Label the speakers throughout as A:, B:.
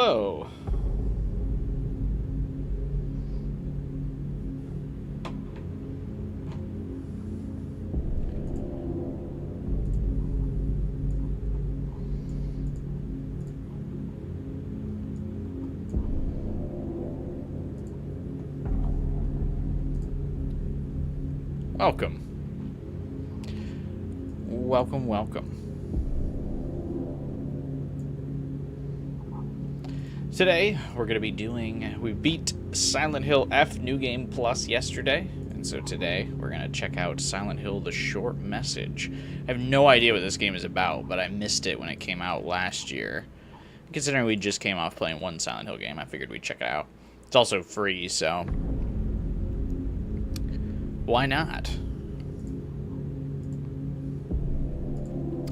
A: Hello. Welcome. Welcome, welcome. Today, we're going to be doing... We beat Silent Hill F New Game Plus yesterday, and so today we're going to check out Silent Hill The Short Message. I have no idea what this game is about, but I missed it when it came out last year. Considering we just came off playing one Silent Hill game, I figured we'd check it out. It's also free, so... why not?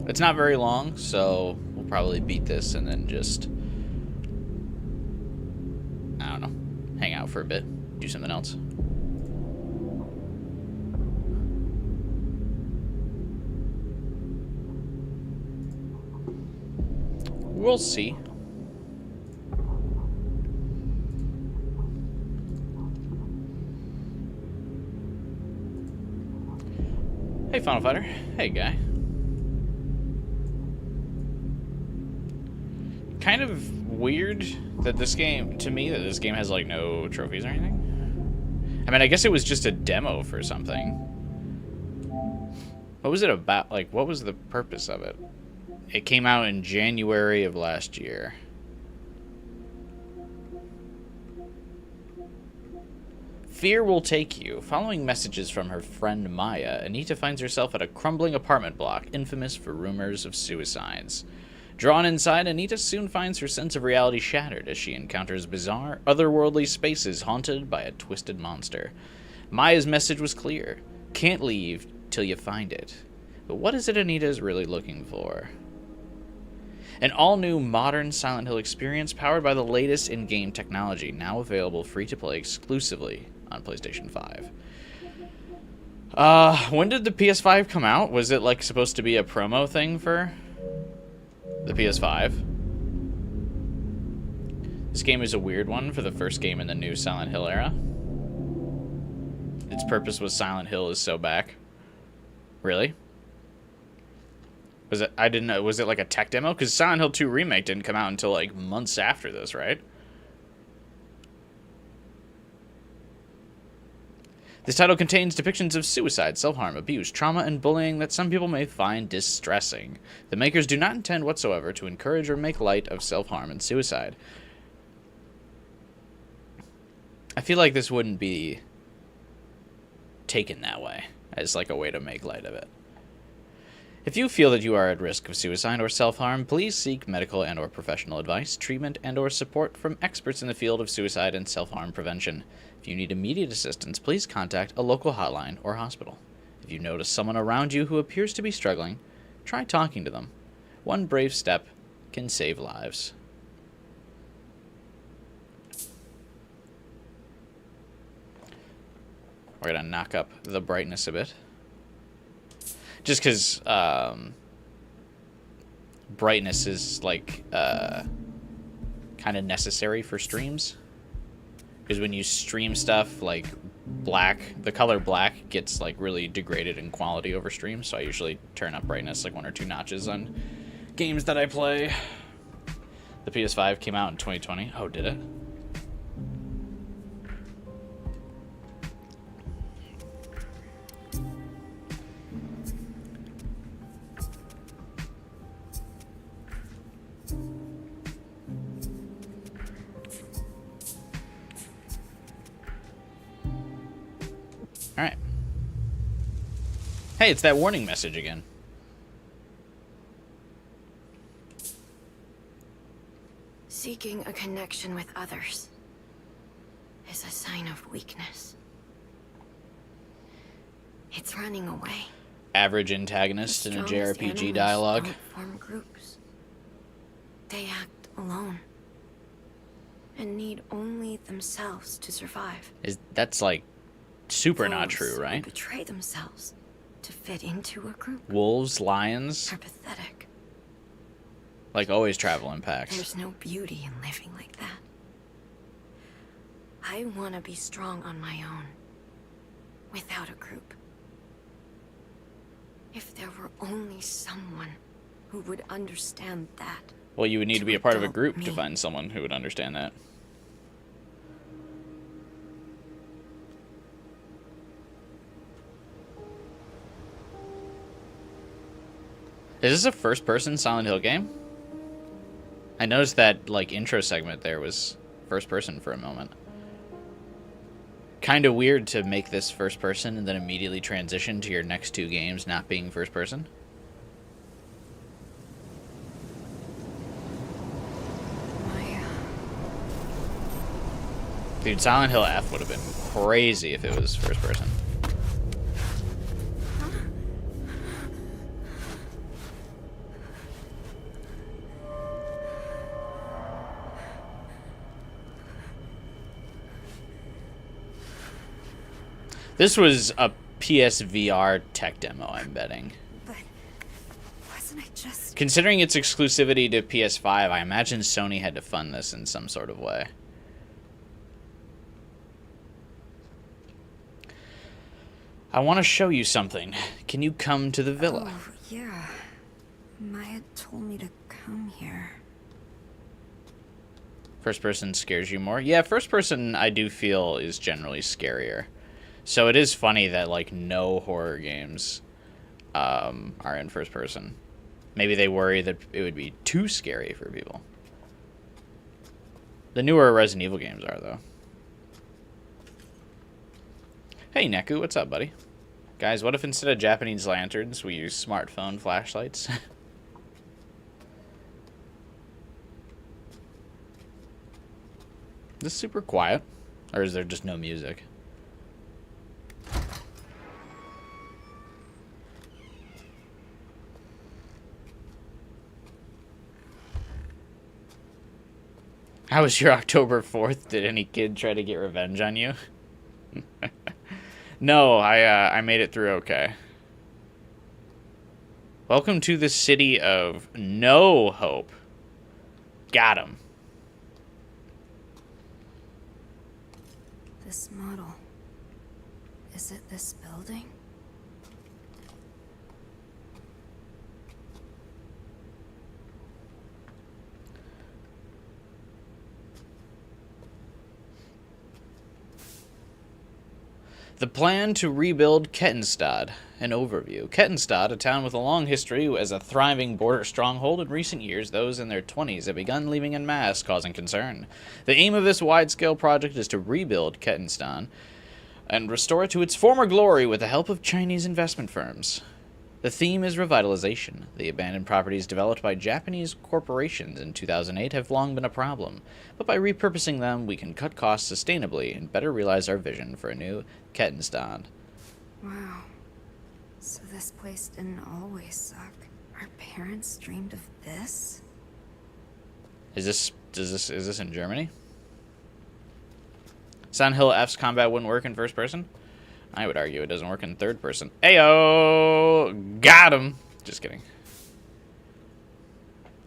A: It's not very long, so we'll probably beat this and then just... I don't know. Hang out for a bit. Do something else. We'll see. Hey, Final Fighter. Hey, guy. Kind of weird that this game, to me, that this game has, like, no trophies or anything. I mean, I guess it was just a demo for something. What was it about? Like, what was the purpose of it? It came out in January of last year. Fear will take you. Following messages from her friend Maya, Anita finds herself at a crumbling apartment block, infamous for rumors of suicides. Drawn inside, Anita soon finds her sense of reality shattered as she encounters bizarre, otherworldly spaces haunted by a twisted monster. Maya's message was clear. Can't leave till you find it. But what is it Anita is really looking for? An all-new modern Silent Hill experience powered by the latest in-game technology, now available free-to-play exclusively on PlayStation 5. When did the PS5 come out? Was it, like, supposed to be a promo thing for the PS5? This game is a weird one for the first game in the new Silent Hill era. Its purpose was Silent Hill is so back. Really? Was it? I didn't know. Was it like a tech demo? Because Silent Hill 2 Remake didn't come out until like months after this, right? This title contains depictions of suicide, self-harm, abuse, trauma, and bullying that some people may find distressing. The makers do not intend whatsoever to encourage or make light of self-harm and suicide. I feel like this wouldn't be taken that way, as like a way to make light of it. If you feel that you are at risk of suicide or self-harm, please seek medical and or professional advice, treatment, and or support from experts in the field of suicide and self-harm prevention. If you need immediate assistance, please contact a local hotline or hospital. If you notice someone around you who appears to be struggling, try talking to them. One brave step can save lives. We're going to knock up the brightness a bit. Just because brightness is, like, kind of necessary for streams. Because when you stream stuff, like, black, the color black gets, like, really degraded in quality over stream. So I usually turn up brightness, like, 1 or 2 notches on games that I play. The PS5 came out in 2020. Oh, did it? Alright. Hey, it's that warning message again.
B: Seeking a connection with others is a sign of weakness. It's running away.
A: Average antagonist in a JRPG dialogue.
B: Don't form groups. They act alone and need only themselves to survive.
A: That's like super
B: Those
A: not true,
B: who
A: right?
B: betray themselves to fit into a group
A: Wolves, lions.
B: are pathetic.
A: Like always travel impacts.
B: There's no beauty in living like that. I want to be strong on my own, without a group. If there were only someone who would understand that.
A: Well, you would need to be a part of a group
B: me.
A: to find someone who would understand that. Is this a first-person Silent Hill game? I noticed that, like, intro segment there was first-person for a moment. Kind of weird to make this first-person and then immediately transition to your next two games not being first-person. Dude, Silent Hill F would have been crazy if it was first-person. This was a PSVR tech demo, I'm betting.
B: But wasn't I just...
A: Considering its exclusivity to PS5, I imagine Sony had to fund this in some sort of way. I want to show you something. Can you come to the villa?
B: Oh, yeah. Maya told me to come here.
A: First person scares you more? Yeah, first person I do feel is generally scarier. So it is funny that, like, no horror games are in first person. Maybe they worry that it would be too scary for people. The newer Resident Evil games are, though. Hey, Neku, what's up, buddy? Guys, what if instead of Japanese lanterns, we use smartphone flashlights? Is this super quiet? Or is there just no music? How was your October 4th? Did any kid try to get revenge on you? No, I made it through okay. Welcome to the city of no hope. Got him.
B: This model. Is it this building?
A: The plan to rebuild Kettenstad. An overview. Kettenstad, a town with a long history as a thriving border stronghold, in recent years, those in their 20s have begun leaving en masse, causing concern. The aim of this wide-scale project is to rebuild Kettenstad and restore it to its former glory with the help of Chinese investment firms. The theme is revitalization. The abandoned properties developed by Japanese corporations in 2008 have long been a problem, but by repurposing them, we can cut costs sustainably and better realize our vision for a new Kettenstad.
B: Wow. So this place didn't always suck. Our parents dreamed of this?
A: Is this in Germany? Silent Hill F's combat wouldn't work in first person? I would argue it doesn't work in third person. Ayo! Got him! Just kidding.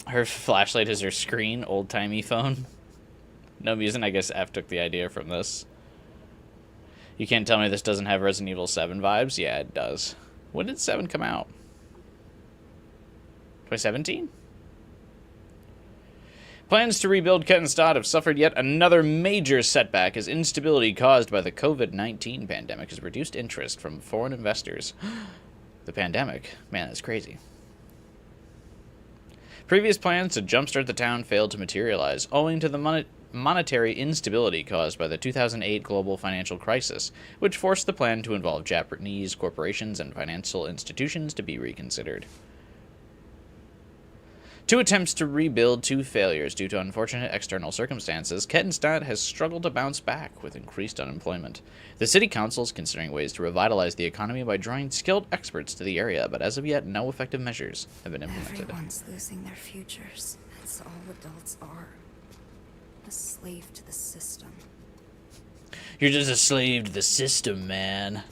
A: Her flashlight is her screen, old-timey phone. No music, I guess F took the idea from this. You can't tell me this doesn't have Resident Evil 7 vibes? Yeah, it does. When did 7 come out? 2017? Plans to rebuild Kettenstad have suffered yet another major setback as instability caused by the COVID-19 pandemic has reduced interest from foreign investors. The pandemic? Man, that's crazy. Previous plans to jumpstart the town failed to materialize, owing to the monetary instability caused by the 2008 global financial crisis, which forced the plan to involve Japanese corporations and financial institutions to be reconsidered. 2 attempts to rebuild, 2 failures due to unfortunate external circumstances, Kettenstad has struggled to bounce back with increased unemployment. The city council is considering ways to revitalize the economy by drawing skilled experts to the area, but as of yet, no effective measures have been implemented.
B: Everyone's losing their futures. That's all adults are. A slave to the system.
A: You're just a slave to the system, man.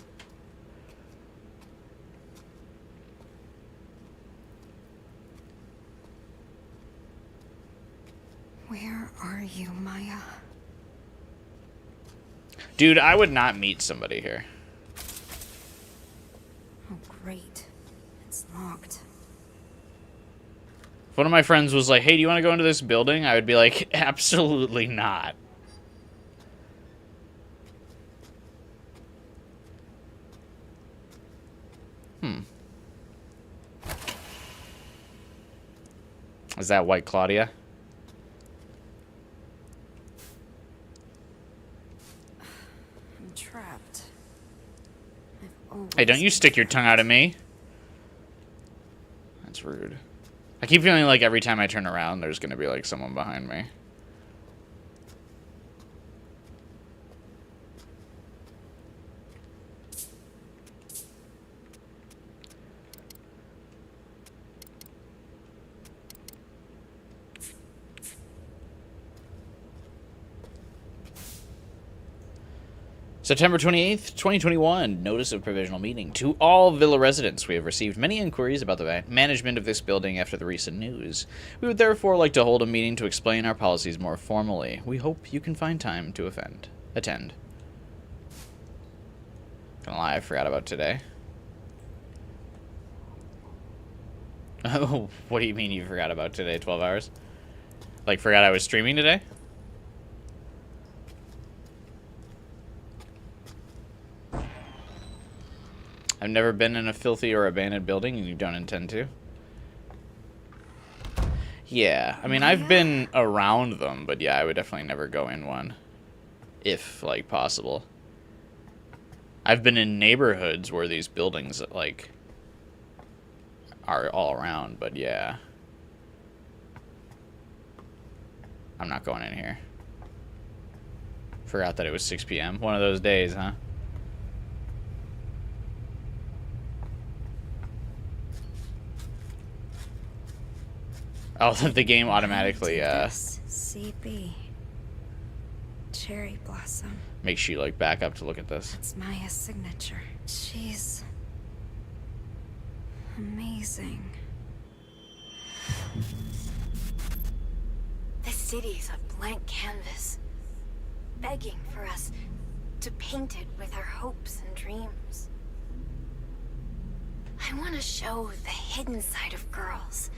A: Dude, I would not meet somebody here.
B: Oh, great. It's locked.
A: If one of my friends was like, hey, do you want to go into this building? I would be like, absolutely not. Is that White Claudia?
B: I'm trapped. I've
A: Hey, don't you
B: always
A: stick
B: been
A: your tongue out at me. That's rude. I keep feeling like every time I turn around, there's going to be, like, someone behind me. September 28th, 2021. Notice of provisional meeting. To all Villa residents, we have received many inquiries about the management of this building after the recent news. We would therefore like to hold a meeting to explain our policies more formally. We hope you can find time to attend. Gonna lie, I forgot about today. Oh, what do you mean you forgot about today? 12 hours? Like, forgot I was streaming today? I've never been in a filthy or abandoned building, and you don't intend to? Yeah, I mean, I've been around them, but yeah, I would definitely never go in one. If, like, possible. I've been in neighborhoods where these buildings, like, are all around, but yeah. I'm not going in here. Forgot that it was 6 p.m. One of those days, huh? Oh, the game automatically,
B: CB. Cherry Blossom.
A: makes you, like, back up to look at this.
B: That's Maya's signature. She's amazing. The city's a blank canvas, begging for us to paint it with our hopes and dreams. I want to show the hidden side of girls.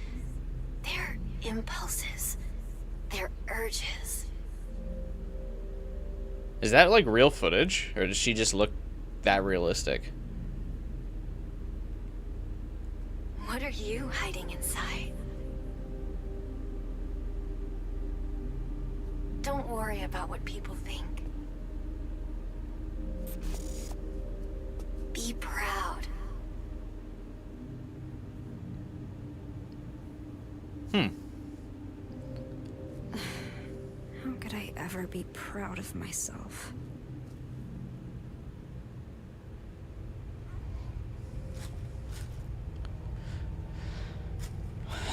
B: Their impulses, their urges.
A: Is that, like, real footage? Or does she just look that realistic?
B: What are you hiding inside? Don't worry about what people think. Be proud. How could I ever be proud of myself?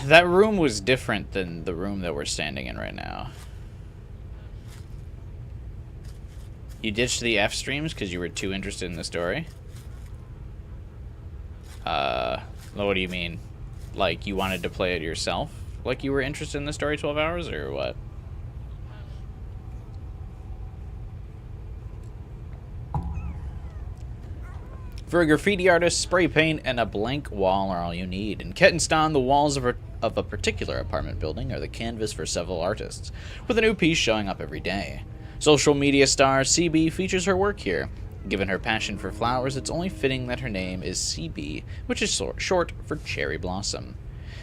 A: That room was different than the room that we're standing in right now. You ditched the F streams because you were too interested in the story? What do you mean? Like, you wanted to play it yourself? Like you were interested in the story 12 hours, or what? For a graffiti artist, spray paint and a blank wall are all you need. In Kettenstan, the walls of a particular apartment building are the canvas for several artists, with a new piece showing up every day. Social media star CB features her work here. Given her passion for flowers, it's only fitting that her name is CB, which is short for Cherry Blossom.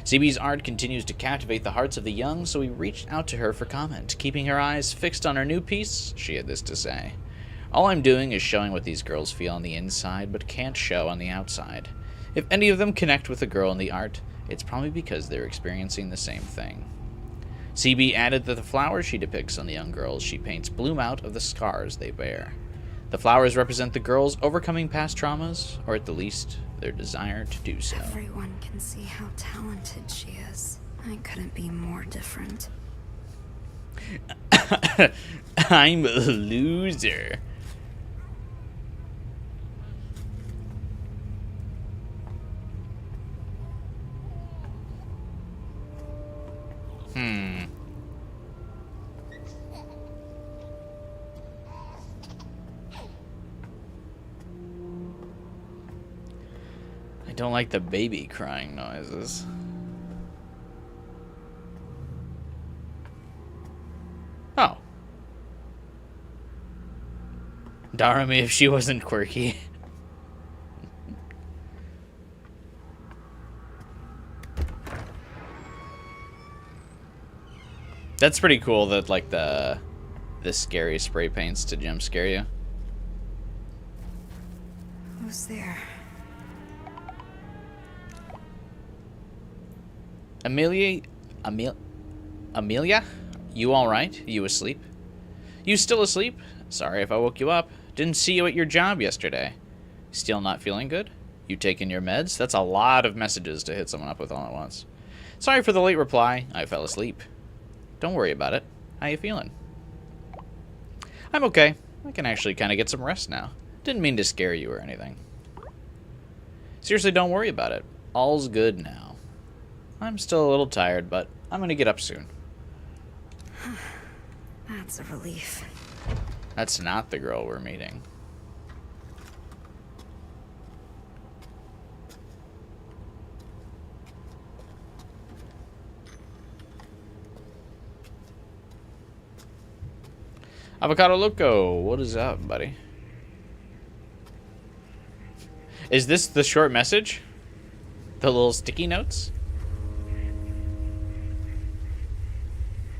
A: CB's art continues to captivate the hearts of the young, so we reached out to her for comment. Keeping her eyes fixed on her new piece, she had this to say. All I'm doing is showing what these girls feel on the inside, but can't show on the outside. If any of them connect with the girl in the art, it's probably because they're experiencing the same thing. CB added that the flowers she depicts on the young girls she paints bloom out of the scars they bear. The flowers represent the girls overcoming past traumas, or at the least, their desire to do so.
B: Everyone can see how talented she is. I couldn't be more different.
A: I'm a loser. I don't like the baby crying noises. Oh. Darn me if she wasn't quirky. That's pretty cool that, like, the scary spray paints to jump scare you.
B: Who's there?
A: Amelia? You alright? You asleep? You still asleep? Sorry if I woke you up. Didn't see you at your job yesterday. Still not feeling good? You taking your meds? That's a lot of messages to hit someone up with all at once. Sorry for the late reply. I fell asleep. Don't worry about it. How you feeling? I'm okay. I can actually kind of get some rest now. Didn't mean to scare you or anything. Seriously, don't worry about it. All's good now. I'm still a little tired, but I'm gonna get up soon.
B: That's a relief.
A: That's not the girl we're meeting. Avocado Loco, what is up, buddy? Is this the short message? The little sticky notes?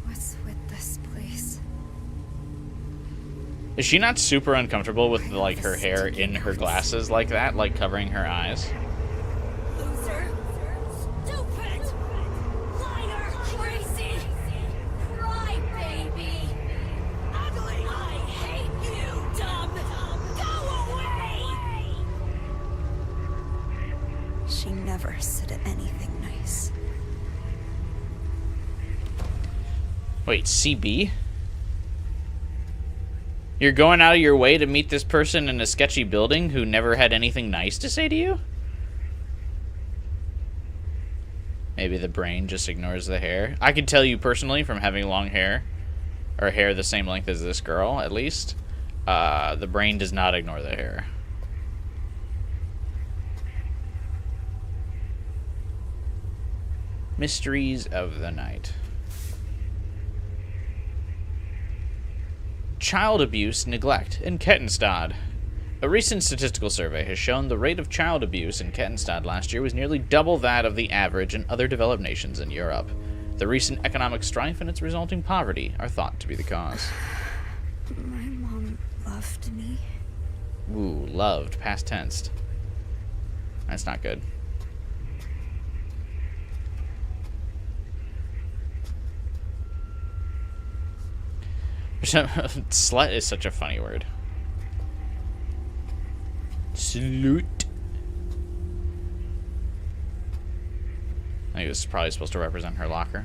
B: What's with this place?
A: Is she not super uncomfortable with, like, her hair in her glasses like that? Like, covering her eyes?
C: Loser! Stupid! Liar! Crazy! Crybaby! Ugly! I hate you, dumb! Go away!
B: She never said anything nice.
A: Wait, CB? You're going out of your way to meet this person in a sketchy building who never had anything nice to say to you? Maybe the brain just ignores the hair. I can tell you personally from having long hair, or hair the same length as this girl, at least, the brain does not ignore the hair. Mysteries of the night. Child abuse, neglect in Kettenstad. A recent statistical survey has shown the rate of child abuse in Kettenstad last year was nearly double that of the average in other developed nations in Europe. The recent economic strife and its resulting poverty are thought to be the cause.
B: My mom loved me.
A: Ooh, loved, past tense. That's not good. Slut is such a funny word. Slut. I think this is probably supposed to represent her locker.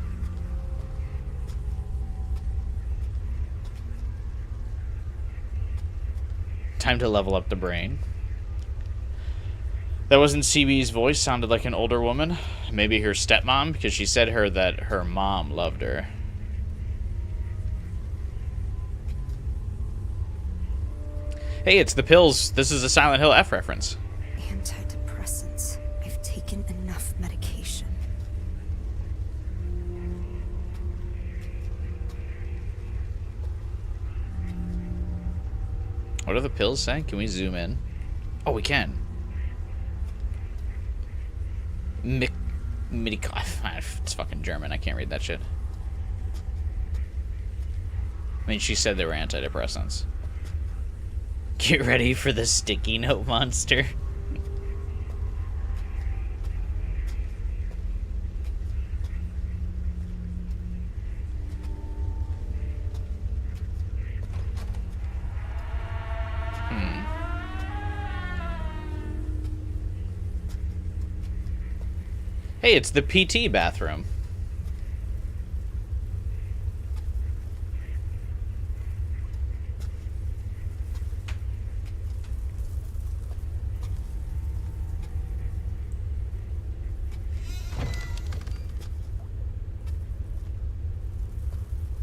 A: Time to level up the brain. That wasn't CB's voice. Sounded like an older woman. Maybe her stepmom, because she said that her mom loved her. Hey, it's the pills. This is a Silent Hill F reference.
B: Antidepressants. I've taken enough medication.
A: What do the pills say? Can we zoom in? Oh, we can. It's fucking German. I can't read that shit. I mean, she said they were antidepressants. Get ready for the sticky note monster. Hey, it's the PT bathroom.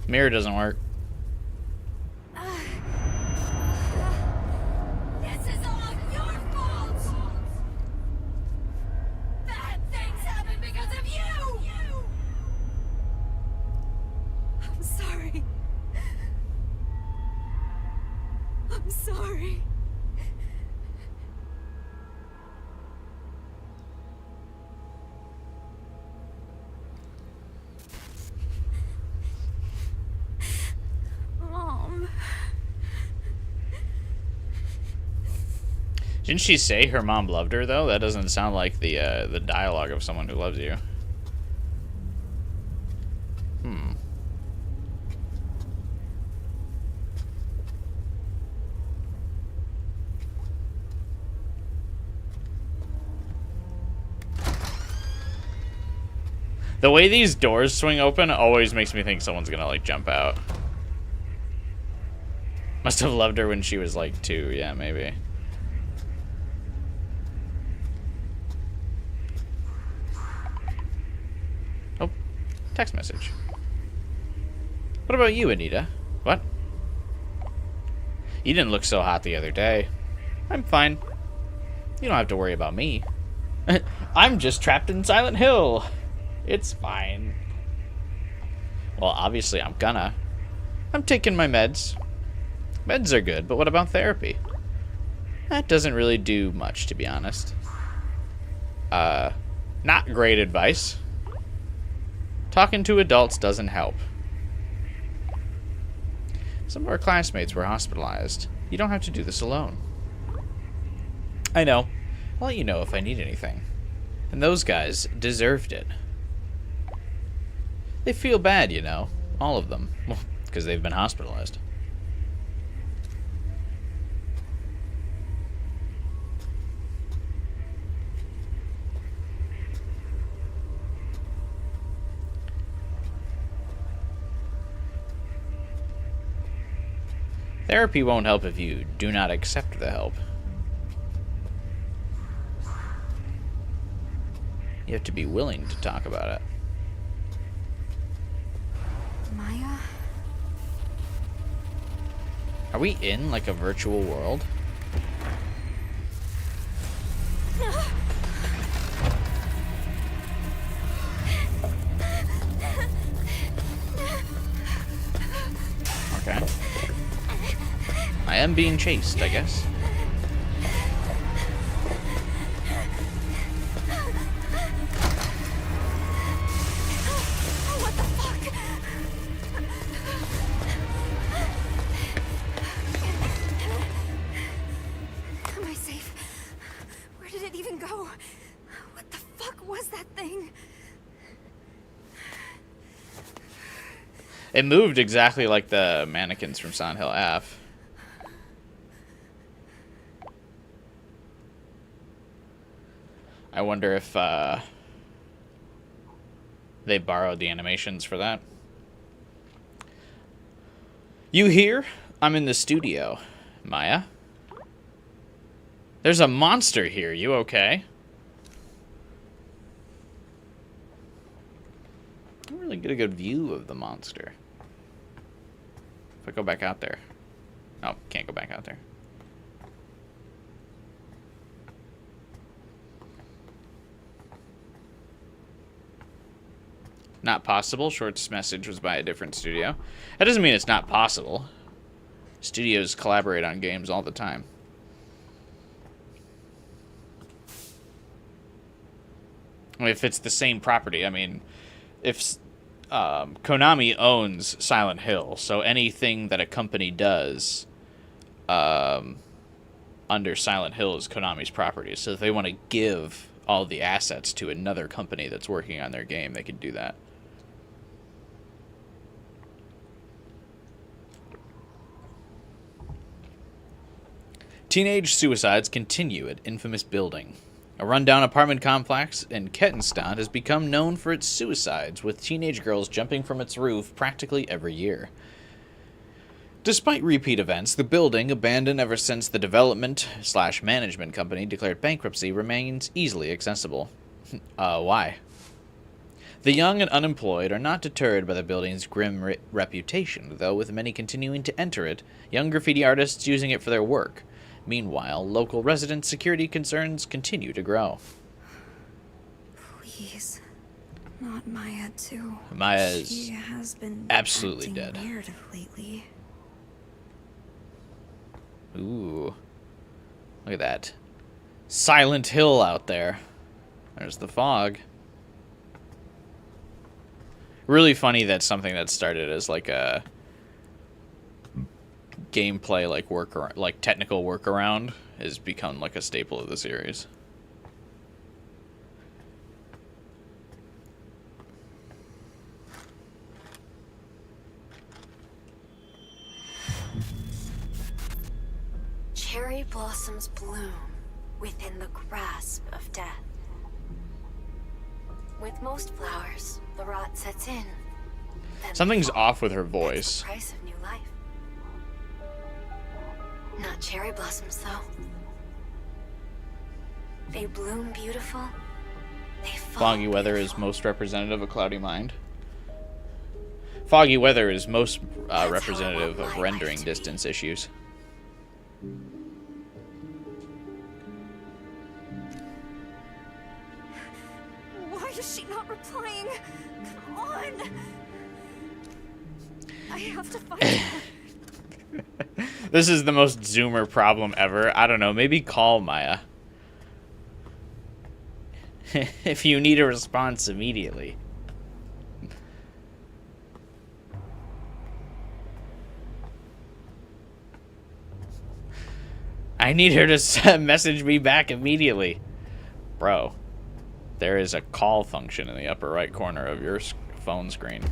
A: Mirror doesn't work.
C: This is all your fault!
B: I'm sorry. Mom.
A: Didn't she say her mom loved her, though? That doesn't sound like the dialogue of someone who loves you. The way these doors swing open always makes me think someone's gonna, like, jump out. Must have loved her when she was, like, 2. Yeah, maybe. Oh, text message. What about you, Anita? What? You didn't look so hot the other day. I'm fine. You don't have to worry about me. I'm just trapped in Silent Hill. It's fine. Well, obviously I'm gonna. I'm taking my meds. Meds are good, but what about therapy? That doesn't really do much, to be honest. Not great advice. Talking to adults doesn't help. Some of our classmates were hospitalized. You don't have to do this alone. I know. I'll let you know if I need anything. And those guys deserved it. They feel bad, you know. All of them. Well, because they've been hospitalized. Therapy won't help if you do not accept the help. You have to be willing to talk about it.
B: Maya?
A: Are we in, like, a virtual world? Okay. I am being chased, I guess.
B: What the fuck? Am I safe? Where did it even go? What the fuck was that thing?
A: It moved exactly like the mannequins from Silent Hill F. I wonder if they borrowed the animations for that. You here? I'm in the studio. Maya? There's a monster here. You okay? I don't really get a good view of the monster. If I go back out there. Oh, can't go back out there. Not possible. Short's message was by a different studio. That doesn't mean it's not possible. Studios collaborate on games all the time. If it's the same property, I mean, if Konami owns Silent Hill, so anything that a company does under Silent Hill is Konami's property. So if they want to give all the assets to another company that's working on their game, they can do that. Teenage suicides continue at infamous building. A rundown apartment complex in Kettenstadt has become known for its suicides, with teenage girls jumping from its roof practically every year. Despite repeat events, the building, abandoned ever since the development/management company declared bankruptcy, remains easily accessible. Why? The young and unemployed are not deterred by the building's grim reputation, though with many continuing to enter it, young graffiti artists using it for their work. Meanwhile, local resident security concerns continue to grow.
B: Please. Not Maya, too.
A: Maya's
B: She has been
A: absolutely
B: acting
A: dead.
B: weird lately.
A: Ooh. Look at that. Silent Hill out there. There's the fog. Really funny that something that started as like a gameplay like technical workaround has become like a staple of the series.
B: Cherry blossoms bloom within the grasp of death. With most flowers, the rot sets in. Then
A: Something's
B: they fall.
A: off with her
B: That's
A: voice.
B: the price of new life. Not cherry blossoms, though. They bloom beautiful. They fall
A: Foggy weather is
B: beautiful.
A: most representative of cloudy mind. Foggy weather is most
B: how I
A: representative
B: want
A: of
B: my
A: rendering
B: life to be.
A: distance issues.
C: Why is she not replying? Come on! I have to find her.
A: This is the most Zoomer problem ever. I don't know, maybe call Maya. If you need a response immediately. I need her to message me back immediately. Bro, there is a call function in the upper right corner of your phone screen.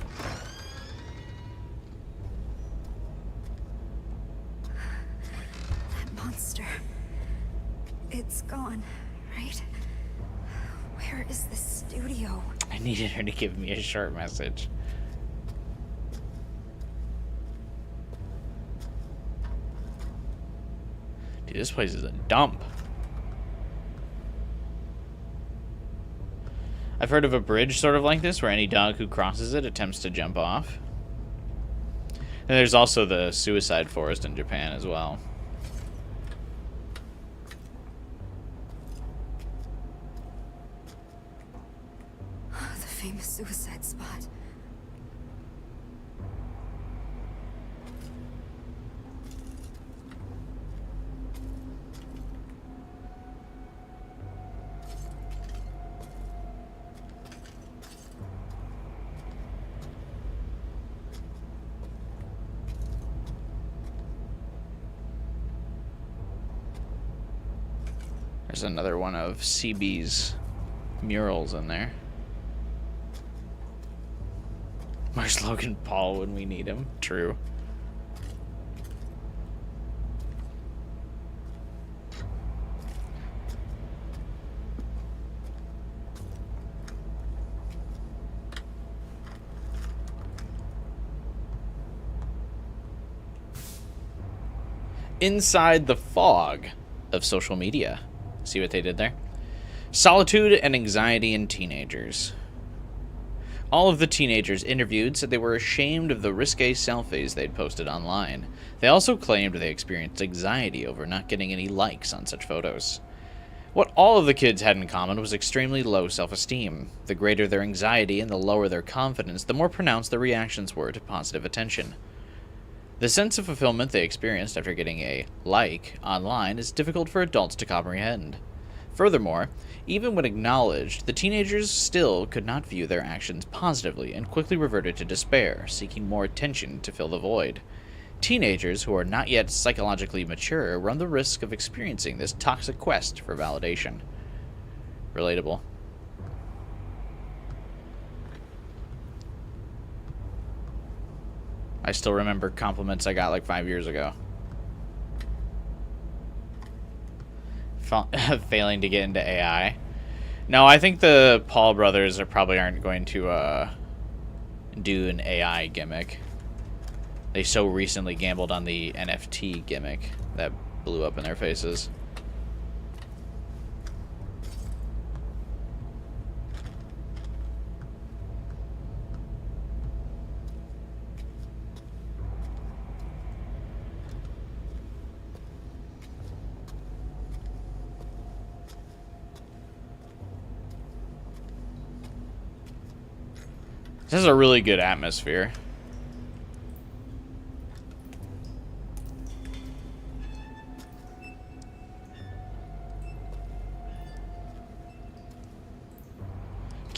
C: That monster. It's gone, right? Where is the studio?
A: I needed her to give me a short message. Dude, this place is a dump. I've heard of a bridge sort of like this where any dog who crosses it attempts to jump off. And there's also the suicide forest in Japan as well.
C: The famous suicide spot.
A: There's another one of CB's murals in there. Where's Logan Paul when we need him? True. Inside the fog of social media. See what they did there? Solitude and anxiety in teenagers. All of the teenagers interviewed said they were ashamed of the risque selfies they'd posted online. They also claimed they experienced anxiety over not getting any likes on such photos. What all of the kids had in common was extremely low self-esteem. The greater their anxiety and the lower their confidence, the more pronounced their reactions were to positive attention. The sense of fulfillment they experienced after getting a like online is difficult for adults to comprehend. Furthermore, even when acknowledged, the teenagers still could not view their actions positively and quickly reverted to despair, seeking more attention to fill the void. Teenagers who are not yet psychologically mature run the risk of experiencing this toxic quest for validation. Relatable. I still remember compliments I got like 5 years ago. Failing to get into AI. No, I think the Paul brothers aren't going to do an AI gimmick. They so recently gambled on the NFT gimmick that blew up in their faces. This is a really good atmosphere.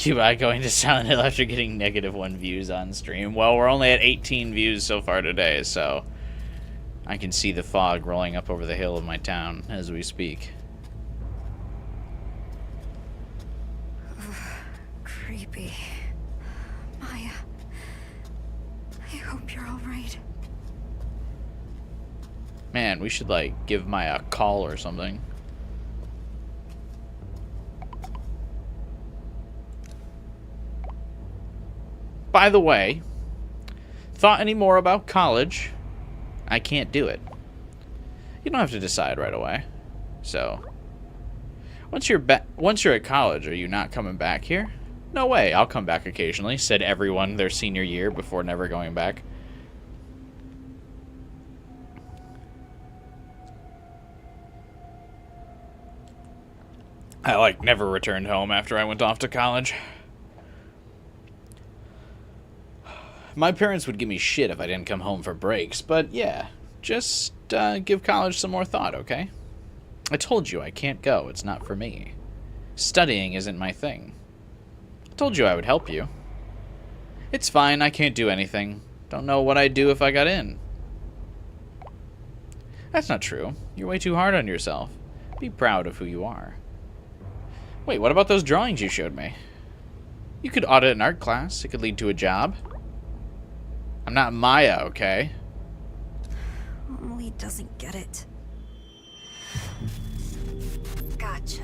A: Cuba going to Silent Hill after getting -1 views on stream. Well, we're only at 18 views so far today, so I can see the fog rolling up over the hill of my town as we speak.
C: Creepy. Maya, I hope you're all right.
A: Man, we should, like, give Maya a call or something. By the way, thought any more about college? I can't do it. You don't have to decide right away. So, once you're at college, are you not coming back here? No way, I'll come back occasionally, said everyone their senior year before never going back. I, like, never returned home after I went off to college. My parents would give me shit if I didn't come home for breaks, but yeah, just give college some more thought, okay? I told you I can't go, it's not for me. Studying isn't my thing. I told you I would help you. It's fine, I can't do anything. Don't know what I'd do if I got in. That's not true. You're way too hard on yourself. Be proud of who you are. Wait, what about those drawings you showed me? You could audit an art class. It could lead to a job. I'm not Maya, okay?
C: Emily doesn't get it.
B: Gotcha.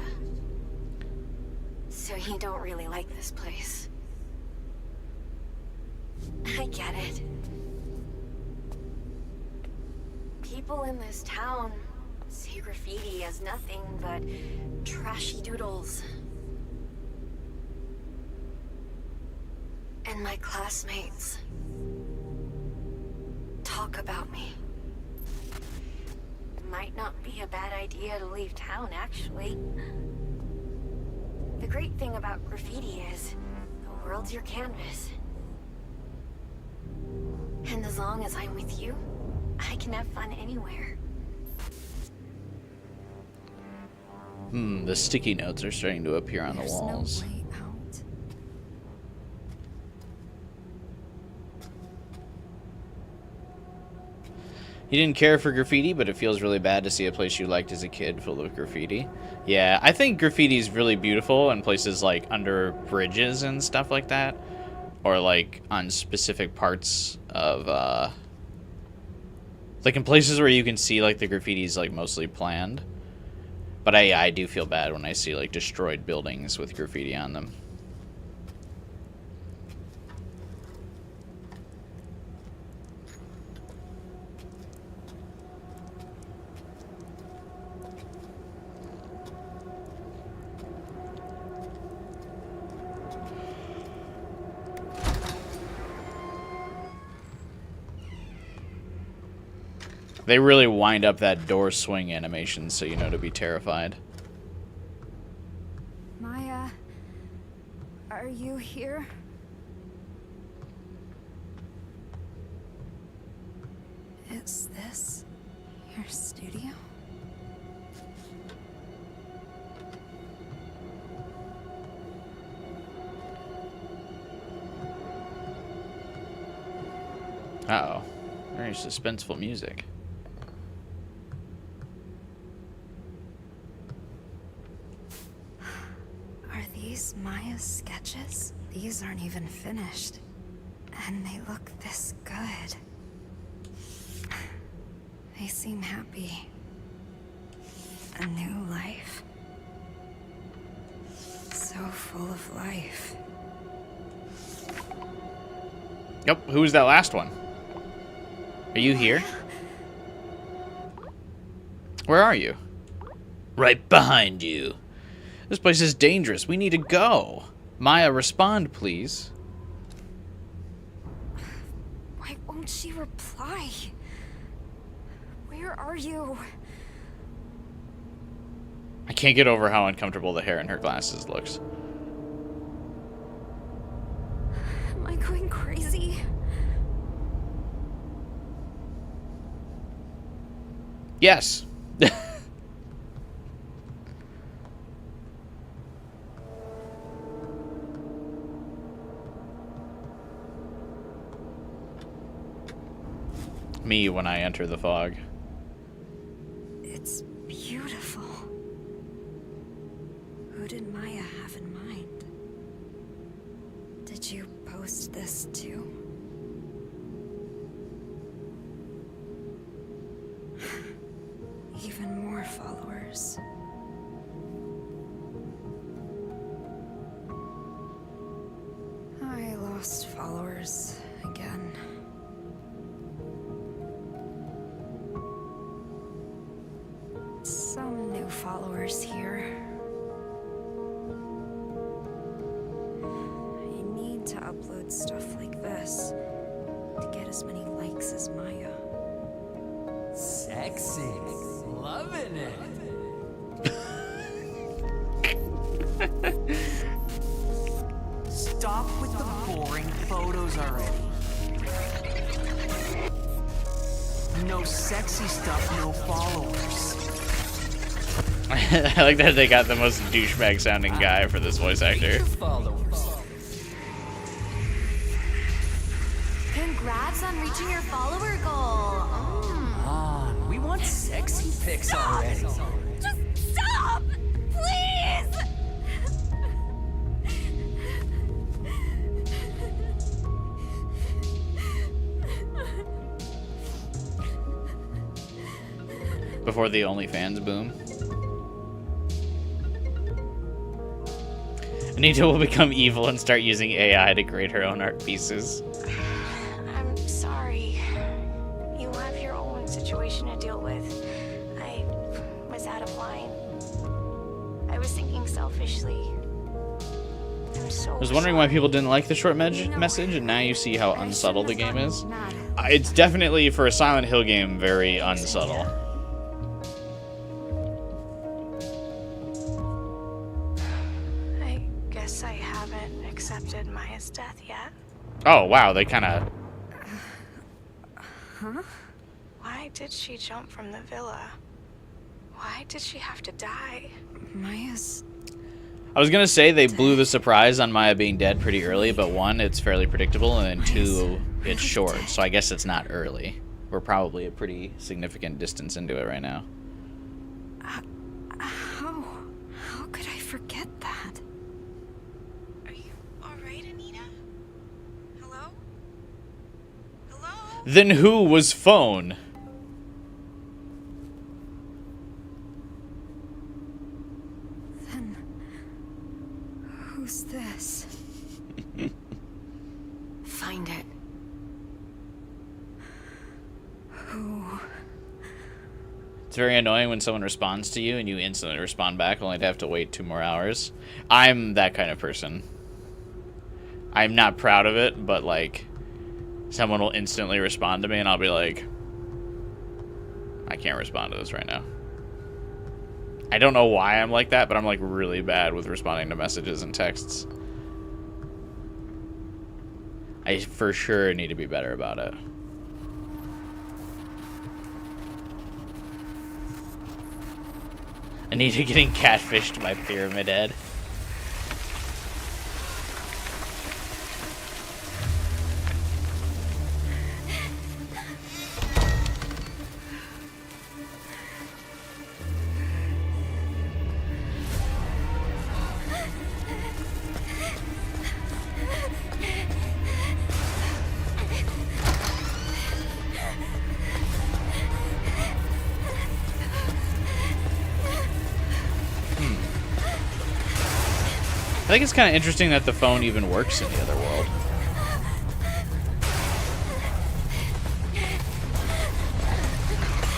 B: So you don't really like this place. I get it. People in this town see graffiti as nothing but trashy doodles. And my classmates talk about me. Might not be a bad idea to leave town, actually. The great thing about graffiti is the world's your canvas. And as long as I'm with you, I can have fun anywhere.
A: The sticky notes are starting to appear on the walls.
C: No way out.
A: You didn't care for graffiti, but it feels really bad to see a place you liked as a kid full of graffiti. Yeah, I think graffiti is really beautiful in places like under bridges and stuff like that. Or like on specific parts of, like in places where you can see like the graffiti's like mostly planned. But I do feel bad when I see like destroyed buildings with graffiti on them. They really wind up that door swing animation so you know to be terrified.
C: Maya, are you here? Is this your studio?
A: Uh-oh. Very suspenseful music.
C: Are these Maya's sketches? These aren't even finished. And they look this good. They seem happy. A new life. So full of life.
A: Yep, who was that last one? Are you here? Where are you? Right behind you. This place is dangerous. We need to go. Maya, respond, please.
C: Why won't she reply? Where are you?
A: I can't get over how uncomfortable the hair in her glasses looks.
C: Am I going crazy?
A: Yes. me when I enter the fog.
C: It's beautiful. Who did Maya have in mind? Did you post this too? Even more followers. I lost followers again. Some new followers here. I need to upload stuff like this to get as many likes as Maya.
D: Sexy. Loving it. Stop with the boring photos already. No sexy stuff, no followers.
A: I like that they got the most douchebag sounding guy for this voice actor.
D: Followers.
B: Congrats on reaching your follower goal.
D: On. We want sexy pics already.
B: Just stop! Please!
A: Before the OnlyFans boom. Anita will become evil and start using AI to create her own art pieces.
B: I'm sorry. You have your own situation to deal with. I was out of line. I was thinking selfishly. I'm so
A: I was wondering why people didn't like the short message, and now you see how unsubtle the game is. It's definitely, for a Silent Hill game, very unsubtle.
B: I guess I haven't accepted Maya's death yet.
A: Oh, wow, they kind of...
C: Huh?
B: Why did she jump from the villa? Why did she have to die?
C: Maya's...
A: I was going to say they blew the surprise on Maya being dead pretty early, but one, it's fairly predictable, and then two, it's short, so I guess it's not early. We're probably a pretty significant distance into it right now.
C: How could I forget that?
B: Are you alright, Anita? Hello? Hello?
A: Then who was phone?
C: Then... who's this?
B: Find it.
C: Who...
A: It's very annoying when someone responds to you and you instantly respond back, only to have to wait 2 more hours. I'm that kind of person. I'm not proud of it, but like, someone will instantly respond to me and I'll be like, I can't respond to this right now. I don't know why I'm like that, but I'm like really bad with responding to messages and texts. I for sure need to be better about it. Anita getting catfished by Pyramid Head. I think it's kind of interesting that the phone even works in the other world.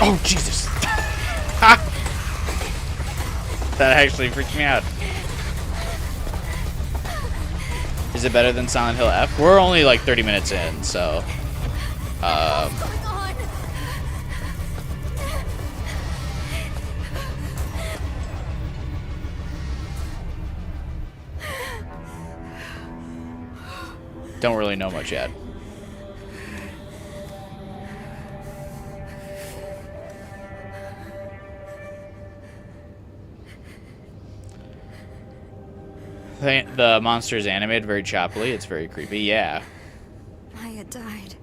A: Oh, Jesus. That actually freaked me out. Is it better than Silent Hill F? We're only like 30 minutes in, so... don't really know much yet. The monster is animated very choppily. It's very creepy. Yeah.
C: Maya died.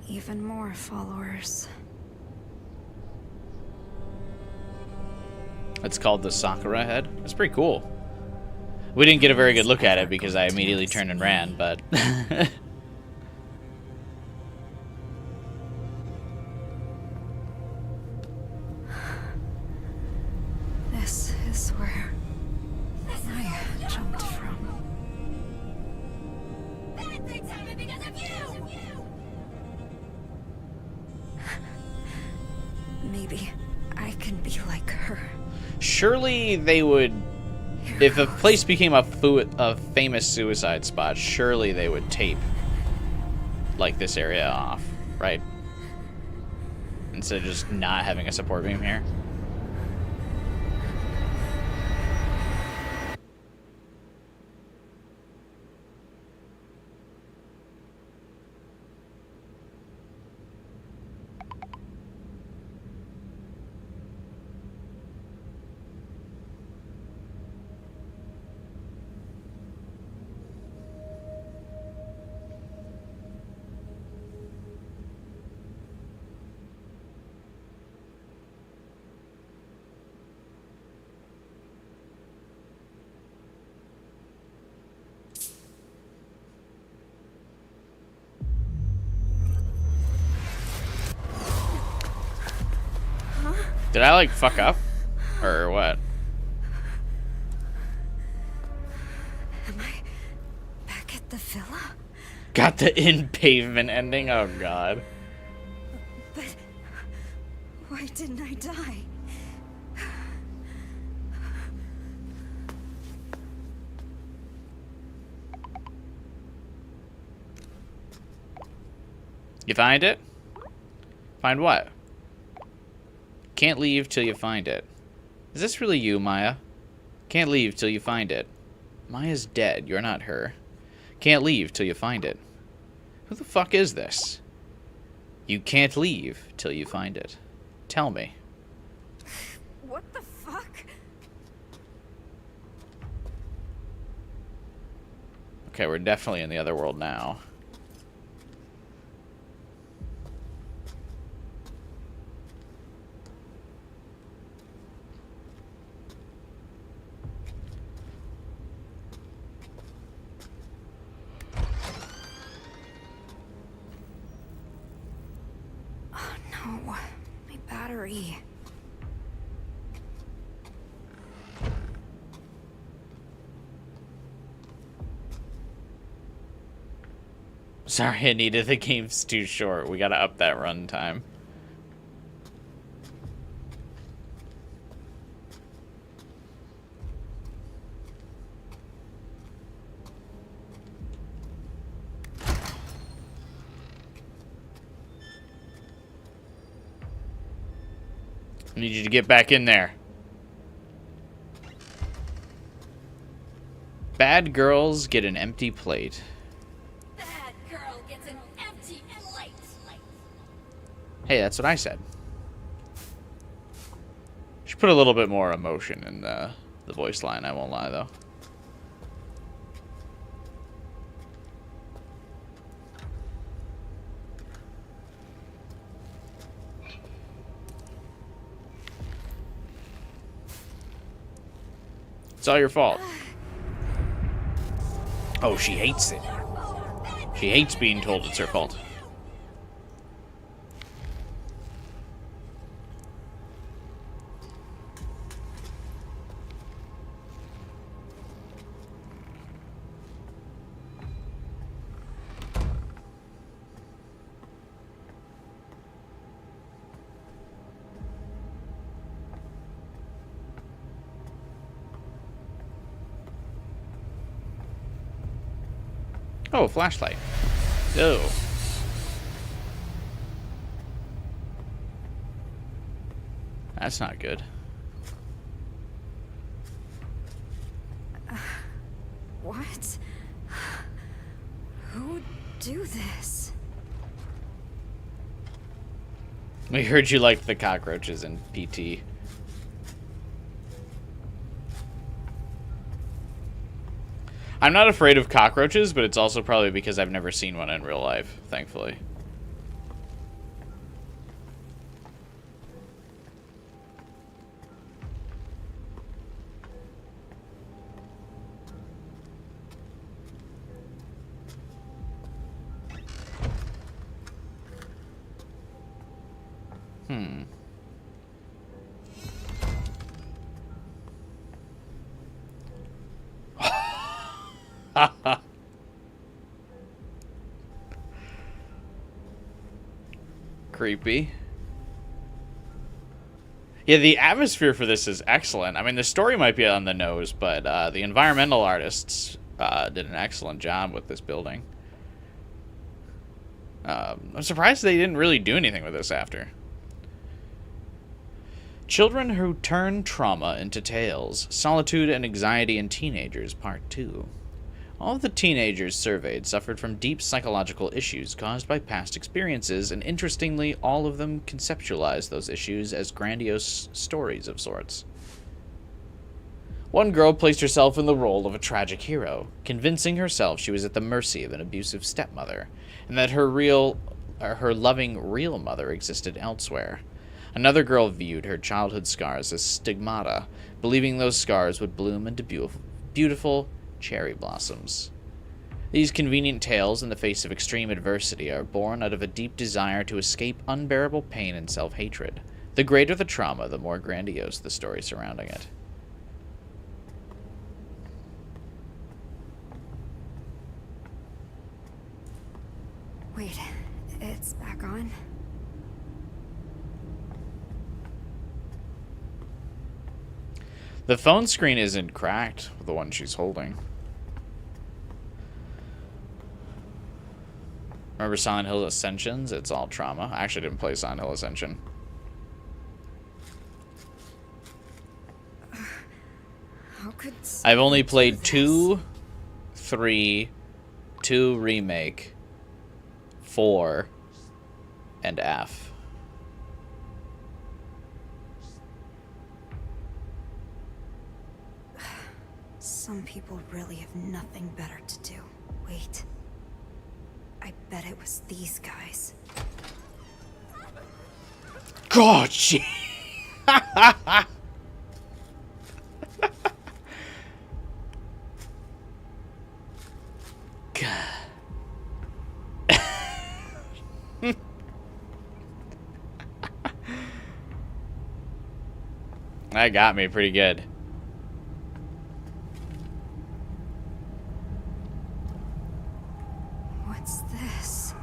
C: even more followers.
A: It's called the Sakura head. It's pretty cool. We didn't get a very good look at it because I immediately turned and ran, but...
C: This is where Maya jumped from.
B: Bad things happen because of you!
C: Maybe I can be like her.
A: Surely they would... If a place became a famous suicide spot, surely they would tape, like, this area off, right? Instead of just not having a support beam here. Did I, like, fuck up? Or what?
C: Am I back at the villa?
A: Got the in-pavement ending? Oh, God.
C: But why didn't I die?
A: You find it? Find what? Can't leave till you find it. Is this really you, Maya? Can't leave till you find it. Maya's dead. You're not her. Can't leave till you find it. Who the fuck is this? You can't leave till you find it. Tell me.
C: What the fuck?
A: Okay, we're definitely in the other world now.
C: No, my battery.
A: Sorry, Anita, the game's too short. We gotta up that runtime. I need you to get back in there. Bad girls get an empty plate.
B: Bad girl gets an empty plate.
A: Hey, that's what I said. Should put a little bit more emotion in the voice line, I won't lie, though. It's all your fault. Oh, she hates it. She hates being told it's her fault. Oh, a flashlight. Oh. That's not good.
C: What? Who would do this?
A: We heard you liked the cockroaches in PT. I'm not afraid of cockroaches, but it's also probably because I've never seen one in real life, thankfully. Creepy. Yeah, the atmosphere for this is excellent. I mean, the story might be on the nose, but the environmental artists did an excellent job with this building. I'm surprised they didn't really do anything with this after. Children Who Turn Trauma into Tales, Solitude and Anxiety in Teenagers, Part 2. All of the teenagers surveyed suffered from deep psychological issues caused by past experiences, and interestingly, all of them conceptualized those issues as grandiose stories of sorts. One girl placed herself in the role of a tragic hero, convincing herself she was at the mercy of an abusive stepmother, and that her loving real mother existed elsewhere. Another girl viewed her childhood scars as stigmata, believing those scars would bloom into beautiful cherry blossoms. These convenient tales in the face of extreme adversity are born out of a deep desire to escape unbearable pain and self-hatred. The greater the trauma, the more grandiose the story surrounding it.
C: Wait, it's back on?
A: The phone screen isn't cracked, the one she's holding. Remember Silent Hill Ascensions? It's all trauma. I actually didn't play Silent Hill Ascension.
C: How could
A: I've only played
C: do this?
A: 2, 3, 2 Remake, 4, and F.
C: Some people really have nothing better to do. Wait. I bet it was these guys.
A: God, gee. That got me pretty good.
C: What's this?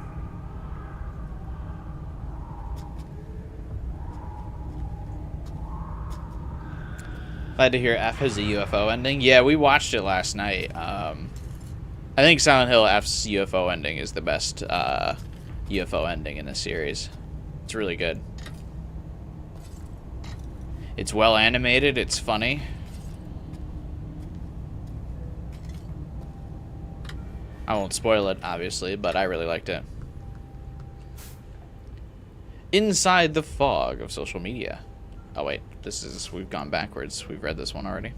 A: Glad to hear F has a UFO ending. Yeah, we watched it last night. I think Silent Hill F's UFO ending is the best UFO ending in the series. It's really good. It's well animated, it's funny. I won't spoil it, obviously, but I really liked it. Inside the Fog of Social Media. Oh wait, we've gone backwards. We've read this one already.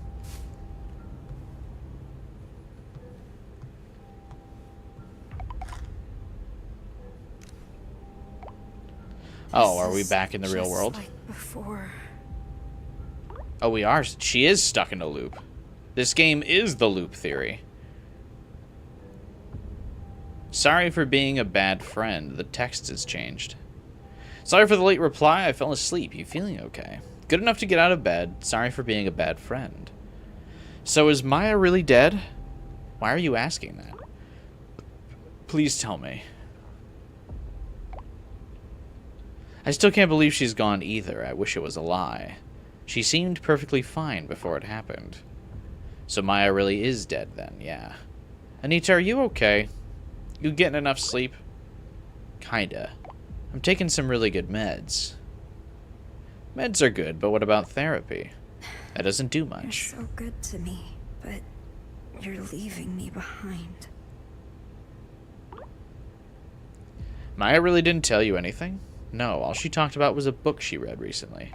A: Oh, are we back in the real world?
C: Like before.
A: Oh, we are. She is stuck in a loop. This game is the loop theory. Sorry for being a bad friend. The text has changed. Sorry for the late reply. I fell asleep. You feeling okay? Good enough to get out of bed. Sorry for being a bad friend. So is Maya really dead? Why are you asking that? Please tell me. I still can't believe she's gone either. I wish it was a lie. She seemed perfectly fine before it happened. So Maya really is dead then, yeah. Anita, are you okay? You getting enough sleep? Kinda. I'm taking some really good meds. Meds are good, but what about therapy? That doesn't do
C: You're
A: much.
C: so good to me, but you're leaving me behind.
A: Maya really didn't tell you anything? No, all she talked about was a book she read recently.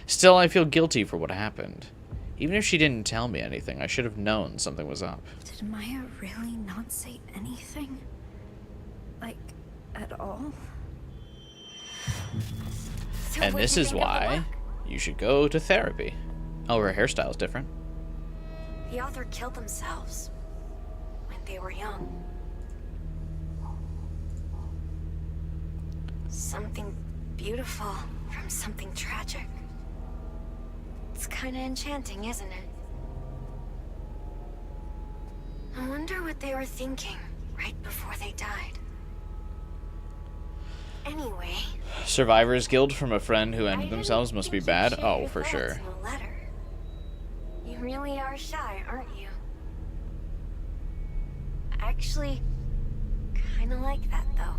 A: Still, I feel guilty for what happened. Even if she didn't tell me anything, I should have known something was up.
C: Did Maya really not say anything? Like, at all? So
A: And
C: what
A: this
C: do you
A: is
C: think of the
A: why
C: book?
A: you should go to therapy. Oh, her hairstyle's different.
B: The author killed themselves when they were young. Something beautiful
C: from something tragic. It's kinda enchanting, isn't it? I wonder what they were thinking right before they died. Anyway,
A: Survivor's guilt from a friend who
C: I
A: ended
C: didn't
A: themselves must be
C: think you'd
A: bad.
C: share
A: Oh,
C: your
A: for
C: thoughts
A: sure.
C: in a letter. You really are shy, aren't you? I actually kinda like that, though.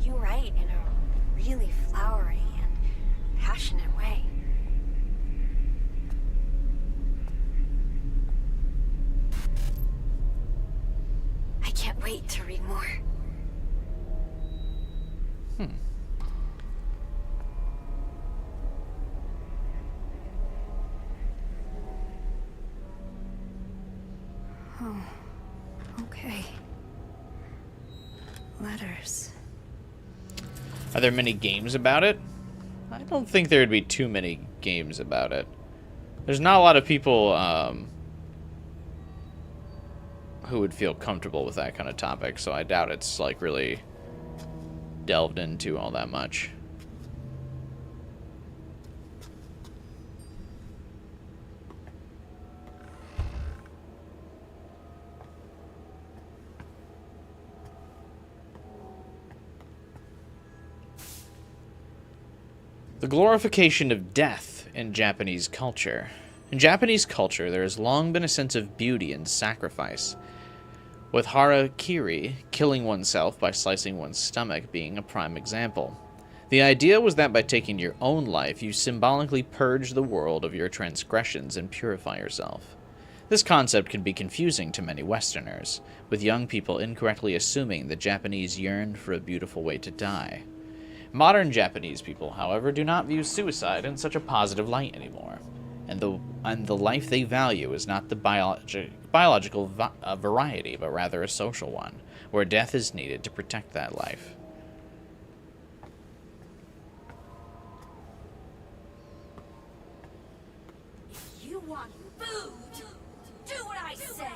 C: You write in a really flowery and passionate way. I can't wait to read more. Oh, okay. Letters.
A: Are there many games about it? I don't think there would be too many games about it. There's not a lot of people who would feel comfortable with that kind of topic, so I doubt it's like really delved into all that much. The glorification of death in Japanese culture. In Japanese culture, there has long been a sense of beauty in sacrifice, with harakiri, killing oneself by slicing one's stomach, being a prime example. The idea was that by taking your own life, you symbolically purge the world of your transgressions and purify yourself. This concept can be confusing to many Westerners, with young people incorrectly assuming that Japanese yearn for a beautiful way to die. Modern Japanese people, however, do not view suicide in such a positive light anymore, and the life they value is not the biological variety, but rather a social one, where death is needed to protect that life.
E: If you want food, do what I say.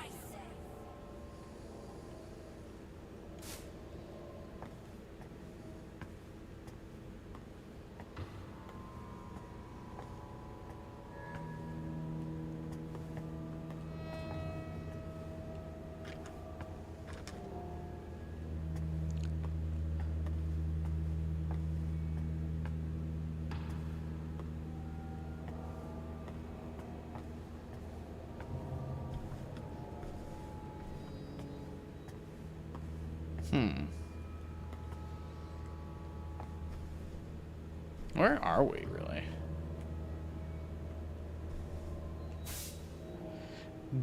A: Where are we, really?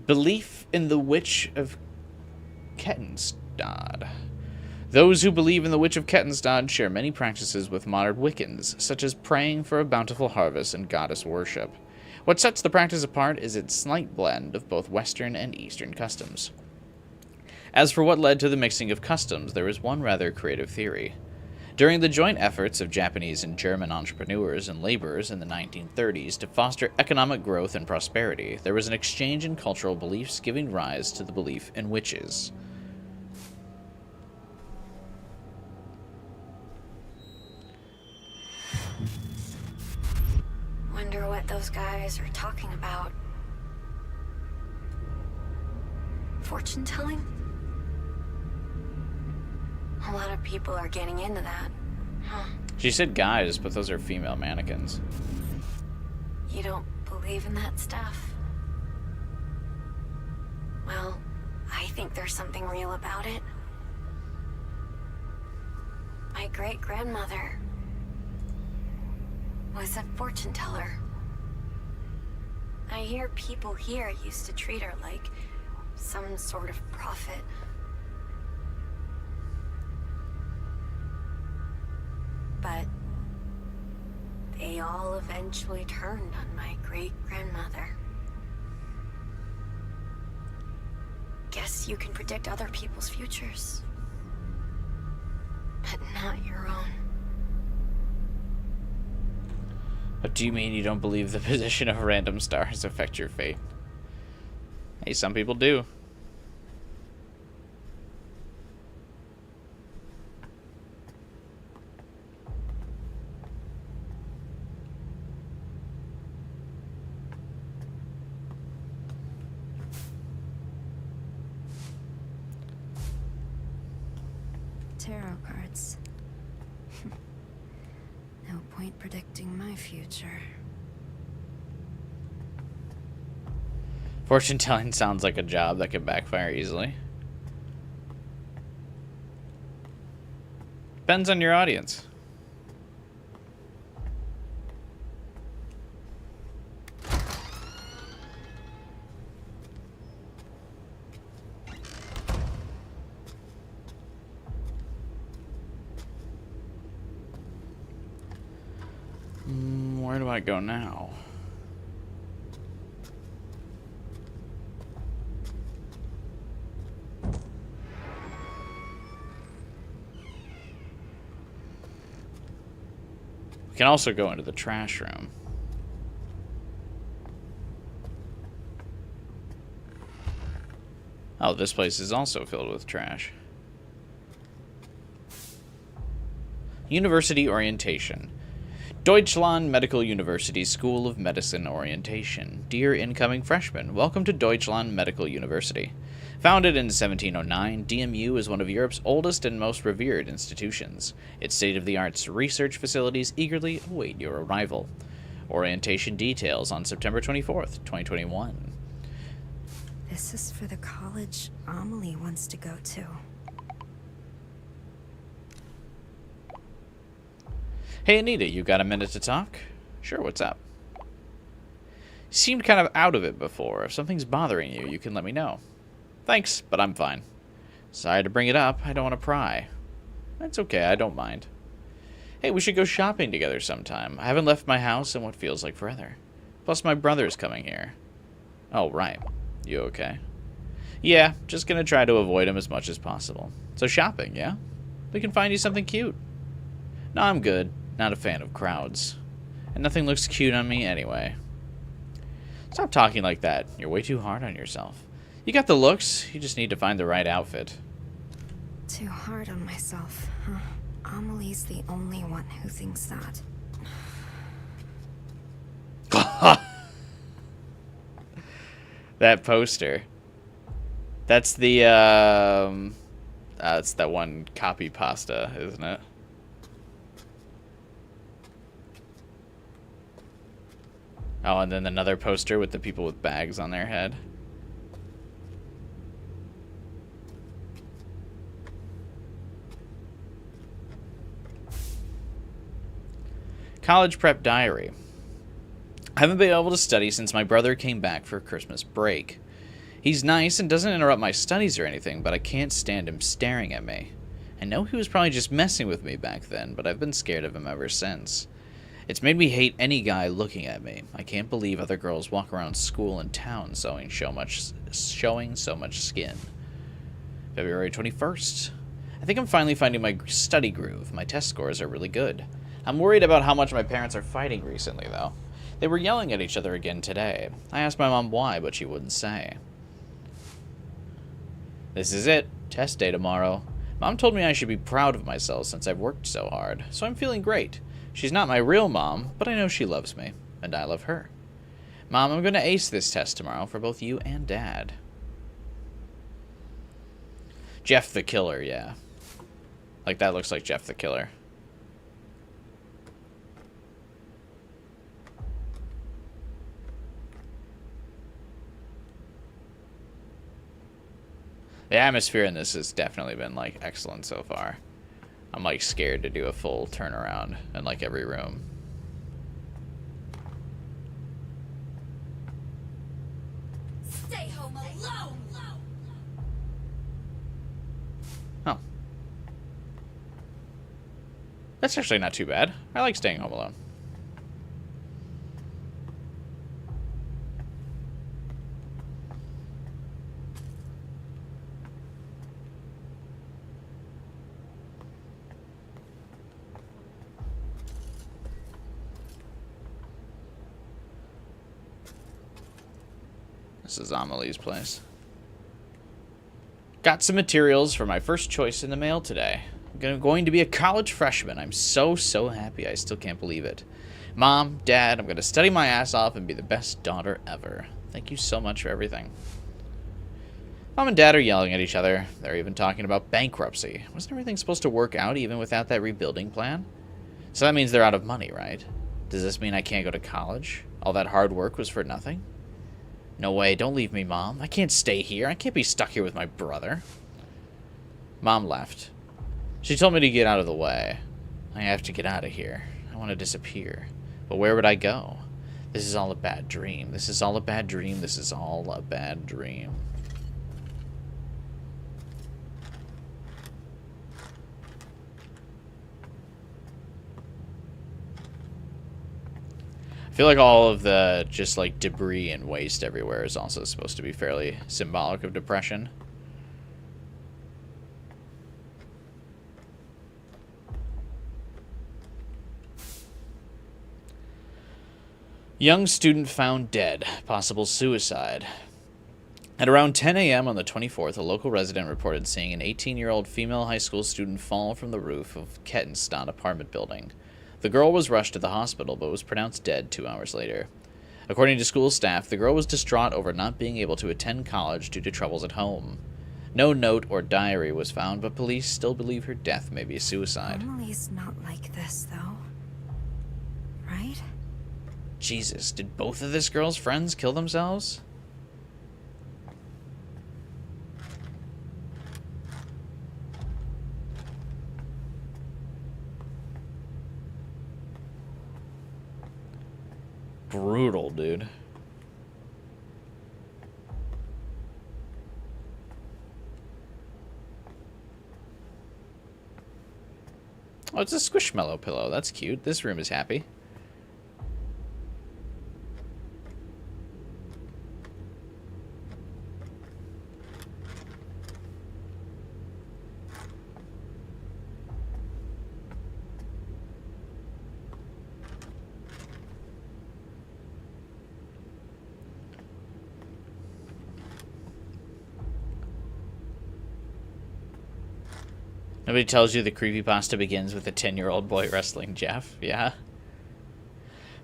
A: Belief in the Witch of Kettenstad. Those who believe in the Witch of Kettenstad share many practices with modern Wiccans, such as praying for a bountiful harvest and goddess worship. What sets the practice apart is its slight blend of both Western and Eastern customs. As for what led to the mixing of customs, there is one rather creative theory. During the joint efforts of Japanese and German entrepreneurs and laborers in the 1930s to foster economic growth and prosperity, there was an exchange in cultural beliefs giving rise to the belief in witches.
C: Wonder what those guys are talking about. Fortune telling? A lot of people are getting into that. Huh.
A: She said guys, but those are female mannequins.
C: You don't believe in that stuff? Well, I think there's something real about it. My great-grandmother was a fortune teller. I hear people here used to treat her like some sort of prophet. But they all eventually turned on my great-grandmother. Guess you can predict other people's futures, but not your own.
A: What do you mean you don't believe the position of random stars affect your fate? Hey, some people do.
C: tarot cards. No point predicting my future.
A: Fortune telling sounds like a job that could backfire easily. Depends on your audience. Where do I go now? We can also go into the trash room. Oh, this place is also filled with trash. University orientation. Deutschland Medical University School of Medicine orientation. Dear incoming freshmen, welcome to Deutschland Medical University. Founded in 1709, DMU is one of Europe's oldest and most revered institutions. Its state-of-the-art research facilities eagerly await your arrival. Orientation details on September 24th, 2021.
C: This is for the college Amelie wants to go to.
A: Hey Anita, you got a minute to talk? Sure, what's up? You seemed kind of out of it before. If something's bothering you, you can let me know. Thanks, but I'm fine. Sorry to bring it up, I don't want to pry. That's okay, I don't mind. Hey, we should go shopping together sometime. I haven't left my house in what feels like forever. Plus my brother's coming here. Oh, right. You okay? Yeah, just gonna try to avoid him as much as possible. So shopping, yeah? We can find you something cute. No, I'm good. Not a fan of crowds. And nothing looks cute on me anyway. Stop talking like that. You're way too hard on yourself. You got the looks, you just need to find the right outfit.
C: Too hard on myself, huh? Amelie's the only one who thinks that.
A: That poster. That's the, it's that one copy pasta, isn't it? Oh, and then another poster with the people with bags on their head. College prep diary. I haven't been able to study since my brother came back for Christmas break. He's nice and doesn't interrupt my studies or anything, but I can't stand him staring at me. I know he was probably just messing with me back then, but I've been scared of him ever since. It's made me hate any guy looking at me. I can't believe other girls walk around school and town showing so much skin. February 21st. I think I'm finally finding my study groove. My test scores are really good. I'm worried about how much my parents are fighting recently, though. They were yelling at each other again today. I asked my mom why, but she wouldn't say. This is it. Test day tomorrow. Mom told me I should be proud of myself since I've worked so hard, so I'm feeling great. She's not my real mom, but I know she loves me, and I love her. Mom, I'm going to ace this test tomorrow for both you and Dad. Jeff the Killer, yeah. Like, that looks like Jeff the Killer. The atmosphere in this has definitely been, like, excellent so far. I'm, like, scared to do a full turnaround in, like, every room.
E: Stay home alone.
A: Oh. That's actually not too bad. I like staying home alone. This is Amelie's place. Got some materials for my first choice in the mail today. I'm going to be a college freshman. I'm so happy. I still can't believe it. Mom, Dad, I'm going to study my ass off and be the best daughter ever. Thank you so much for everything. Mom and Dad are yelling at each other. They're even talking about bankruptcy. Wasn't everything supposed to work out even without that rebuilding plan? So that means they're out of money, right? Does this mean I can't go to college? All that hard work was for nothing? No way, don't leave me, Mom. I can't stay here. I can't be stuck here with my brother. Mom left. She told me to get out of the way. I have to get out of here. I want to disappear. But where would I go? This is all a bad dream. This is all a bad dream. This is all a bad dream. I feel like all of the just like debris and waste everywhere is also supposed to be fairly symbolic of depression. Young student found dead. Possible suicide. At around 10 a.m. on the 24th, a local resident reported seeing an 18-year-old female high school student fall from the roof of Kettenstadt apartment building. The girl was rushed to the hospital, but was pronounced dead 2 hours later. According to school staff, the girl was distraught over not being able to attend college due to troubles at home. No note or diary was found, but police still believe her death may be suicide.
C: Emily's not like this, though. Right?
A: Jesus, did both of this girl's friends kill themselves? Brutal, dude. Oh, it's a Squishmallow pillow. That's cute. This room is happy. Nobody tells you the creepypasta begins with a 10-year-old boy wrestling Jeff. Yeah.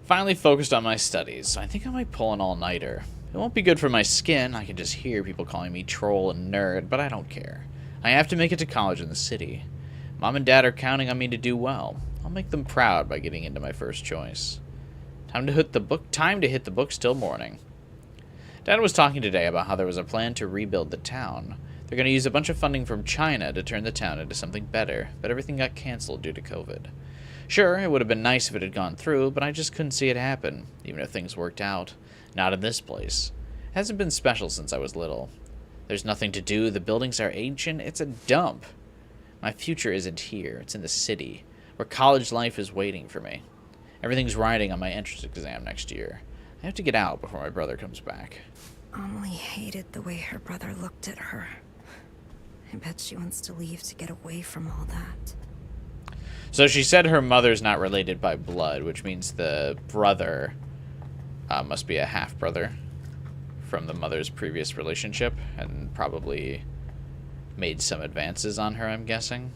A: Finally focused on my studies, so I think I might pull an all-nighter. It won't be good for my skin. I can just hear people calling me troll and nerd, but I don't care. I have to make it to college in the city. Mom and Dad are counting on me to do well. I'll make them proud by getting into my first choice. Time to hit the books till morning. Dad was talking today about how there was a plan to rebuild the town. They're going to use a bunch of funding from China to turn the town into something better, but everything got cancelled due to COVID. Sure, it would have been nice if it had gone through, but I just couldn't see it happen, even if things worked out. Not in this place. It hasn't been special since I was little. There's nothing to do, the buildings are ancient, it's a dump. My future isn't here, it's in the city, where college life is waiting for me. Everything's riding on my entrance exam next year. I have to get out before my brother comes back.
C: Emily hated the way her brother looked at her. I bet she wants to leave to get away from all that.
A: So she said her mother's not related by blood, which means the brother must be a half-brother from the mother's previous relationship, and probably made some advances on her, I'm guessing.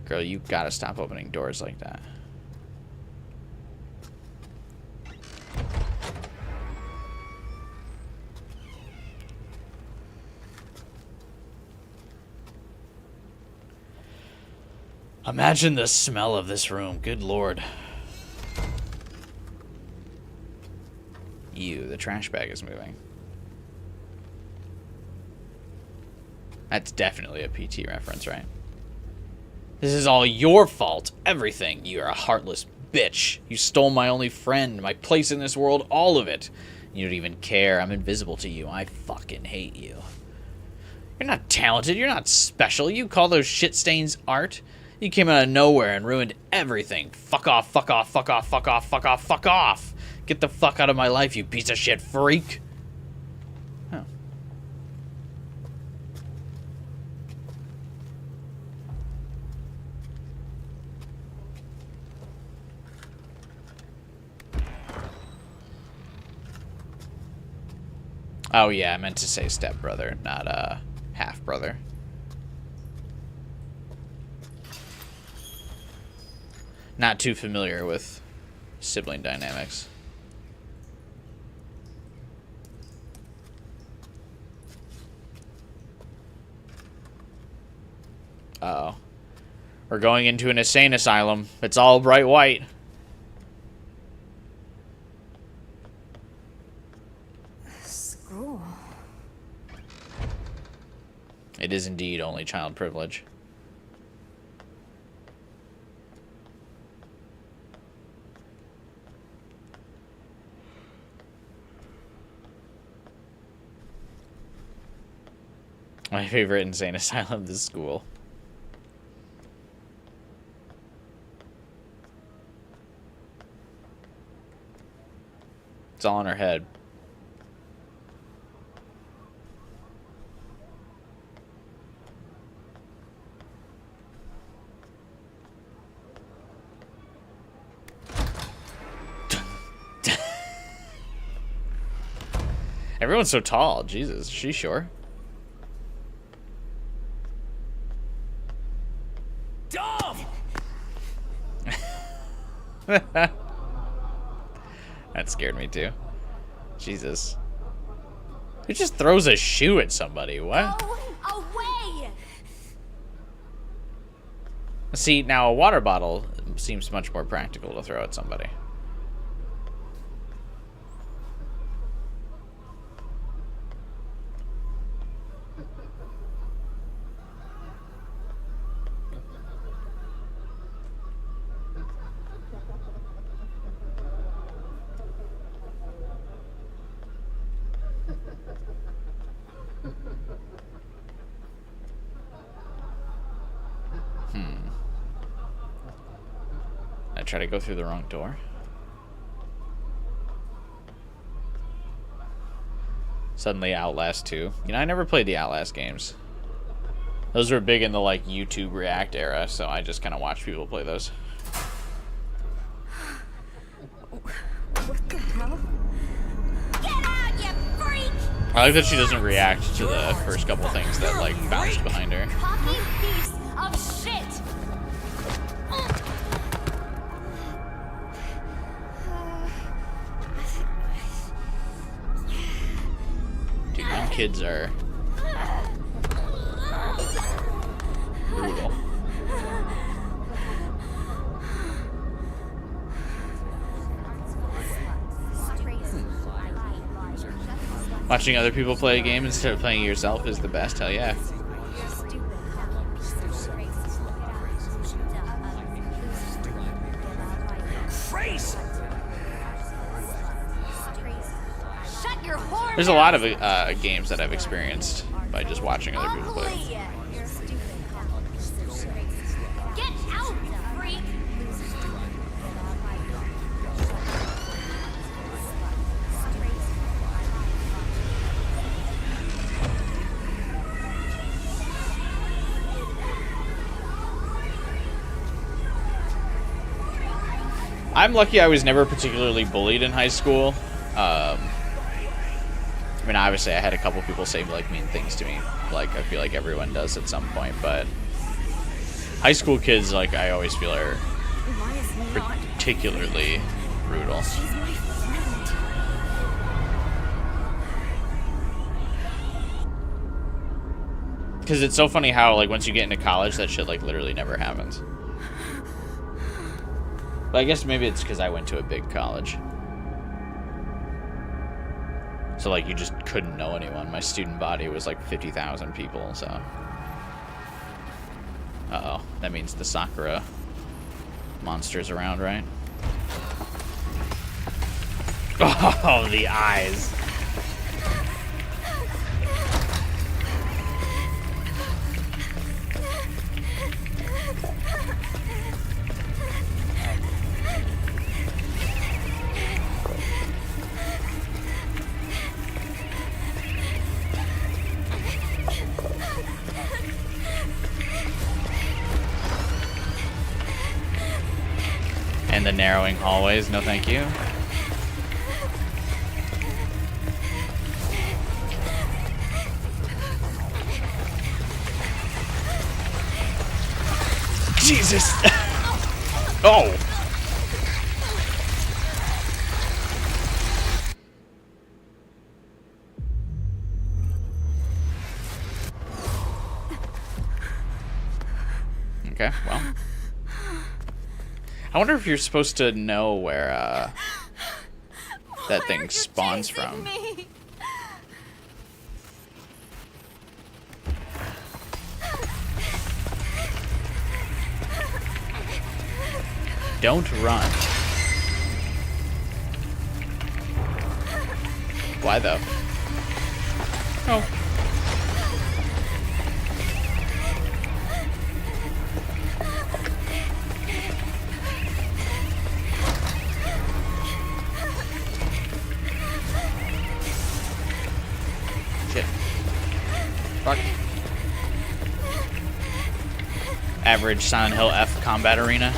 A: Girl, you gotta stop opening doors like that. Imagine the smell of this room. Good lord. Ew, the trash bag is moving. That's definitely a PT reference, right? This is all your fault. Everything. You're a heartless bitch. You stole my only friend, my place in this world, all of it. You don't even care. I'm invisible to you. I fucking hate you. You're not talented. You're not special. You call those shit stains art? You came out of nowhere and ruined everything. Fuck off, fuck off, fuck off, fuck off, fuck off, fuck off. Get the fuck out of my life, you piece of shit freak. Oh. Oh yeah, I meant to say stepbrother, not half-brother. Not too familiar with sibling dynamics. Uh-oh. We're going into an insane asylum. It's all bright white.
C: Scroll.
A: It is indeed only child privilege. My favorite insane asylum is school. It's all in her head. Everyone's so tall. Jesus, she's sure.
D: Dumb!
A: That scared me too. Jesus. Who just throws a shoe at somebody? What?
E: Go away!
A: See, now a water bottle seems much more practical to throw at somebody. I try to go through the wrong door. Suddenly Outlast 2. You know, I never played the Outlast games. Those were big in the, like, YouTube React era, so I just kind of watched people play those.
C: What the hell?
E: Get out, you freak!
A: I like that she doesn't react to the first couple things that, like, bounced behind her.
E: Cocky piece of shit!
A: Dude, young kids are brutal. Watching other people play a game instead of playing it yourself is the best. Hell yeah.
D: Crazy!
E: Shut your horn!
A: There's a lot of games that I've experienced by just watching other people play.
E: Ugly! Get out, you freak!
A: I'm lucky I was never particularly bullied in high school. I mean, obviously I had a couple people say like mean things to me. Like, I feel like everyone does at some point, but high school kids, like, I always feel are
C: Why is he not?
A: particularly brutal.
C: She's my friend.
A: Because it's so funny how, like, once you get into college, that shit, like, literally never happens. But I guess maybe it's because I went to a big college. So, like, you just couldn't know anyone. My student body was, like, 50,000 people, so... Uh-oh. That means the Sakura monster's around, right? Oh, the eyes. And the narrowing hallways, no thank you. Jesus! Oh! Okay, well. I wonder if you're supposed to know where that thing spawns from.
B: Me?
A: Don't run. Why though? Oh. Shit. Fuck. Average Silent Hill F combat arena.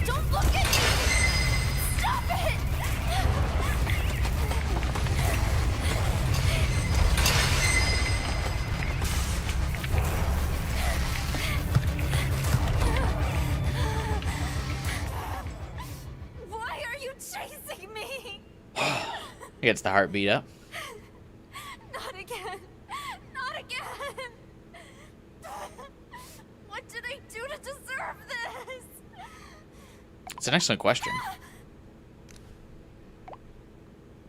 B: Don't look at me! Stop it! Why are you chasing me?
A: Gets the heartbeat up.
B: Not again. Not again. What did I do to deserve this?
A: It's an excellent question.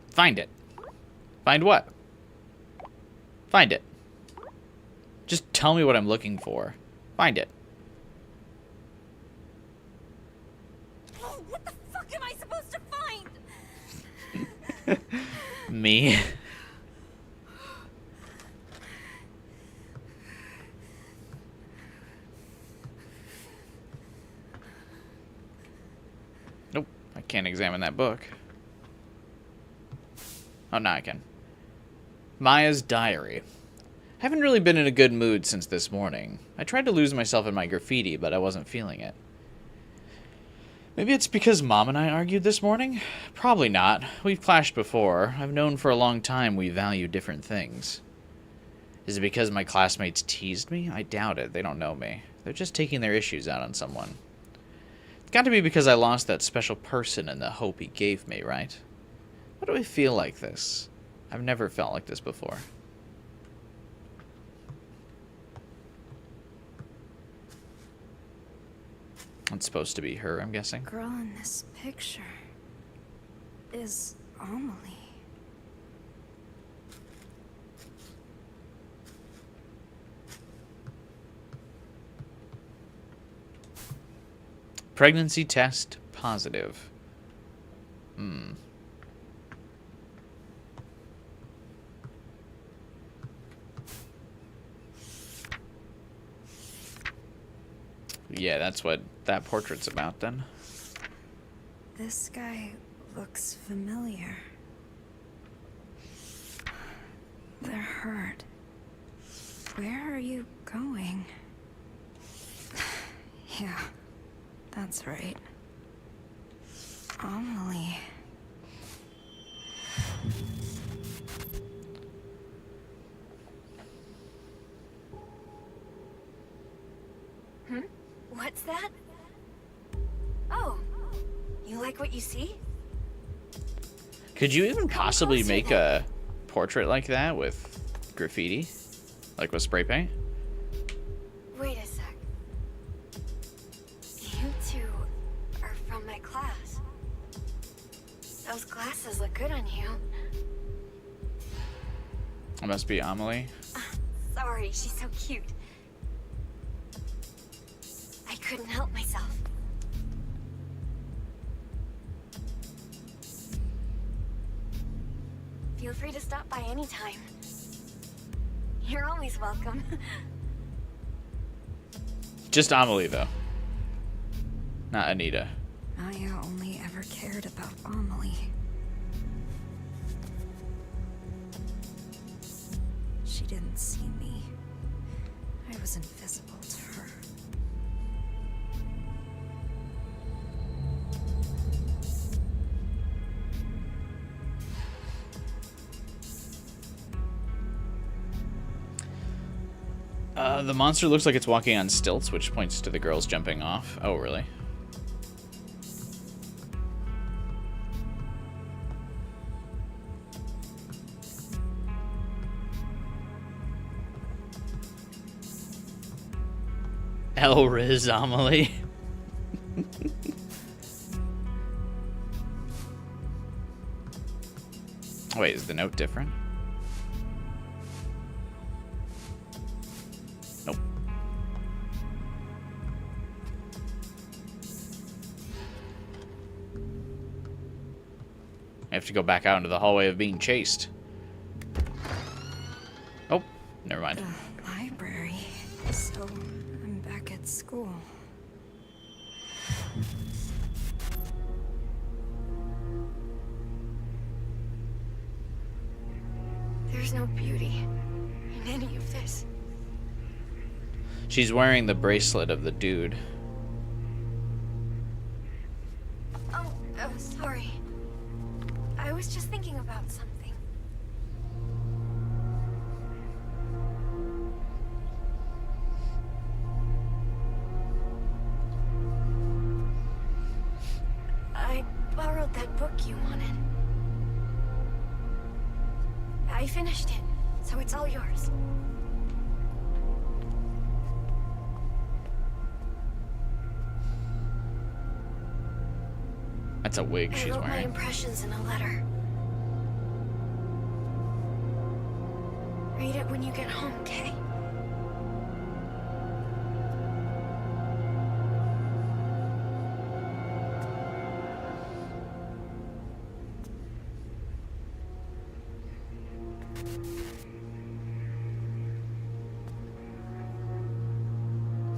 A: Find it. Find what? Find it. Just tell me what I'm looking for. Find it.
B: Oh, what the fuck am I supposed to find?
A: Me. Nope, I can't examine that book. Oh, now I can. Maya's diary. Haven't really been in a good mood since this morning. I tried to lose myself in my graffiti, but I wasn't feeling it. Maybe it's because Mom and I argued this morning? Probably not. We've clashed before. I've known for a long time we value different things. Is it because my classmates teased me? I doubt it. They don't know me. They're just taking their issues out on someone. It's got to be because I lost that special person and the hope he gave me, right? Why do I feel like this? I've never felt like this before. It's supposed to be her, I'm guessing.
C: The girl in this picture is Amelie.
A: Pregnancy test positive. Yeah, that's what that portrait's about then.
C: This guy looks familiar. They're hurt. Where are you going? Yeah, that's right. Amelie.
B: What's that? Oh, you like what you see?
A: Could you even possibly
B: closer
A: make
B: then.
A: a portrait like that with graffiti? Like with spray paint?
B: Wait a sec. You two are from my class. Those glasses look good on you.
A: It must be Amelie.
B: Sorry, she's so cute. I couldn't help myself. Feel free to stop by anytime. You're always welcome.
A: Just Amelie, though. Not Anita.
C: Maya only ever cared about Amelie. She didn't see me. I was invisible to her.
A: The monster looks like it's walking on stilts, which points to the girls jumping off. Oh, really? El Riz Amelie. Wait, is the note different? Nope. I have to go back out into the hallway of being chased. Oh, never mind.
C: The library. So, I'm back at school.
B: There's no beauty in any of this.
A: She's wearing the bracelet of the dude.
B: Oh, sorry. I was just thinking about something. I borrowed that book you wanted. I finished it, so it's all yours.
A: That's a wig
B: I
A: she's
B: wrote my
A: wearing.
B: impressions in a letter. Read it when you get home, okay?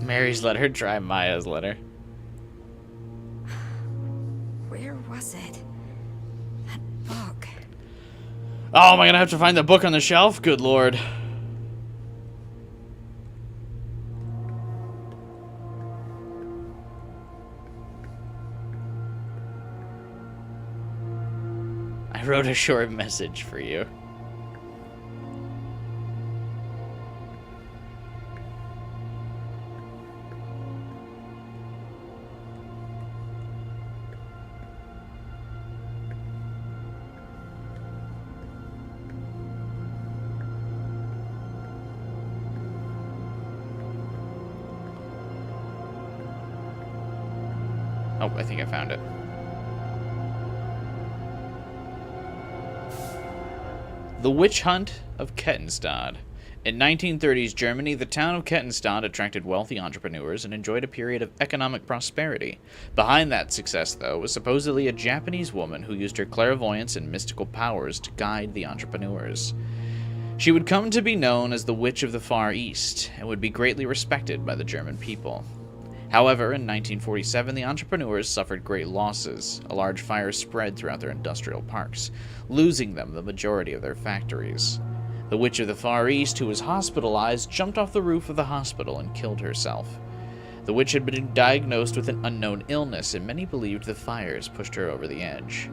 A: Mary's letter, try Maya's letter.
C: Where was it? That book.
A: Oh, am I gonna have to find the book on the shelf? Good lord. I wrote a short message for you. Oh, I think I found it. The Witch Hunt of Kettenstad. In 1930s Germany, the town of Kettenstad attracted wealthy entrepreneurs and enjoyed a period of economic prosperity. Behind that success, though, was supposedly a Japanese woman who used her clairvoyance and mystical powers to guide the entrepreneurs. She would come to be known as the Witch of the Far East and would be greatly respected by the German people. However, in 1947, the entrepreneurs suffered great losses. A large fire spread throughout their industrial parks, losing them the majority of their factories. The Witch of the Far East, who was hospitalized, jumped off the roof of the hospital and killed herself. The witch had been diagnosed with an unknown illness, and many believed the fires pushed her over the edge.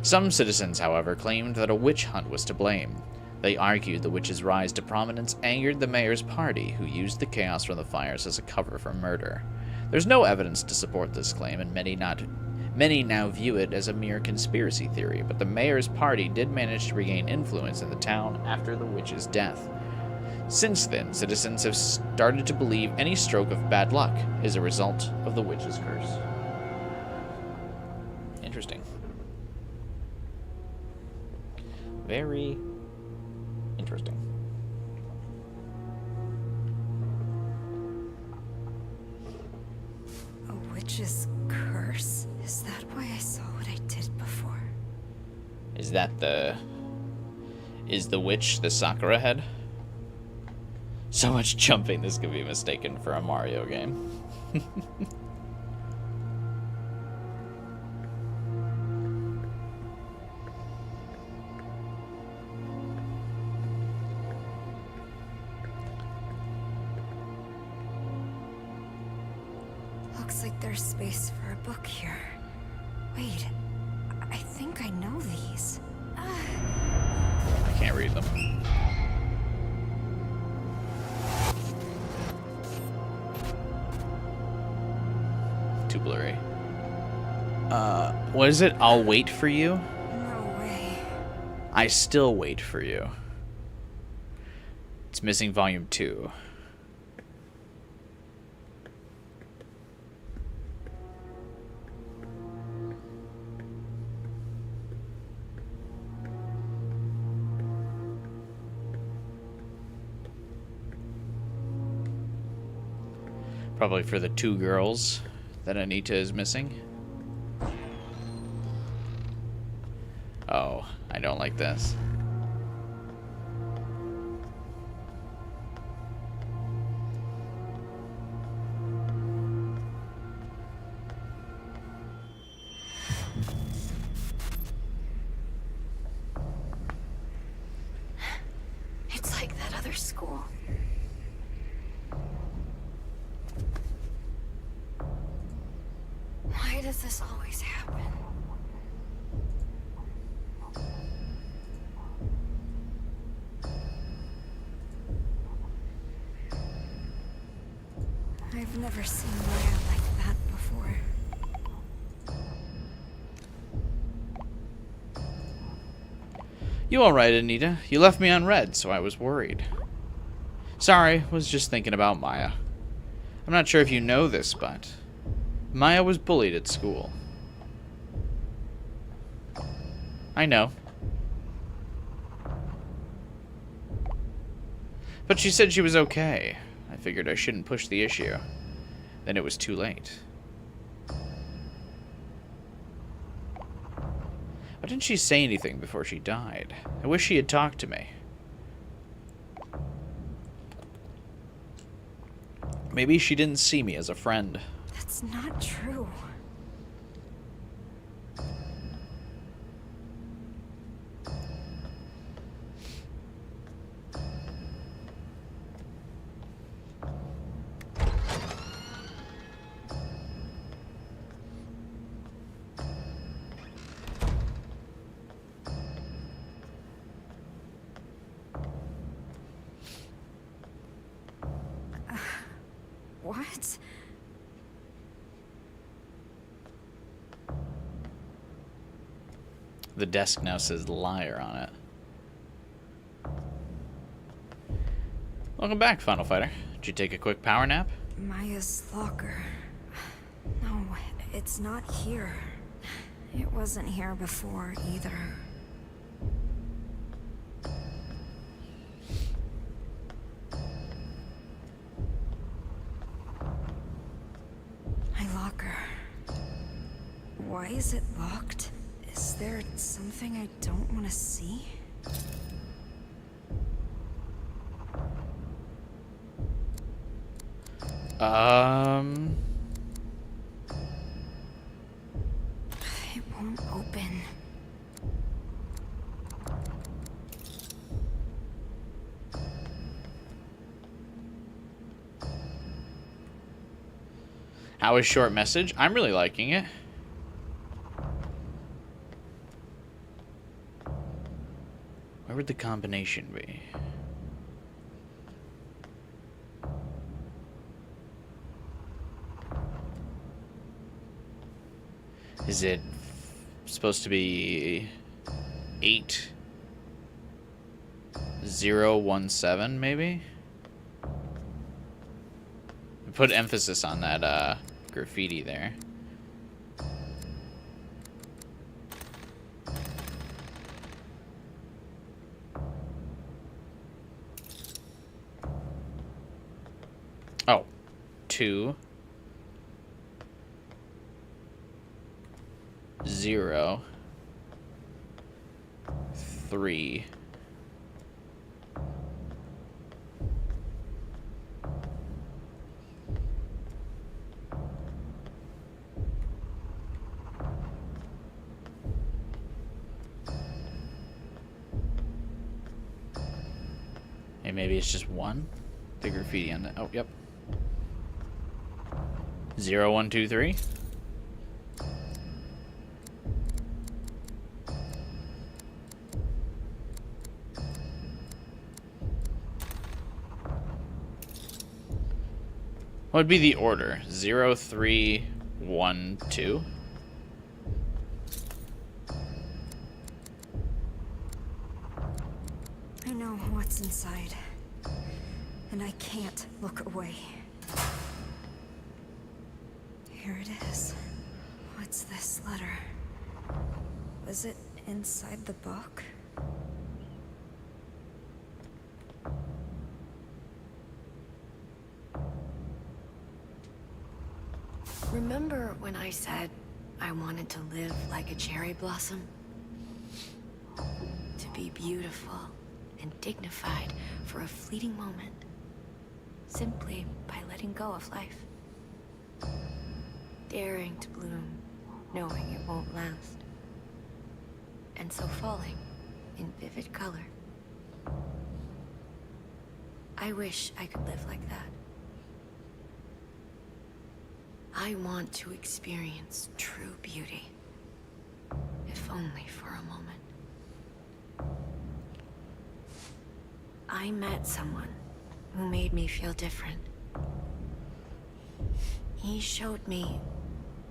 A: Some citizens, however, claimed that a witch hunt was to blame. They argued the witch's rise to prominence angered the mayor's party, who used the chaos from the fires as a cover for murder. There's no evidence to support this claim, and many now view it as a mere conspiracy theory, but the mayor's party did manage to regain influence in the town after the witch's death. Since then, citizens have started to believe any stroke of bad luck is a result of the witch's curse. Interesting. Very interesting.
C: A witch's curse? Is that why I saw what I did before?
A: Is the witch the Sakura head? So much jumping, this could be mistaken for a Mario game.
C: Looks like there's space for a book here. Wait, I think I know these.
A: I can't read them. Too blurry. What is it? I'll wait for you?
C: No way.
A: I still wait for you. It's missing volume 2. Probably for the 2 girls that Anita is missing. Oh, I don't like this.
B: It's like that other school. Why does this always happen?
C: I've never seen Maya like that before.
A: You alright, Anita? You left me on red, so I was worried. Sorry, was just thinking about Maya. I'm not sure if you know this, but Maya was bullied at school. I know. But she said she was okay. I figured I shouldn't push the issue. Then it was too late. Why didn't she say anything before she died? I wish she had talked to me. Maybe she didn't see me as a friend.
C: That's not true. What?
A: The desk now says liar on it. Welcome back, Final Fighter. Did you take a quick power nap?
C: Maya's locker. No, it's not here. It wasn't here before either. My locker. Why is it locked? Is there something I don't want to see? It won't open.
A: How is short message? I'm really liking it. Where would the combination be? Is it supposed to be 8017 maybe? Put emphasis on that graffiti there. Oh, 2 0 3 Hey, maybe it's just 1. The graffiti on the oh yep. 0 1 2 3. What would be the order? 0 3 1 2.
C: I know what's inside. And I can't look away. Here it is. What's this letter? Was it inside the book?
F: Remember when I said I wanted to live like a cherry blossom? To be beautiful and dignified for a fleeting moment, simply by letting go of life. Daring to bloom, knowing it won't last. And so falling in vivid color. I wish I could live like that. I want to experience true beauty, if only for a moment. I met someone who made me feel different. He showed me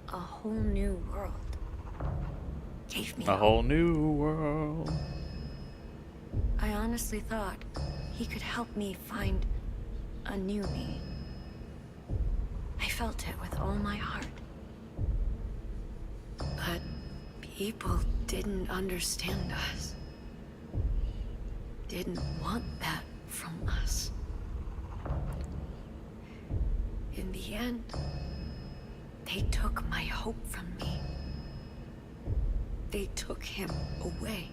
F: a whole new world. Gave me
A: A whole new world.
F: I honestly thought he could help me find a new me. I felt it with all my heart. But people didn't understand us. Didn't want that from us. In the end, they took my hope from me. They took him away.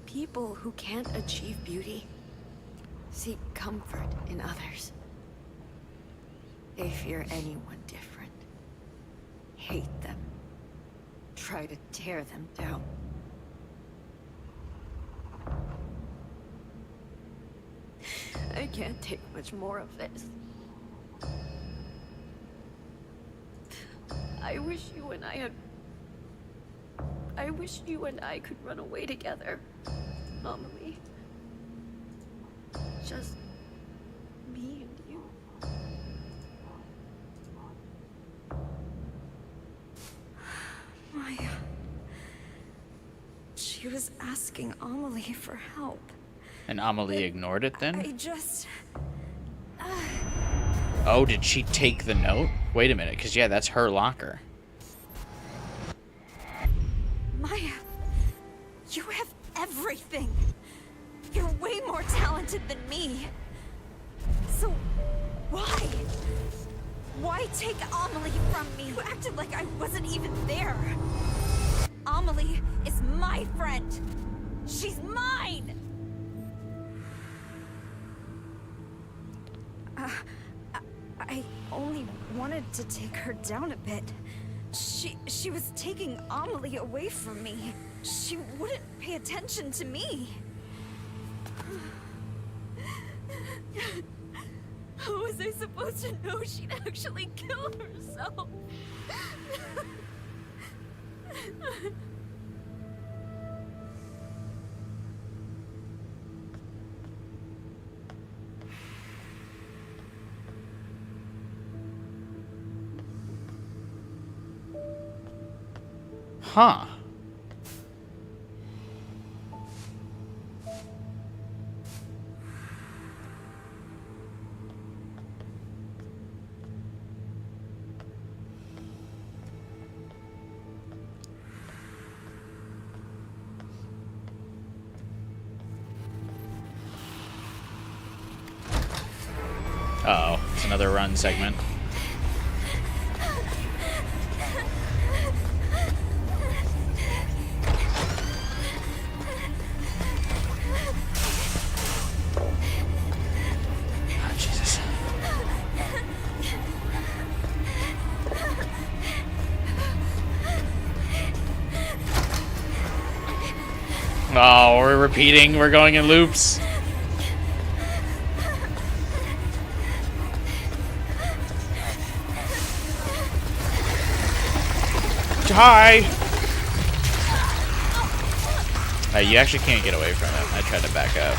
F: People who can't achieve beauty seek comfort in others. They fear anyone different, hate them, try to tear them down. I can't take much more of this. I wish you and I could run away together, Amelie. Just me and you.
C: Maya. She was asking Amelie for help.
A: And Amelie ignored it then?
C: I just...
A: Oh, did she take the note? Wait a minute, because yeah, that's her locker.
C: Maya, you have everything. You're way more talented than me. So, why? Why take Amelie from me? You acted like I wasn't even there. Amelie is my friend. She's mine. I only wanted to take her down a bit. She was taking Amelie away from me. She wouldn't pay attention to me. How was I supposed to know she'd actually kill herself?
A: Huh. Uh-oh, it's another run segment. Oh, Jesus. Oh, we're repeating, we're going in loops. Hi! You actually can't get away from it. I tried to back up.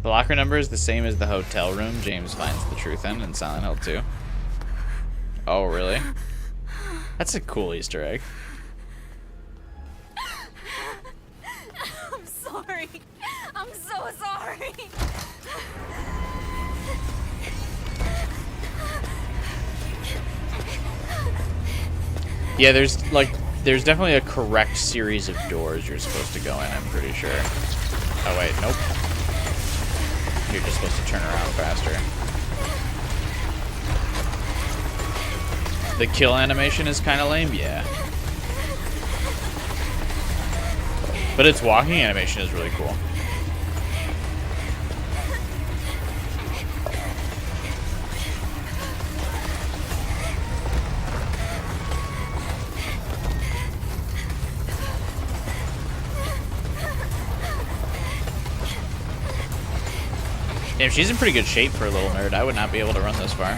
A: The locker number is the same as the hotel room James finds the truth in Silent Hill 2. Oh, really? That's a cool Easter egg.
C: I'm sorry. I'm so sorry.
A: Yeah, there's like There's definitely a correct series of doors you're supposed to go in, I'm pretty sure. Oh, wait, nope. You're just supposed to turn around faster. The kill animation is kind of lame, yeah. But its walking animation is really cool. Damn, she's in pretty good shape for a little nerd. I would not be able to run this far.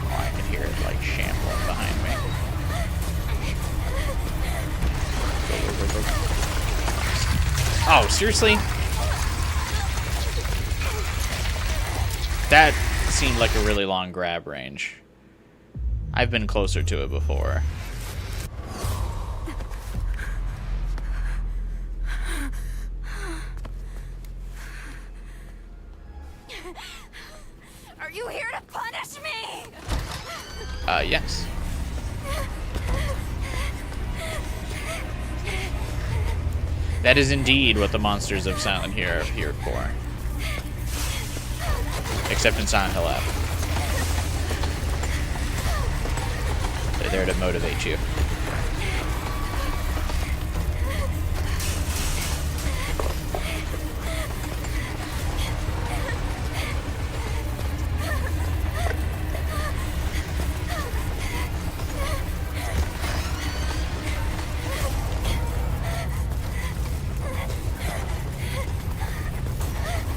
A: Oh, I can hear it like shambling behind me. Go. Oh, seriously? That seemed like a really long grab range. I've been closer to it before.
C: Are you here to punish me?
A: Yes. That is indeed what the monsters of Silent Hill are here for. Except in Silent Hill F. They're there to motivate you.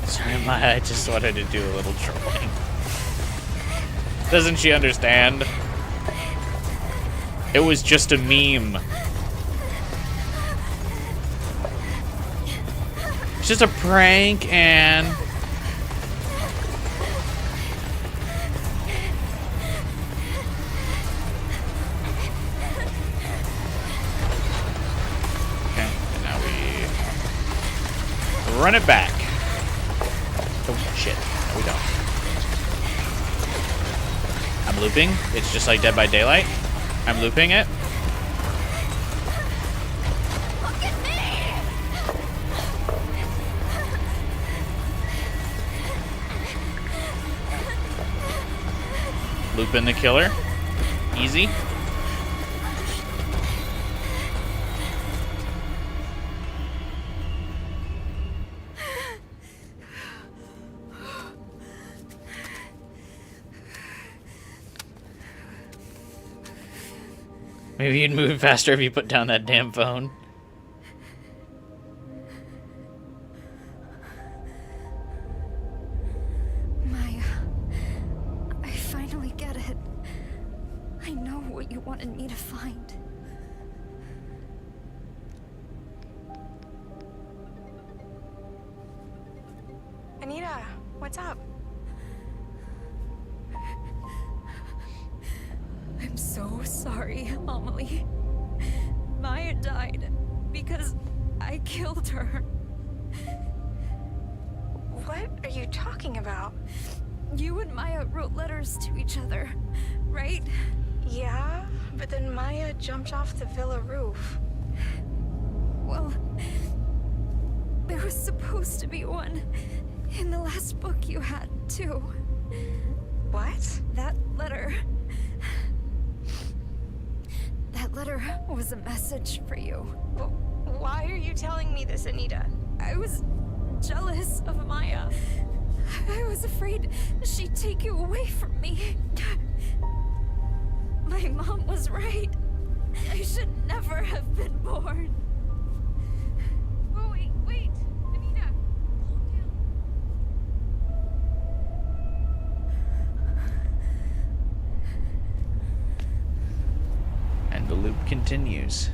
A: Sorry, Maya, I just wanted to do a little trolling. Doesn't she understand? It was just a meme. It's just a prank, and... Okay, and now we run it back. Oh, shit. No, we don't. I'm looping. It's just like Dead by Daylight. I'm looping it.
C: Look at me!
A: Looping the killer. Easy. Maybe you'd move faster if you put down that damn phone.
C: Maya, I finally get it. I know what you wanted me to find.
B: Anita, what's up?
C: I'm so sorry, Amelie. Maya died because I killed her.
B: What are you talking about?
C: You and Maya wrote letters to each other, right?
B: Yeah, but then Maya jumped off the villa roof.
C: Well, there was supposed to be one in the last book you had, too.
B: What?
C: That letter was a message for you.
B: Why are you telling me this, Anita?
C: I was jealous of Maya. I was afraid she'd take you away from me. My mom was right. I should never have been born.
B: Oh, wait, Anita, calm down.
A: And the loop continues.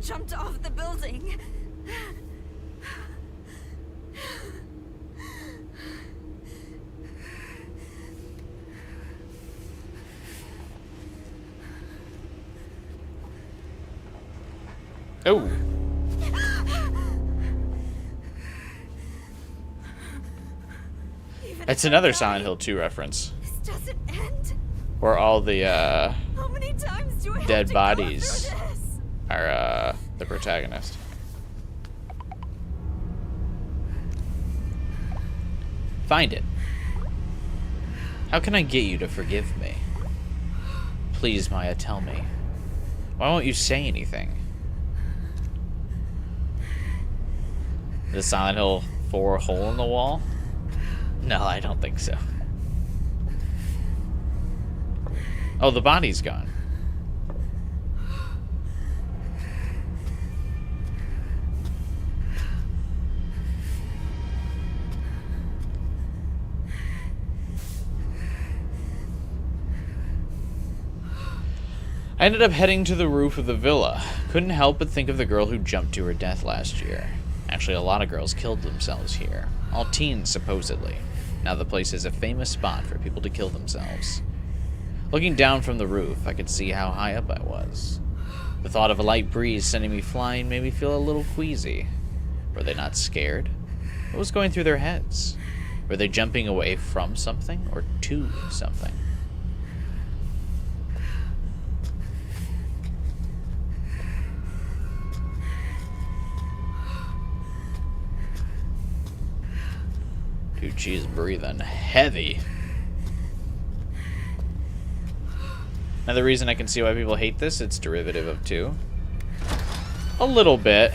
C: jumped off the building.
A: Oh.
C: Even
A: It's
C: if I
A: another
C: die,
A: Silent Hill 2 reference.
C: This doesn't end.
A: Where all the
C: How many times do I have
A: dead
C: to
A: bodies
C: go through this?
A: are the protagonist. Find it. How can I get you to forgive me? Please, Maya, tell me. Why won't you say anything? The Silent Hill 4 hole in the wall? No, I don't think so. Oh, the body's gone. I ended up heading to the roof of the villa. Couldn't help but think of the girl who jumped to her death last year. Actually, a lot of girls killed themselves here. All teens, supposedly. Now the place is a famous spot for people to kill themselves. Looking down from the roof, I could see how high up I was. The thought of a light breeze sending me flying made me feel a little queasy. Were they not scared? What was going through their heads? Were they jumping away from something or to something? Dude, she's breathing heavy. Another reason I can see why people hate this, it's derivative of 2. A little bit.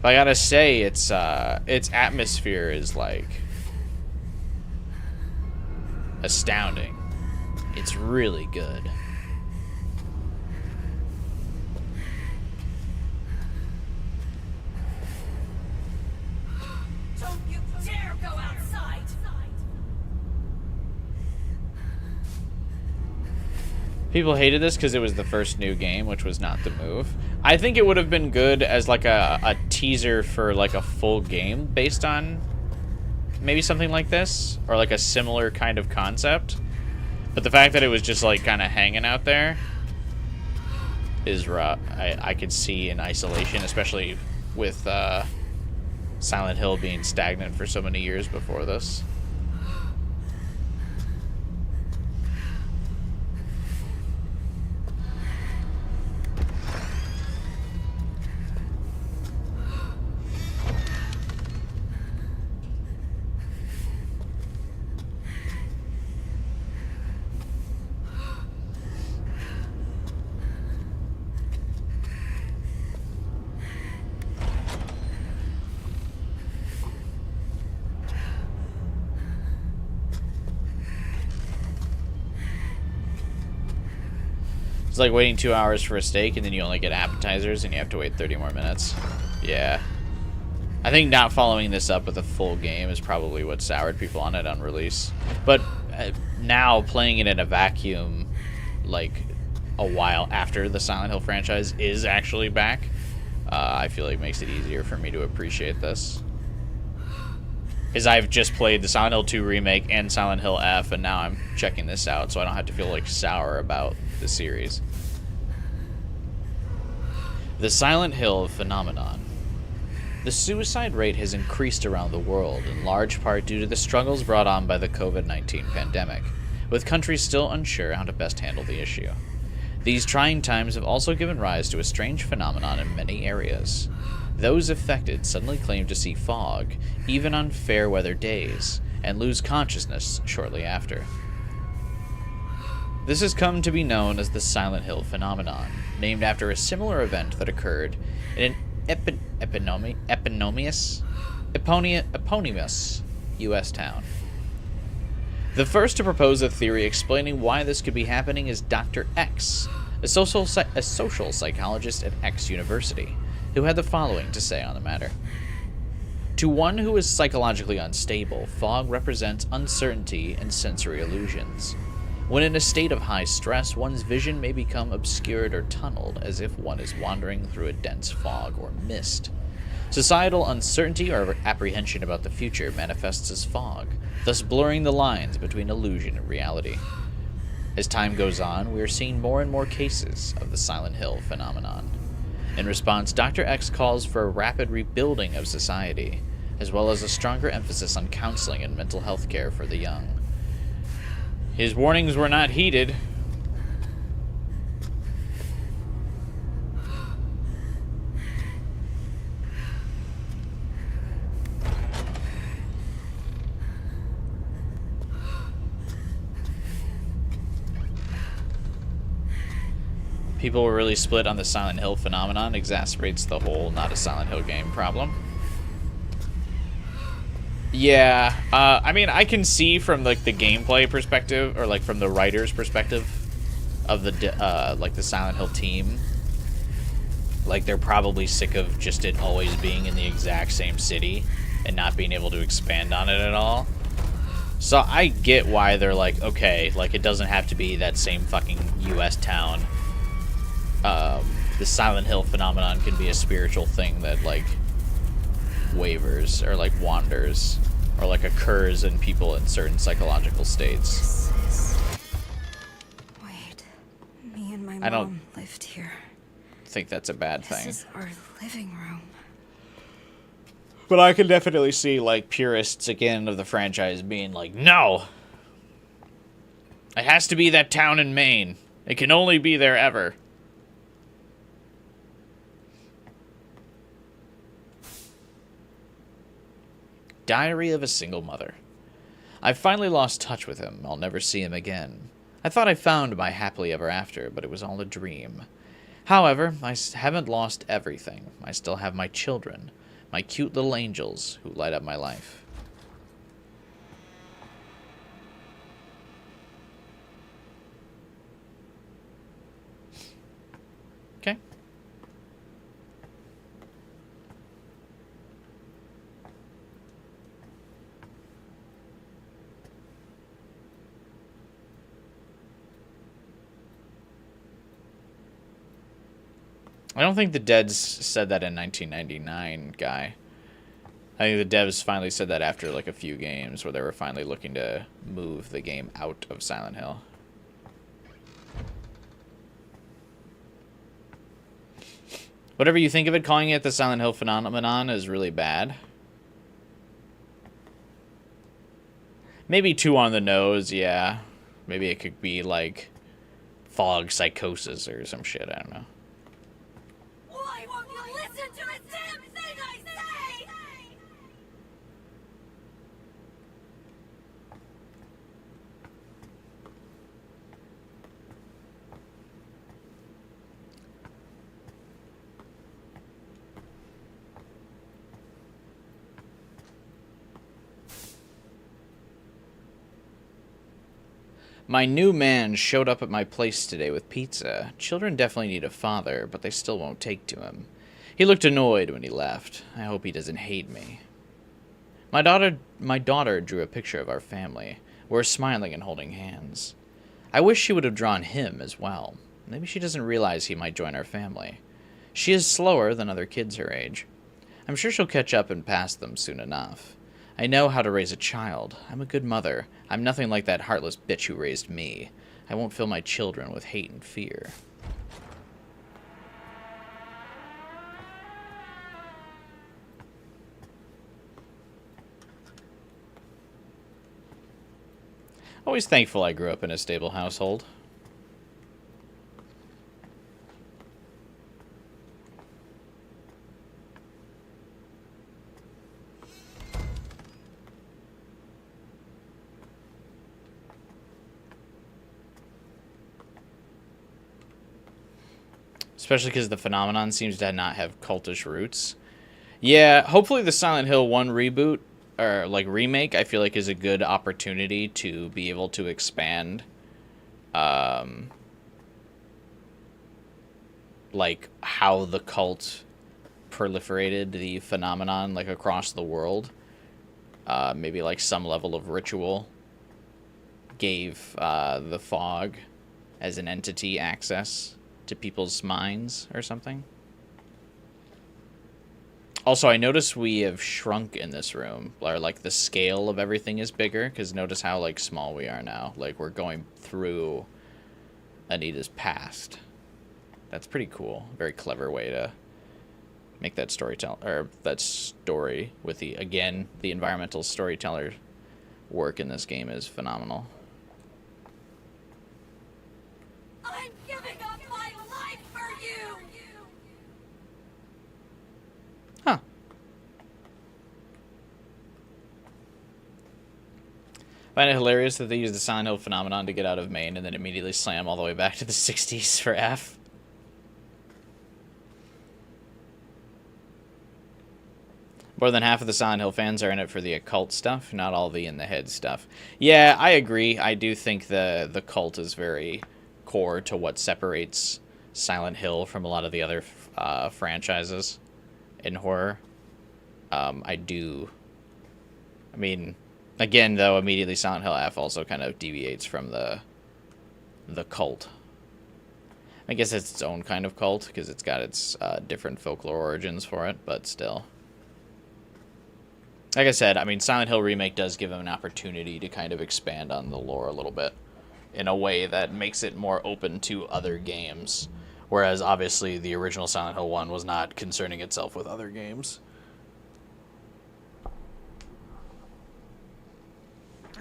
A: But I gotta say, its atmosphere is, like, astounding. It's really good.
E: Don't you dare go outside!
A: People hated this because it was the first new game, which was not the move. I think it would have been good as like a teaser for like a full game based on maybe something like this, or like a similar kind of concept. But the fact that it was just like kind of hanging out there is rough. I could see in isolation, especially with Silent Hill being stagnant for so many years before this. It's like waiting 2 hours for a steak and then you only get appetizers and you have to wait 30 more minutes. Yeah. I think not following this up with a full game is probably what soured people on it on release. But now playing it in a vacuum, like a while after the Silent Hill franchise is actually back, I feel like makes it easier for me to appreciate this. Because I've just played the Silent Hill 2 remake and Silent Hill F, and now I'm checking this out, so I don't have to feel like sour about the series. The Silent Hill phenomenon. The suicide rate has increased around the world, in large part due to the struggles brought on by the COVID-19 pandemic, with countries still unsure how to best handle the issue. These trying times have also given rise to a strange phenomenon in many areas. Those affected suddenly claim to see fog, even on fair weather days, and lose consciousness shortly after. This has come to be known as the Silent Hill phenomenon, named after a similar event that occurred in an eponymous U.S. town. The first to propose a theory explaining why this could be happening is Dr. X, a social psychologist at X University, who had the following to say on the matter. To one who is psychologically unstable, fog represents uncertainty and sensory illusions. When in a state of high stress, one's vision may become obscured or tunneled, as if one is wandering through a dense fog or mist. Societal uncertainty or apprehension about the future manifests as fog, thus blurring the lines between illusion and reality. As time goes on, we are seeing more and more cases of the Silent Hill phenomenon. In response, Dr. X calls for a rapid rebuilding of society, as well as a stronger emphasis on counseling and mental health care for the young. His warnings were not heeded. People were really split on the Silent Hill phenomenon, exacerbates the whole not a Silent Hill game problem. Yeah, I mean, I can see from like the gameplay perspective, or like from the writer's perspective of the like the Silent Hill team, like they're probably sick of just it always being in the exact same city and not being able to expand on it at all. So I get why they're like, okay, like it doesn't have to be that same fucking U.S. town. The Silent Hill phenomenon can be a spiritual thing that like wavers or like wanders or like occurs in people in certain psychological states.
C: Wait, me and my
A: I don't
C: mom lived here.
A: think that's a bad thing.
C: This is our living room.
A: But I can definitely see like purists again of the franchise being like, no, it has to be that town in Maine. It can only be there ever. Diary of a Single Mother. I've finally lost touch with him. I'll never see him again. I thought I found my happily ever after, but it was all a dream. However, I haven't lost everything. I still have my children, my cute little angels who light up my life. Okay. I don't think the devs said that in 1999, guy. I think the devs finally said that after like a few games where they were finally looking to move the game out of Silent Hill. Whatever you think of it, calling it the Silent Hill phenomenon is really bad. Maybe too on the nose, yeah. Maybe it could be like fog psychosis or some shit, I don't know.
E: Why won't you listen to a damn thing I say?
A: My new man showed up at my place today with pizza. Children definitely need a father, but they still won't take to him. He looked annoyed when he left. I hope he doesn't hate me. My daughter drew a picture of our family. We're smiling and holding hands. I wish she would have drawn him as well. Maybe she doesn't realize he might join our family. She is slower than other kids her age. I'm sure she'll catch up and pass them soon enough. I know how to raise a child. I'm a good mother. I'm nothing like that heartless bitch who raised me. I won't fill my children with hate and fear. Always thankful I grew up in a stable household. Especially because the phenomenon seems to not have cultish roots. Yeah, hopefully the Silent Hill 1 reboot, or like remake, I feel like is a good opportunity to be able to expand like how the cult proliferated the phenomenon, like, across the world. Maybe, like, some level of ritual gave the fog as an entity access to people's minds or something. Also, I notice we have shrunk in this room. Or, like, the scale of everything is bigger, because notice how, like, small we are now. Like, we're going through Anita's past. That's pretty cool. Very clever way to make that that story with the, again, the environmental storyteller work in this game is phenomenal.
E: I'm giving up my life for you!
A: Huh. I find it hilarious that they use the Silent Hill phenomenon to get out of Maine and then immediately slam all the way back to the 60s for F. More than half of the Silent Hill fans are in it for the occult stuff, not all the in-the-head stuff. Yeah, I agree. I do think the cult is very core to what separates Silent Hill from a lot of the other franchises in horror. I mean, again, though, immediately Silent Hill F also kind of deviates from the cult. I guess it's its own kind of cult, because it's got its different folklore origins for it, but still. Like I said, I mean, Silent Hill Remake does give them an opportunity to kind of expand on the lore a little bit in a way that makes it more open to other games. Whereas, obviously, the original Silent Hill 1 was not concerning itself with other games.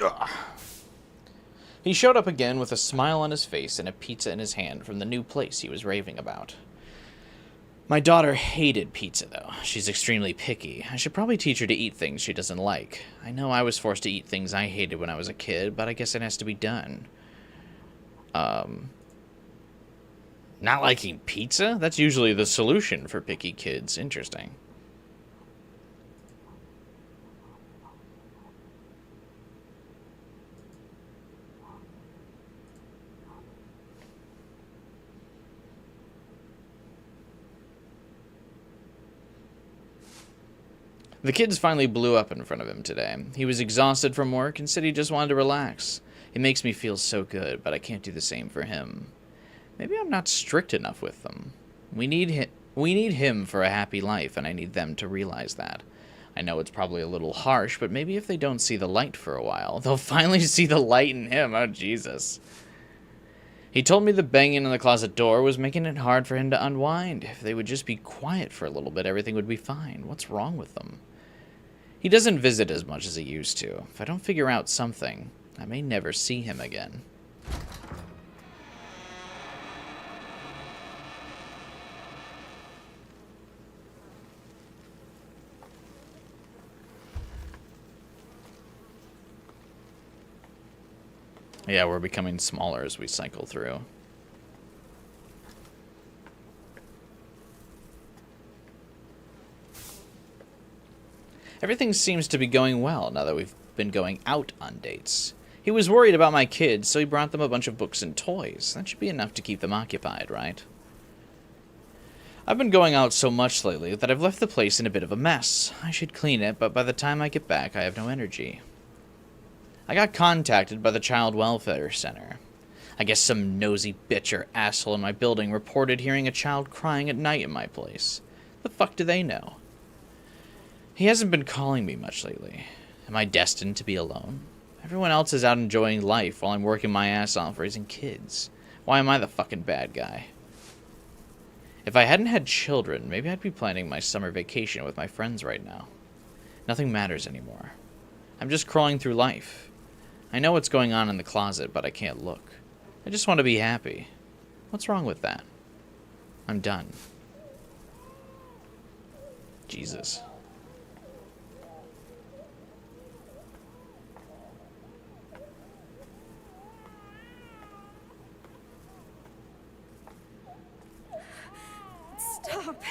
A: Ugh. He showed up again with a smile on his face and a pizza in his hand from the new place he was raving about. My daughter hated pizza, though. She's extremely picky. I should probably teach her to eat things she doesn't like. I know I was forced to eat things I hated when I was a kid, but I guess it has to be done. Not liking pizza? That's usually the solution for picky kids. Interesting. The kids finally blew up in front of him today. He was exhausted from work and said he just wanted to relax. It makes me feel so good, but I can't do the same for him. Maybe I'm not strict enough with them. We need him for a happy life, and I need them to realize that. I know it's probably a little harsh, but maybe if they don't see the light for a while, they'll finally see the light in him. Oh, Jesus. He told me the banging on the closet door was making it hard for him to unwind. If they would just be quiet for a little bit, everything would be fine. What's wrong with them? He doesn't visit as much as he used to. If I don't figure out something, I may never see him again. Yeah, we're becoming smaller as we cycle through. Everything seems to be going well now that we've been going out on dates. He was worried about my kids, so he brought them a bunch of books and toys. That should be enough to keep them occupied, right? I've been going out so much lately that I've left the place in a bit of a mess. I should clean it, but by the time I get back, I have no energy. I got contacted by the Child Welfare Center. I guess some nosy bitch or asshole in my building reported hearing a child crying at night in my place. The fuck do they know? He hasn't been calling me much lately. Am I destined to be alone? Everyone else is out enjoying life while I'm working my ass off raising kids. Why am I the fucking bad guy? If I hadn't had children, maybe I'd be planning my summer vacation with my friends right now. Nothing matters anymore. I'm just crawling through life. I know what's going on in the closet, but I can't look. I just want to be happy. What's wrong with that? I'm done. Jesus.
C: Stop.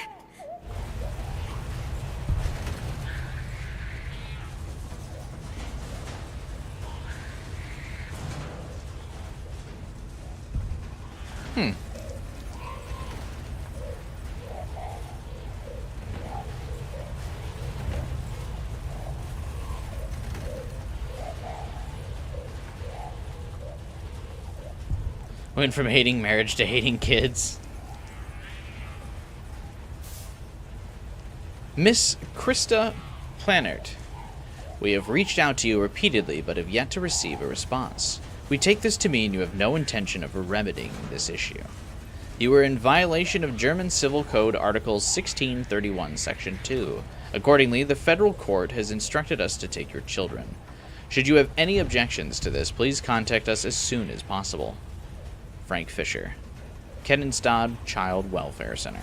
A: Went from hating marriage to hating kids. Miss Krista Planert. We have reached out to you repeatedly, but have yet to receive a response. We take this to mean you have no intention of remedying this issue. You were in violation of German Civil Code Article 1631, Section 2. Accordingly, the federal court has instructed us to take your children. Should you have any objections to this, please contact us as soon as possible. Frank Fisher, Kenenstad Child Welfare Center.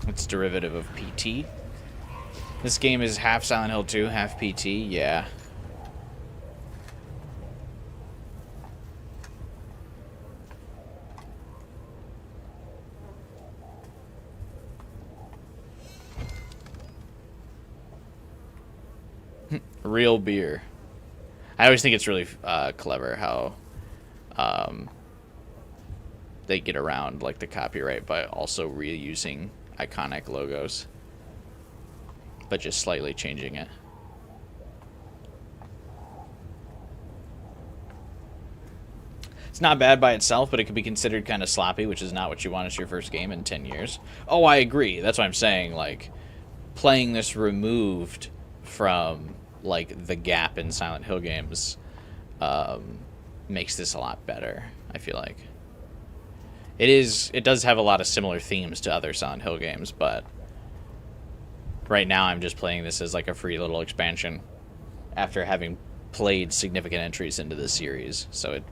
A: It's derivative of PT. This game is half Silent Hill 2, half PT, yeah. Real beer. I always think it's really clever how they get around like the copyright by also reusing iconic logos, but just slightly changing it. It's not bad by itself, but it could be considered kind of sloppy, which is not what you want as your first game in 10 years. Oh, I agree. That's what I'm saying. Like, playing this removed from like the gap in Silent Hill games makes this a lot better, I feel like. It does have a lot of similar themes to other Silent Hill games, but right now I'm just playing this as like a free little expansion after having played significant entries into the series. So it,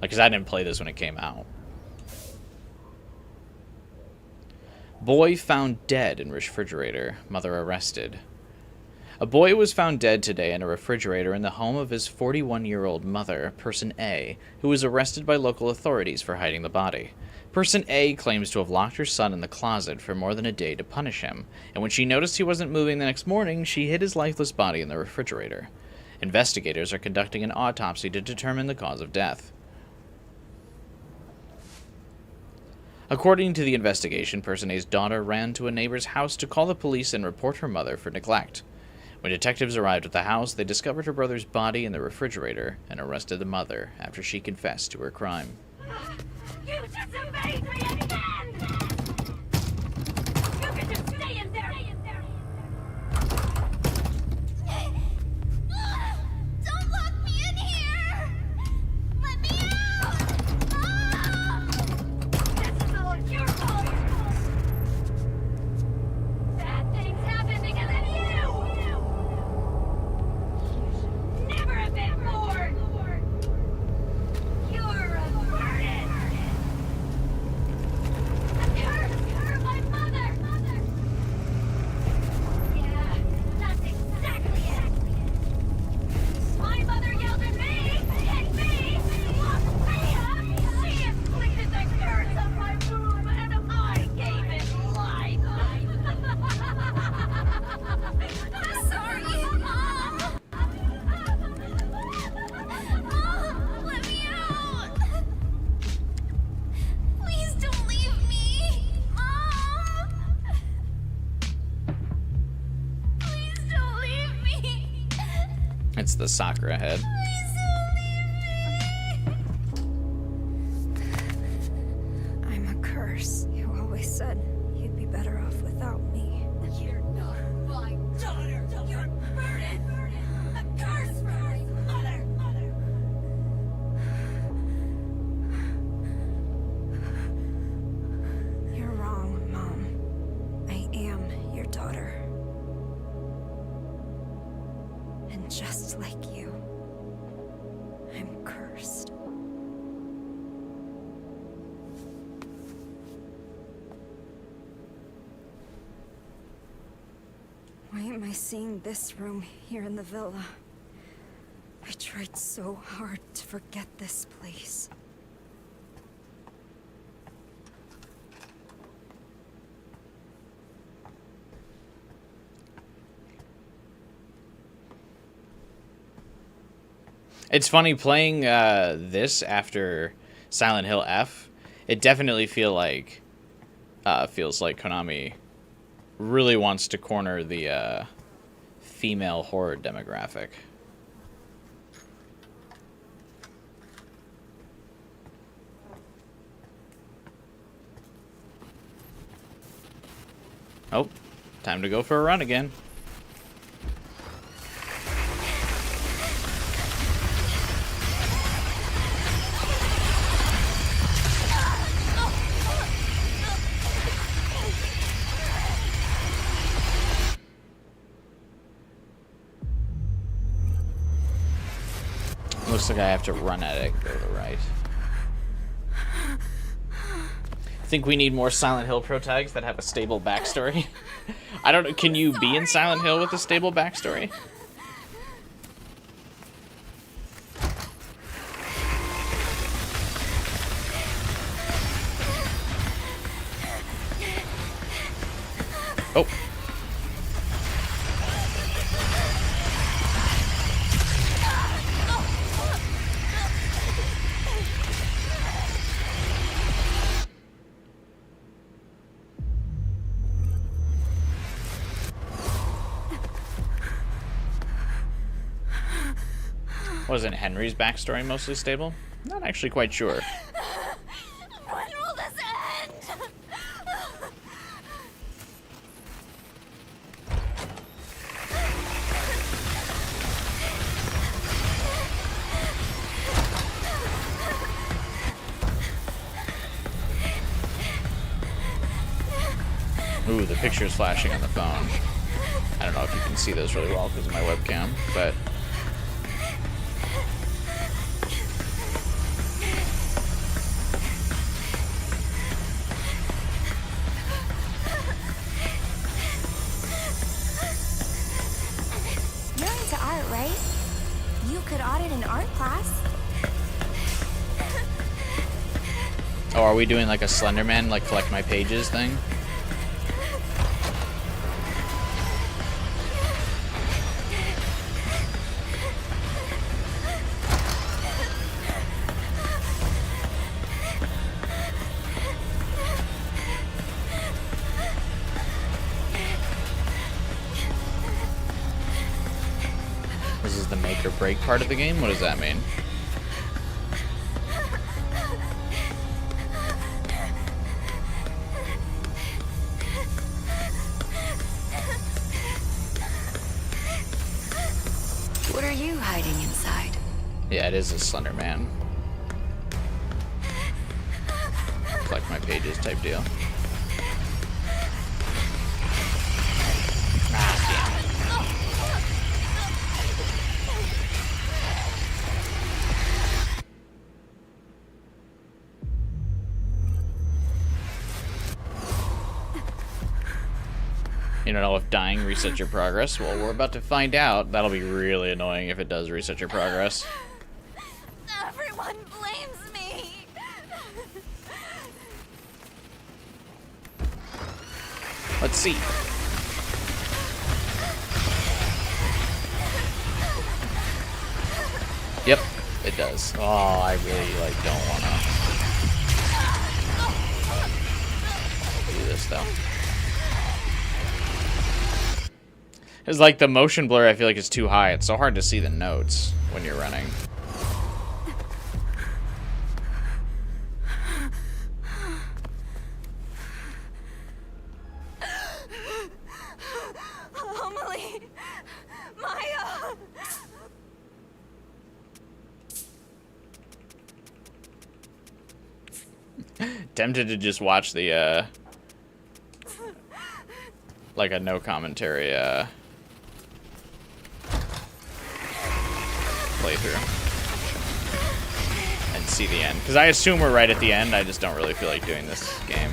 A: like, because I didn't play this when it came out. Boy found dead in refrigerator. Mother arrested. A boy was found dead today in a refrigerator in the home of his 41-year-old mother, Person A, who was arrested by local authorities for hiding the body. Person A claims to have locked her son in the closet for more than a day to punish him, and when she noticed he wasn't moving the next morning, she hid his lifeless body in the refrigerator. Investigators are conducting an autopsy to determine the cause of death. According to the investigation, Person A's daughter ran to a neighbor's house to call the police and report her mother for neglect. When detectives arrived at the house, they discovered her brother's body in the refrigerator and arrested the mother after she confessed to her crime.
E: You disobeyed me again! You can just stay in there!
C: Don't lock me in here! Let me out!
E: This is all your fault! Bad things happen because of you! Never have been born! You're a burden! A curse for my mother! Yeah, that's exactly it! My mother yelled at me, and me, locked me up! She inflicted the curse on my womb, and I gave it life!
C: I'm sorry, Mom! Mom, let me out! Please don't leave me! Mom! Please don't leave me!
A: It's the Sakura head.
C: Please don't leave me! I'm a curse. You always said you'd be better off without me.
E: You're not my daughter! You're a burden! A curse for my mother!
C: You're wrong, Mom. I am your daughter. And just like you, I'm cursed. Why am I seeing this room here in the villa? I tried so hard to forget this place.
A: It's funny playing this after Silent Hill F. It definitely feel like feels like Konami really wants to corner the female horror demographic. Oh, time to go for a run again. Looks like I have to run at it, go to the right. Think we need more Silent Hill pro tags that have a stable backstory. I don't know, can you be in Silent Hill with a stable backstory? Oh. Wasn't Henry's backstory mostly stable? Not actually quite sure.
E: When will this end?
A: Ooh, the picture's flashing on the phone. I don't know if you can see those really well because of my webcam, but...
B: You're into art, right? You could audit an art class.
A: Oh, are we doing like a Slenderman, like collect my pages thing? This is the make or break part of the game? What does that mean?
F: What are you hiding inside?
A: Yeah, it is a Slender Man. Collect my pages type deal. You don't know if dying resets your progress? Well, we're about to find out. That'll be really annoying if it does reset your progress.
E: Everyone blames me.
A: Let's see. Yep, it does. Oh, I really don't wanna do this though. It's like the motion blur, I feel like, is too high. It's so hard to see the notes when you're running.
E: Amelie, Maya.
A: Tempted to just watch the, like a no commentary, playthrough and see the end, because I assume we're right at the end. I just don't really feel like doing this game.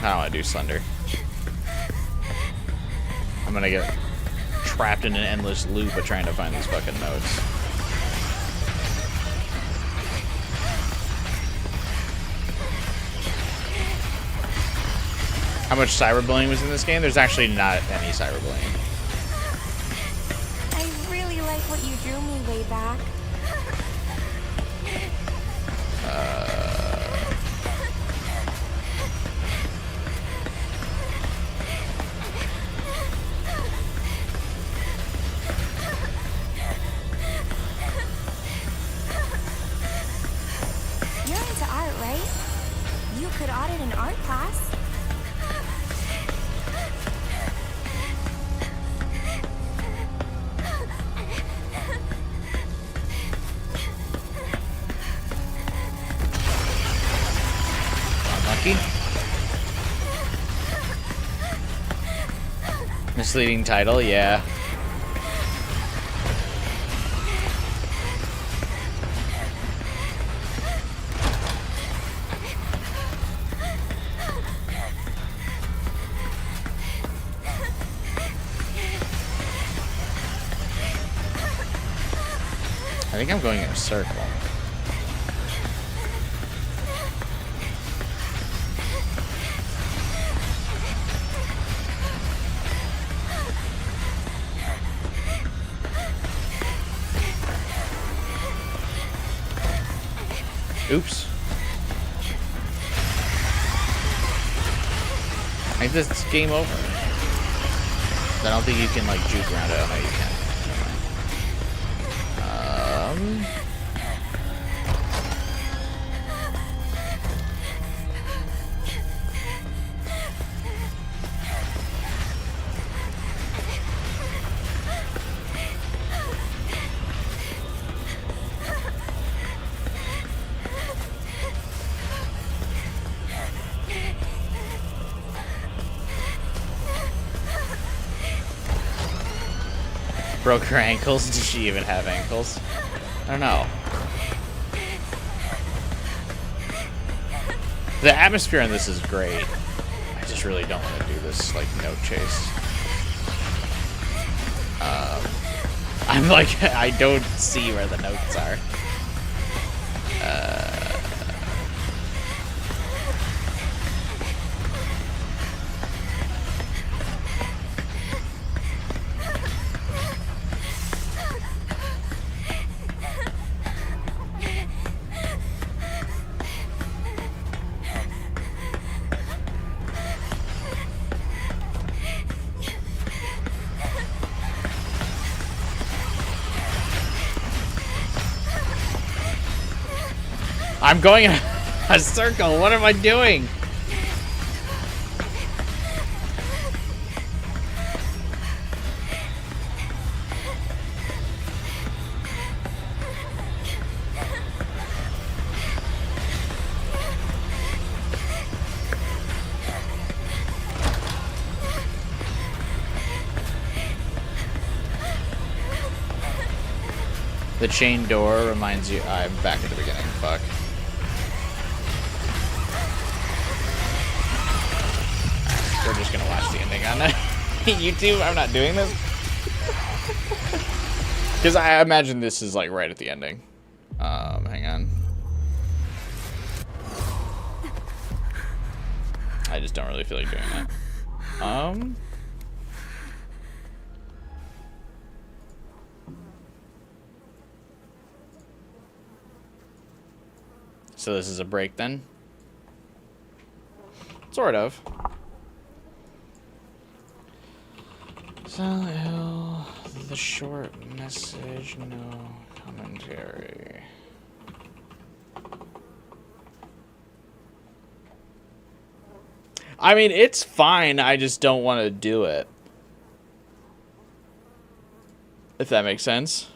A: I don't want to do Slender. I'm gonna get trapped in an endless loop of trying to find these fucking notes. How much cyberbullying was in this game? There's actually not any cyberbullying.
B: I really like what you drew me way back.
C: could audit an art class.
A: Unlucky. Misleading title, yeah. I think I'm going in a circle. Oops. I think this is game over. I don't think you can like juke around it. Oh no, you can. Broke her ankles? Does she even have ankles? I don't know. The atmosphere in this is great. I just really don't want to do this, like, note chase. I'm like, I don't see where the notes are. I'm going in a circle. What am I doing? The chain door reminds you. I'm back at the beginning. Fuck. We're just gonna watch the ending on YouTube. I'm not doing this because I imagine this is like right at the ending. Hang on. I just don't really feel like doing that. So this is a break then? Sort of. Silent Hill, the short message, no commentary. I mean, it's fine, I just don't want to do it. If that makes sense.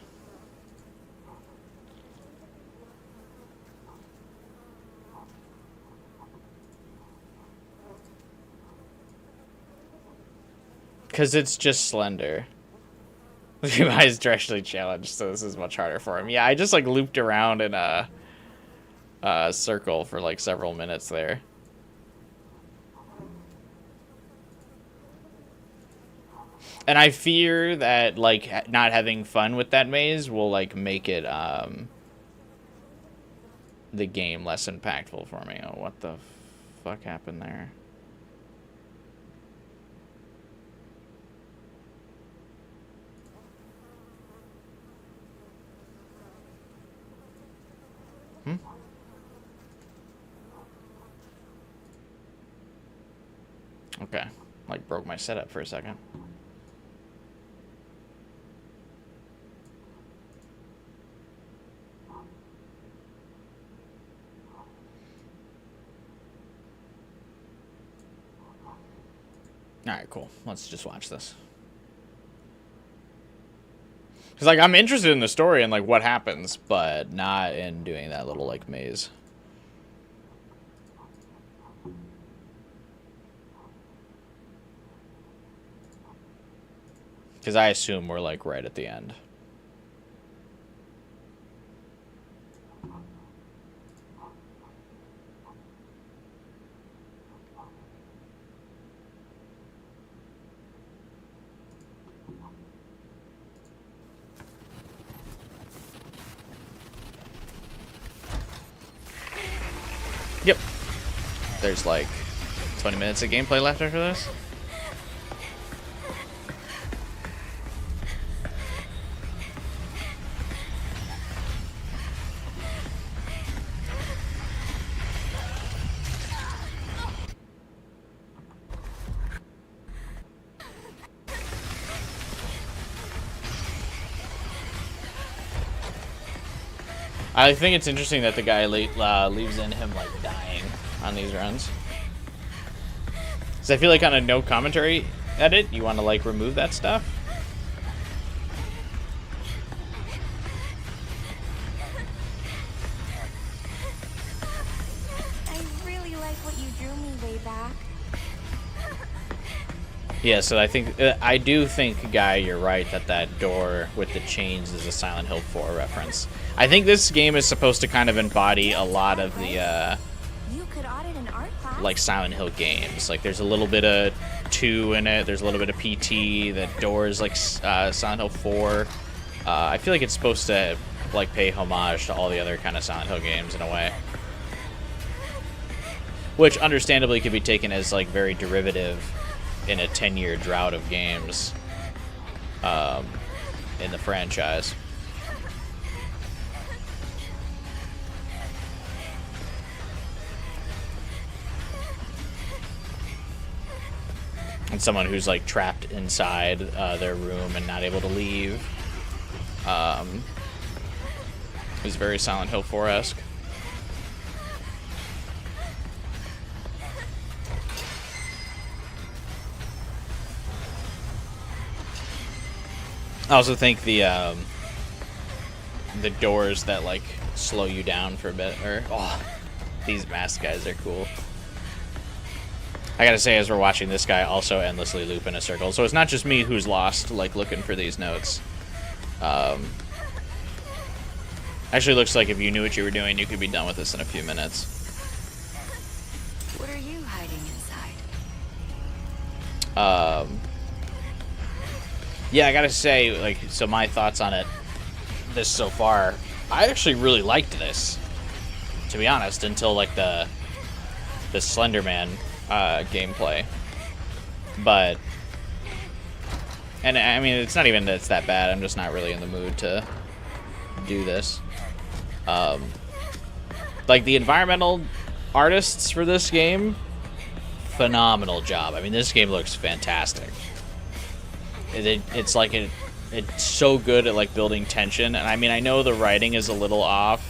A: Because it's just Slender. Levi is directionally challenged, so this is much harder for him. Yeah, I just like looped around in a circle for like several minutes there. And I fear that like not having fun with that maze will like make it the game less impactful for me. Oh, what the fuck happened there? Okay, like broke my setup for a second. Alright, cool. Let's just watch this. Because, like, I'm interested in the story and, like, what happens, but not in doing that little, like, maze. Because I assume we're, like, right at the end. Yep. There's like 20 minutes of gameplay left after this. I think it's interesting that the guy leaves in him like dying on these runs. So I feel like on a no commentary edit, you want to like remove that stuff.
C: I really like what you drew me way back.
A: Yeah, so I do think, Guy, you're right that door with the chains is a Silent Hill 4 reference. I think this game is supposed to kind of embody a lot of the
C: You could audit an art class.
A: like Silent Hill games. Like there's a little bit of 2 in it. There's a little bit of PT. That door is like Silent Hill 4. I feel like it's supposed to like pay homage to all the other kind of Silent Hill games in a way, which understandably could be taken as like very derivative in a 10-year drought of games in the franchise. And someone who's like trapped inside their room and not able to leave is very Silent Hill 4-esque. I also think the doors that like slow you down for a bit, or these masked guys are cool. I gotta say, as we're watching this guy also endlessly loop in a circle, so it's not just me who's lost, like looking for these notes. Actually, looks like if you knew what you were doing, you could be done with this in a few minutes.
F: What are you hiding inside?
A: Yeah, I gotta say, like, so my thoughts on this so far, I actually really liked this, to be honest, until like the Slender Man gameplay. But, and I mean, it's not even that it's that bad. I'm just not really in the mood to do this. Like the environmental artists for this game, phenomenal job. I mean, this game looks fantastic. It's like it's so good at like building tension, and I mean, I know the writing is a little off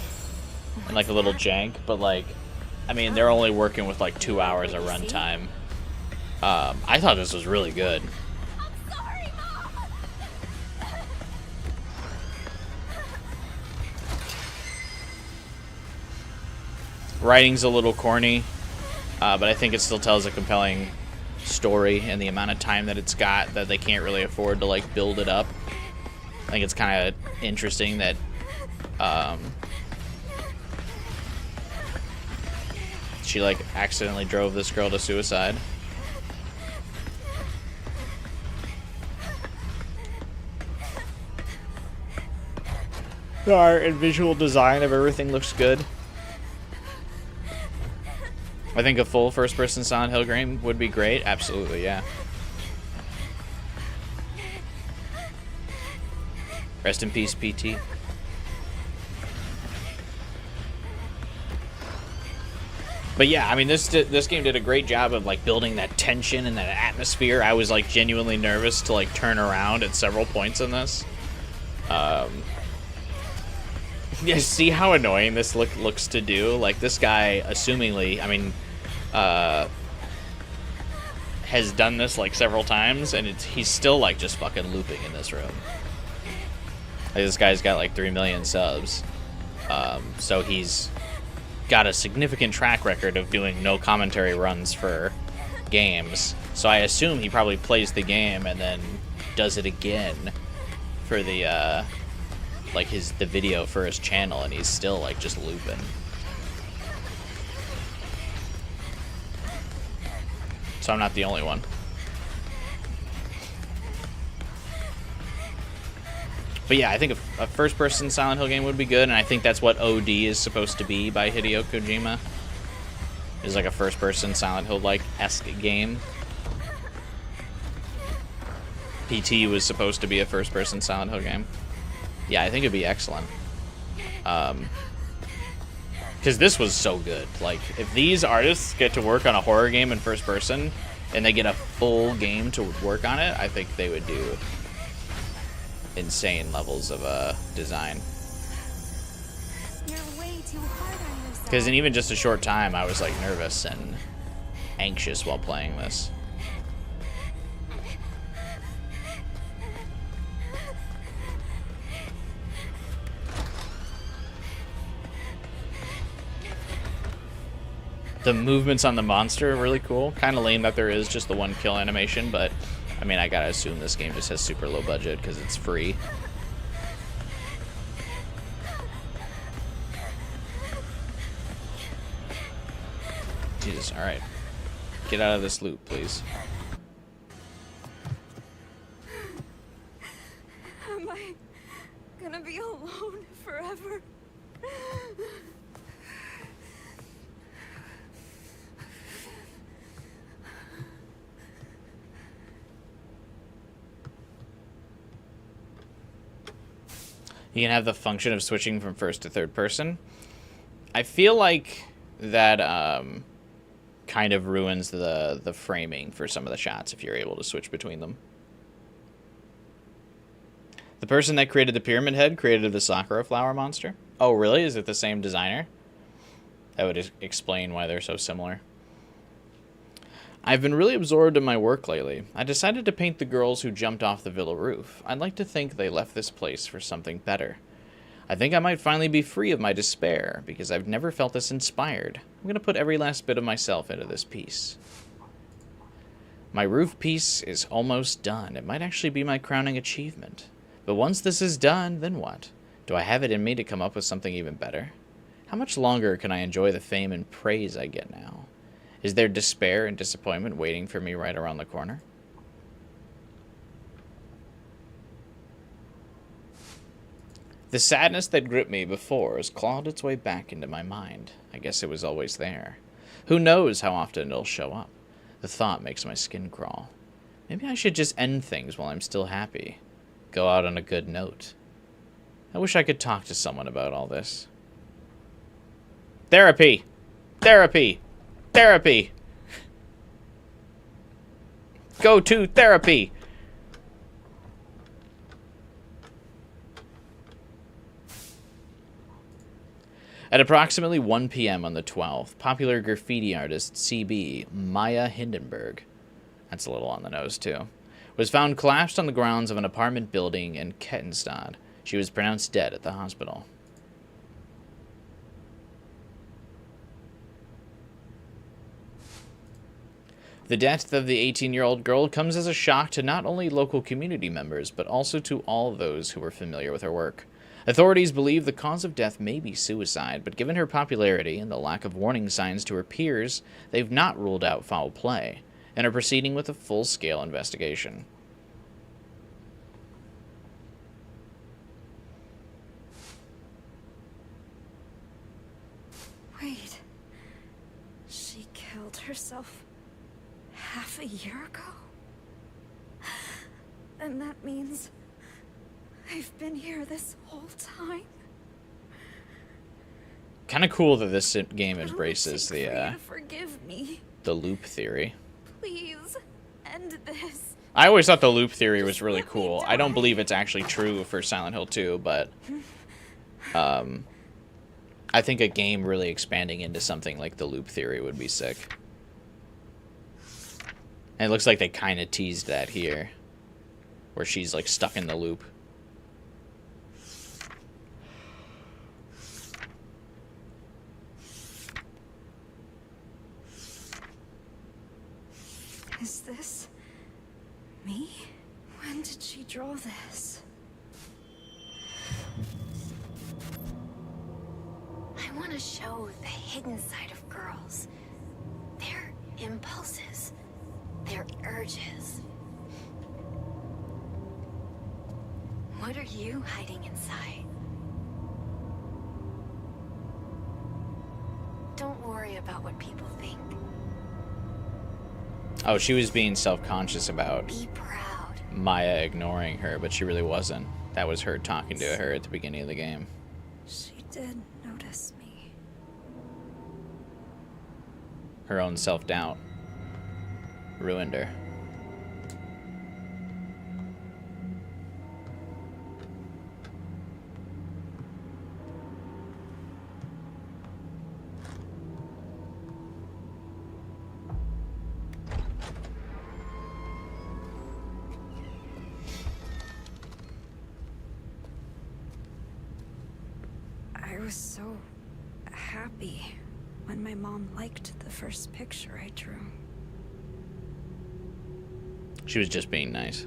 A: and like a little jank, but like, I mean, they're only working with like 2 hours of runtime. I thought this was really good.
C: I'm sorry, Mom.
A: Writing's a little corny, but I think it still tells a compelling story and the amount of time that it's got that they can't really afford to like build it up. I think it's kind of interesting that she like accidentally drove this girl to suicide. The art and visual design of everything looks good. I think a full first-person Silent Hill game would be great. Absolutely, yeah. Rest in peace, PT. But yeah, I mean, this game did a great job of like building that tension and that atmosphere. I was like genuinely nervous to like turn around at several points in this. Yeah, see how annoying this looks to do? Like, this guy, assumingly, I mean, has done this like several times, and he's still like just fucking looping in this room. Like, this guy's got like 3 million subs, so he's got a significant track record of doing no commentary runs for games. So I assume he probably plays the game and then does it again for the like the video for his channel, and he's still like just looping. So I'm not the only one. But yeah, I think a first-person Silent Hill game would be good, and I think that's what OD is supposed to be by Hideo Kojima. It's like a first-person Silent Hill-like-esque game. PT was supposed to be a first-person Silent Hill game. Yeah, I think it'd be excellent. Because this was so good. Like, if these artists get to work on a horror game in first person, and they get a full game to work on it, I think they would do insane levels of design.
C: You're way too hard on yourself.
A: Because in even just a short time, I was like nervous and anxious while playing this. The movements on the monster are really cool. Kind of lame that there is just the one kill animation, but I mean, I gotta assume this game just has super low budget because it's free. Jesus, alright. Get out of this loop, please.
C: Am I gonna be alone forever?
A: You can have the function of switching from first to third person. I feel like that kind of ruins the framing for some of the shots if you're able to switch between them. The person that created the Pyramid Head created the Sakura Flower monster. Oh, really? Is it the same designer? That would explain why they're so similar. I've been really absorbed in my work lately. I decided to paint the girls who jumped off the villa roof. I'd like to think they left this place for something better. I think I might finally be free of my despair, because I've never felt this inspired. I'm going to put every last bit of myself into this piece. My roof piece is almost done. It might actually be my crowning achievement. But once this is done, then what? Do I have it in me to come up with something even better? How much longer can I enjoy the fame and praise I get now? Is there despair and disappointment waiting for me right around the corner? The sadness that gripped me before has clawed its way back into my mind. I guess it was always there. Who knows how often it'll show up? The thought makes my skin crawl. Maybe I should just end things while I'm still happy. Go out on a good note. I wish I could talk to someone about all this. Therapy! Therapy! Therapy! Go to therapy! At approximately 1 p.m. on the 12th, popular graffiti artist CB Maya Hindenburg, that's a little on the nose too, was found collapsed on the grounds of an apartment building in Kettenstad. She was pronounced dead at the hospital. The death of the 18-year-old girl comes as a shock to not only local community members, but also to all those who were familiar with her work. Authorities believe the cause of death may be suicide, but given her popularity and the lack of warning signs to her peers, they've not ruled out foul play, and are proceeding with a full-scale investigation.
C: Wait. She killed herself half a year ago? And that means I've been here this whole time?
A: Kind of cool that this game embraces
C: Forgive me.
A: the loop theory.
C: Please, end this.
A: I always thought the loop theory was really cool. I don't believe it's actually true for Silent Hill 2, but I think a game really expanding into something like the loop theory would be sick. And it looks like they kind of teased that here, where she's like stuck in the loop.
C: Is this me? When did she draw this?
B: I want to show the hidden side of girls. Their impulses, their urges. What are you hiding inside? Don't worry about what people think.
A: Oh, she was being self-conscious about
B: Be proud.
A: Maya ignoring her, but she really wasn't. That was her talking to her at the beginning of the game.
C: She did notice me.
A: Her own self-doubt ruined her.
C: I was so happy when my mom liked the first picture I drew.
A: She was just being nice.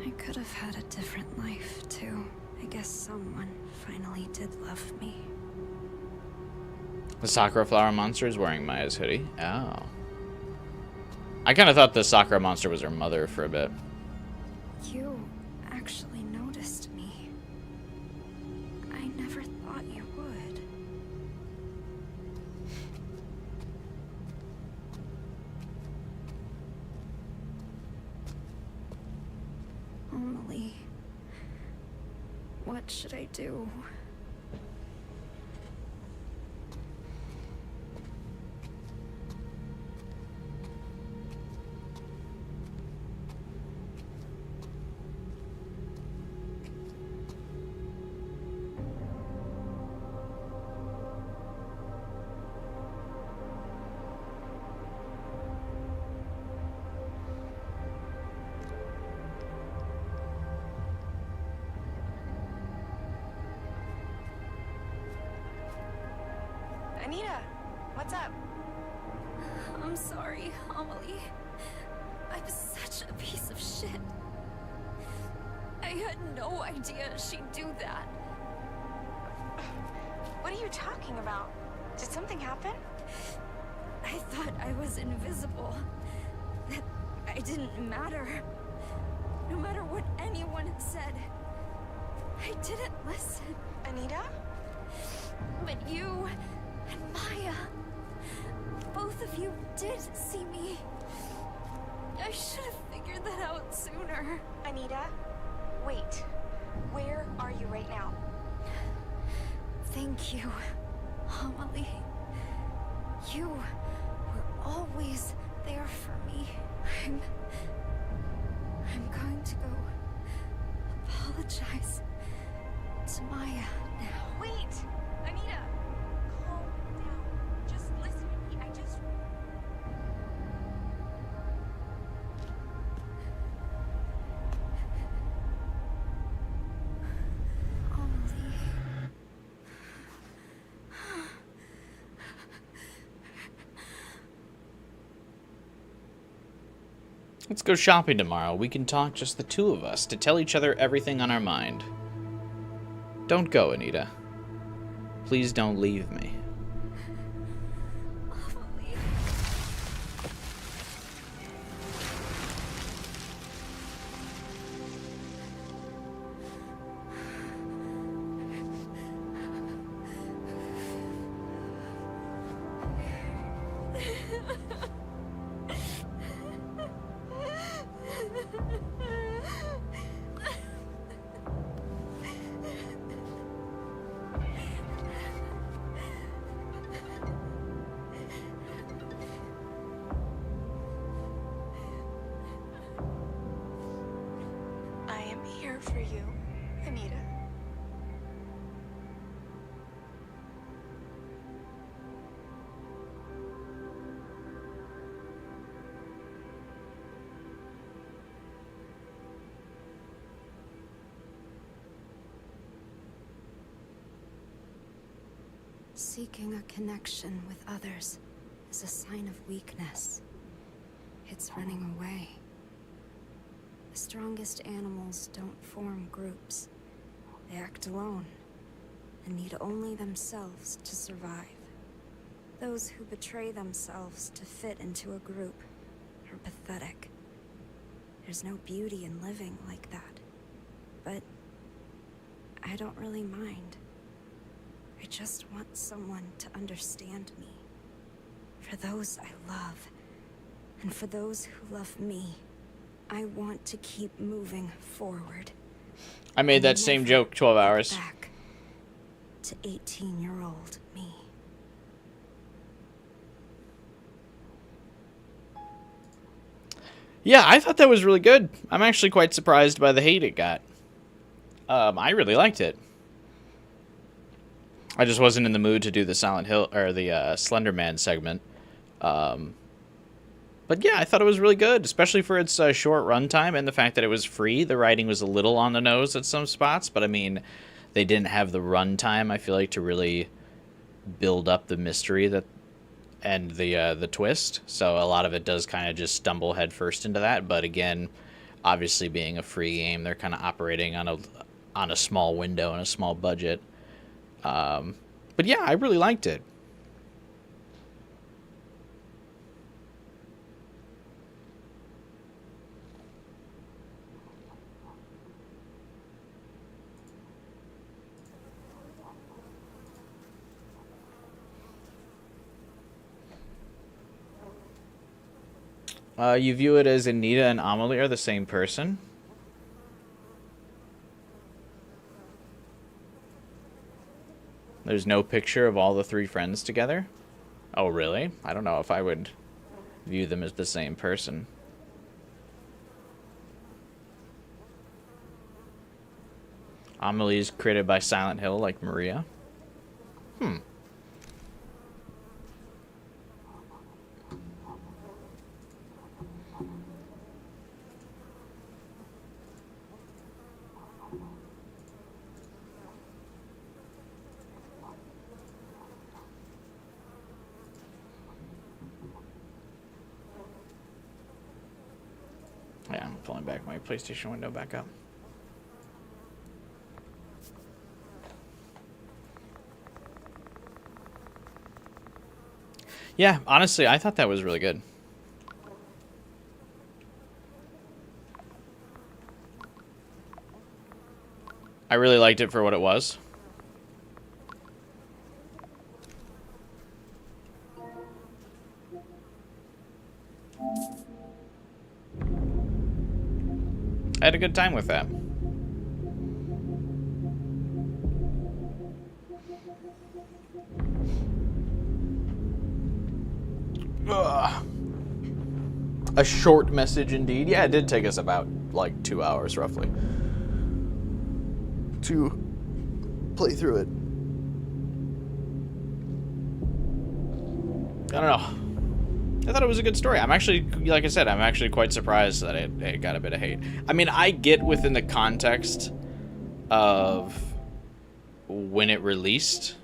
C: I could have had a different life, too. I guess someone finally did love me.
A: The Sakura flower monster is wearing Maya's hoodie. Oh. I kind of thought the Sakura monster was her mother for a bit.
C: You actually noticed me. I never thought you would. Emily, what should I do?
B: Anita, what's up?
C: I'm sorry, Amelie. I'm such a piece of shit. I had no idea she'd do that.
B: What are you talking about? Did something happen?
C: I thought I was invisible. That I didn't matter. No matter what anyone said. I didn't listen.
B: Anita?
C: But you and Maya, both of you did see me. I should have figured that out sooner.
B: Anita? Wait. Where are you right now?
C: Thank you, Amelie. You were always there for me. I'm going to go apologize to Maya now.
B: Wait! Anita! Calm down. Just listen to me.
C: Amelie.
A: Let's go shopping tomorrow. We can talk just the two of us to tell each other everything on our mind. Don't go, Anita. Please don't leave me.
C: Amelie.
B: I am here for you, Anita.
C: Seeking a connection with others is a sign of weakness. It's running away. The strongest animals don't form groups. They act alone and need only themselves to survive. Those who betray themselves to fit into a group are pathetic. There's no beauty in living like that. But I don't really mind. I just want someone to understand me. For those I love, and for those who love me, I want to keep moving forward.
A: I made that same joke 12 hours.
C: Back to 18-year-old me.
A: Yeah, I thought that was really good. I'm actually quite surprised by the hate it got. I really liked it. I just wasn't in the mood to do the Silent Hill or the Slender Man segment. But yeah, I thought it was really good, especially for its short runtime and the fact that it was free. The writing was a little on the nose at some spots, but I mean, they didn't have the runtime, I feel like, to really build up the mystery that and the twist. So a lot of it does kind of just stumble headfirst into that. But again, obviously being a free game, they're kind of operating on a small window and a small budget. But yeah, I really liked it. You view it as Anita and Amelie are the same person? There's no picture of all the three friends together? Oh, really? I don't know if I would view them as the same person. Amelie is created by Silent Hill, like Maria. Yeah, I'm pulling back my PlayStation window back up. Yeah, honestly, I thought that was really good. I really liked it for what it was. I had a good time with that. Ugh. A short message indeed. Yeah, it did take us about like 2 hours roughly to play through it. I don't know. I thought it was a good story. I'm actually, like I said, I'm actually quite surprised that it got a bit of hate. I mean, I get within the context of when it released.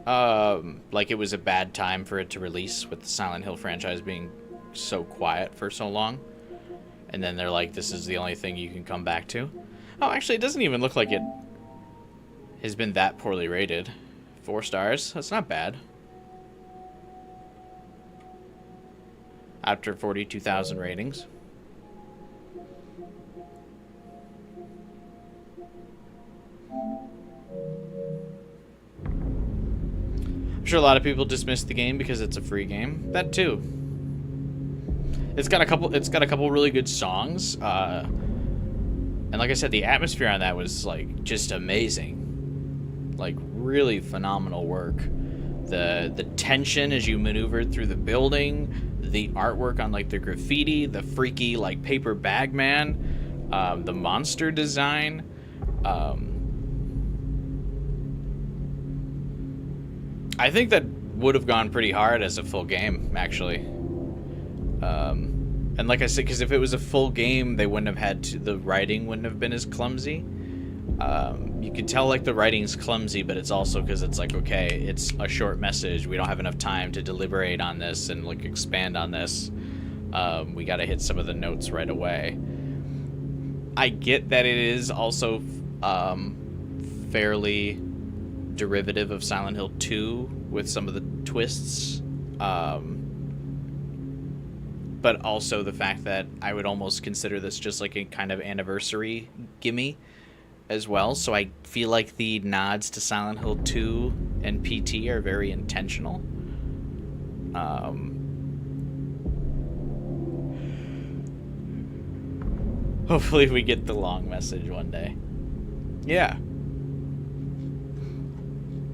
A: Like it was a bad time for it to release with the Silent Hill franchise being so quiet for so long. And then they're like, this is the only thing you can come back to. Oh, actually, it doesn't even look like it has been that poorly rated. 4 stars. That's not bad. After 42,000 ratings. I'm sure a lot of people dismiss the game because it's a free game. That too. It's got a couple really good songs. And like I said, the atmosphere on that was like just amazing. Like really phenomenal work. The tension as you maneuvered through the building, the artwork on like the graffiti, the freaky like paper bag man, the monster design. I think that would have gone pretty hard as a full game, actually. And like I said, because if it was a full game, they wouldn't have had to, the writing wouldn't have been as clumsy. You can tell like the writing's clumsy, but it's also because it's like, okay, it's a short message. We don't have enough time to deliberate on this and like expand on this. We got to hit some of the notes right away. I get that it is also fairly derivative of Silent Hill 2 with some of the twists. But also the fact that I would almost consider this just like a kind of anniversary gimme as well. So I feel like the nods to Silent Hill 2 and PT are very intentional. Hopefully we get the long message one day. Yeah.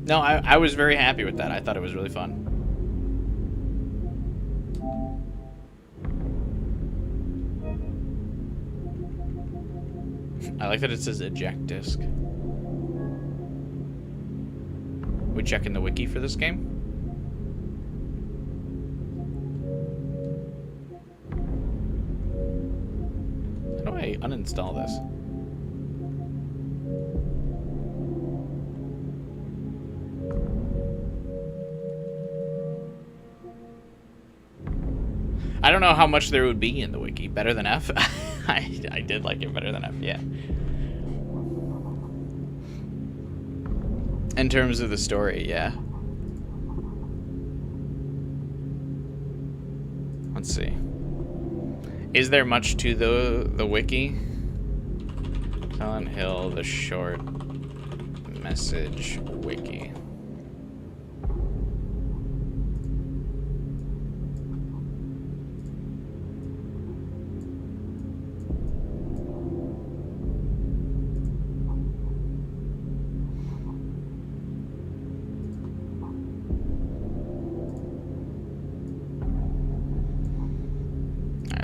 A: No, I was very happy with that. I thought it was really fun. I like that it says eject disk. We checking the wiki for this game? How do I uninstall this? I don't know how much there would be in the wiki. Better than F? I did like it better than F, yeah. In terms of the story, yeah. Let's see. Is there much to the wiki? Silent Hill, the short message wiki.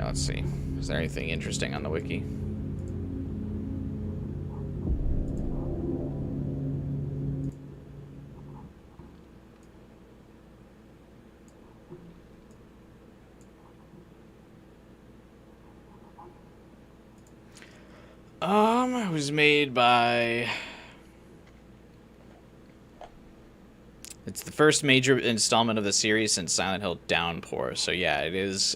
A: Let's see. Is there anything interesting on the wiki? It was made by... It's the first major installment of the series since Silent Hill Downpour. So yeah, it is,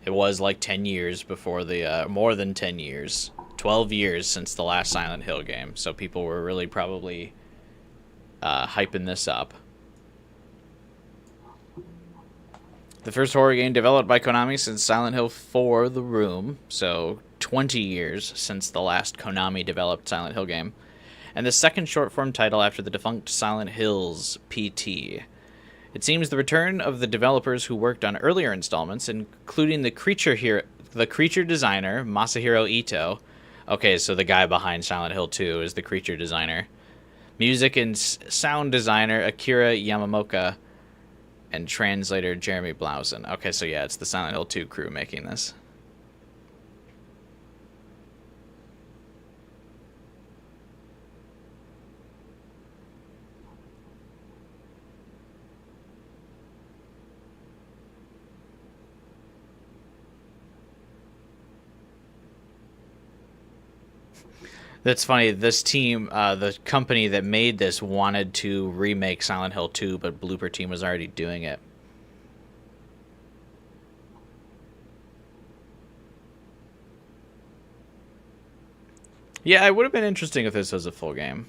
A: it was like 10 years before the, more than 10 years. 12 years since the last Silent Hill game. So people were really probably hyping this up. The first horror game developed by Konami since Silent Hill 4: The Room. So 20 years since the last Konami developed Silent Hill game. And the second short-form title after the defunct Silent Hills PT. It seems the return of the developers who worked on earlier installments, including the creature designer, Masahiro Ito. Okay, so the guy behind Silent Hill 2 is the creature designer. Music and sound designer, Akira Yamamoka. And translator, Jeremy Blausen. Okay, so yeah, it's the Silent Hill 2 crew making this. That's funny. This team, the company that made this, wanted to remake Silent Hill 2, but Blooper Team was already doing it. Yeah, it would have been interesting if this was a full game.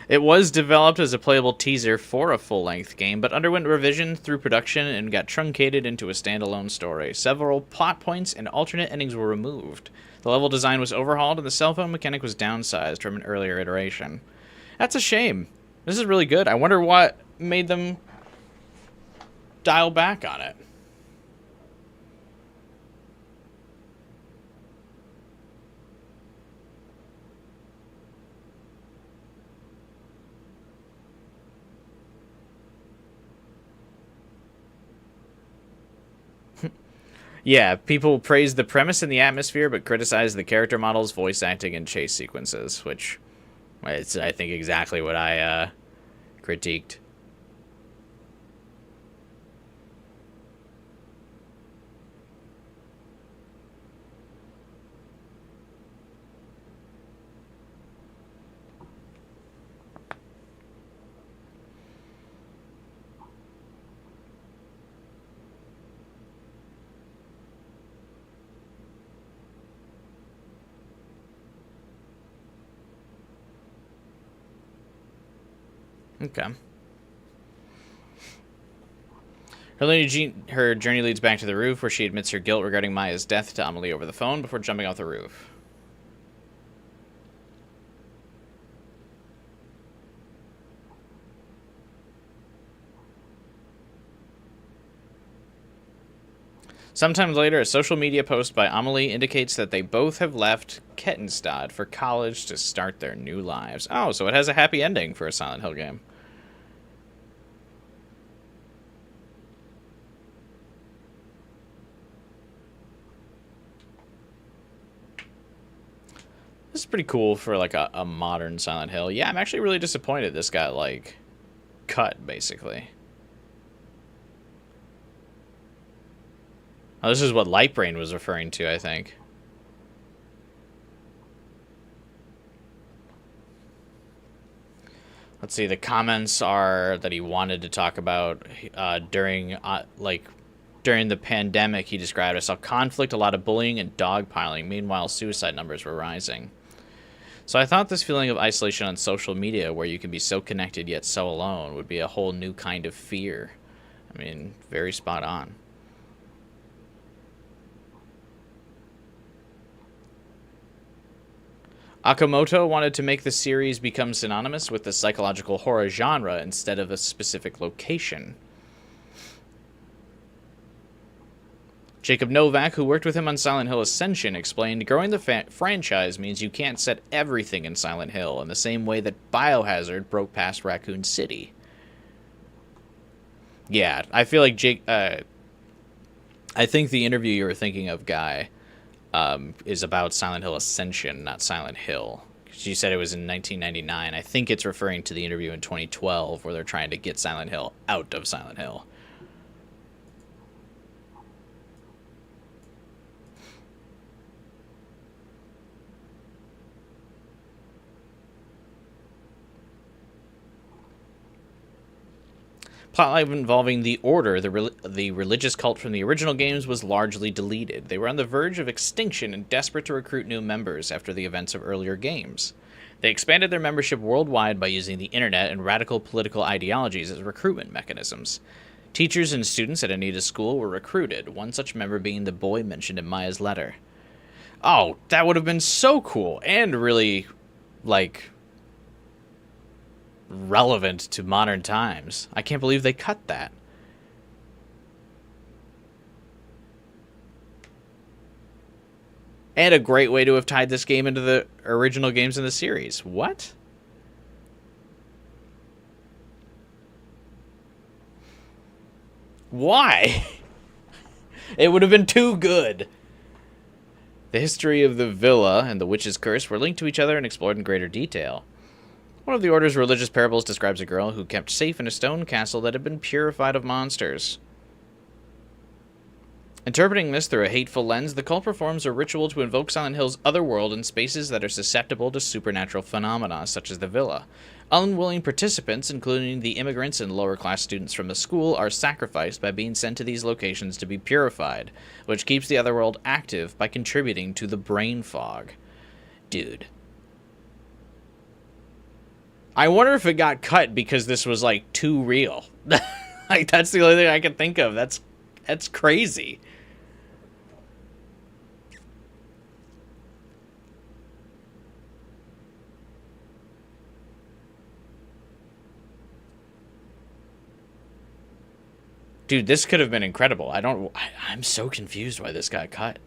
A: It was developed as a playable teaser for a full-length game, but underwent revision through production and got truncated into a standalone story. Several plot points and alternate endings were removed. The level design was overhauled, and the cell phone mechanic was downsized from an earlier iteration. That's a shame. This is really good. I wonder what made them dial back on it. Yeah, people praise the premise and the atmosphere, but criticize the character models, voice acting, and chase sequences, which It's, I think, exactly what I critiqued. Okay. Her journey leads back to the roof, where she admits her guilt regarding Maya's death to Amelie over the phone before jumping off the roof. Sometime later, a social media post by Amelie indicates that they both have left Kettenstad for college to start their new lives. Oh, so it has a happy ending for a Silent Hill game. This is pretty cool for, like, a modern Silent Hill. Yeah, I'm actually really disappointed this got, like, cut, basically. Oh, this is what Lightbrain was referring to, I think. Let's see, the comments are that he wanted to talk about during the pandemic, he described, I saw conflict, a lot of bullying, and dogpiling. Meanwhile, suicide numbers were rising. So I thought this feeling of isolation on social media, where you can be so connected yet so alone, would be a whole new kind of fear. I mean, very spot on. Akamoto wanted to make the series become synonymous with the psychological horror genre instead of a specific location. Jacob Novak, who worked with him on Silent Hill Ascension, explained, growing the franchise means you can't set everything in Silent Hill in the same way that Biohazard broke past Raccoon City. Yeah, I feel like I think the interview you were thinking of, Guy, is about Silent Hill Ascension, not Silent Hill. She said it was in 1999. I think it's referring to the interview in 2012 where they're trying to get Silent Hill out of Silent Hill. Plotline involving the Order, the religious cult from the original games, was largely deleted. They were on the verge of extinction and desperate to recruit new members after the events of earlier games. They expanded their membership worldwide by using the internet and radical political ideologies as recruitment mechanisms. Teachers and students at Anita's school were recruited, one such member being the boy mentioned in Maya's letter. Oh, that would have been so cool, and really, like, relevant to modern times. I can't believe they cut that. And a great way to have tied this game into the original games in the series. What? Why? It would have been too good. The history of the villa and the witch's curse were linked to each other and explored in greater detail. One of the Order's religious parables describes a girl who kept safe in a stone castle that had been purified of monsters. Interpreting this through a hateful lens, the cult performs a ritual to invoke Silent Hill's otherworld in spaces that are susceptible to supernatural phenomena, such as the villa. Unwilling participants, including the immigrants and lower-class students from the school, are sacrificed by being sent to these locations to be purified, which keeps the otherworld active by contributing to the brain fog. Dude. I wonder if it got cut because this was, like, too real. Like, that's the only thing I can think of. That's crazy. Dude, this could have been incredible. I'm so confused why this got cut.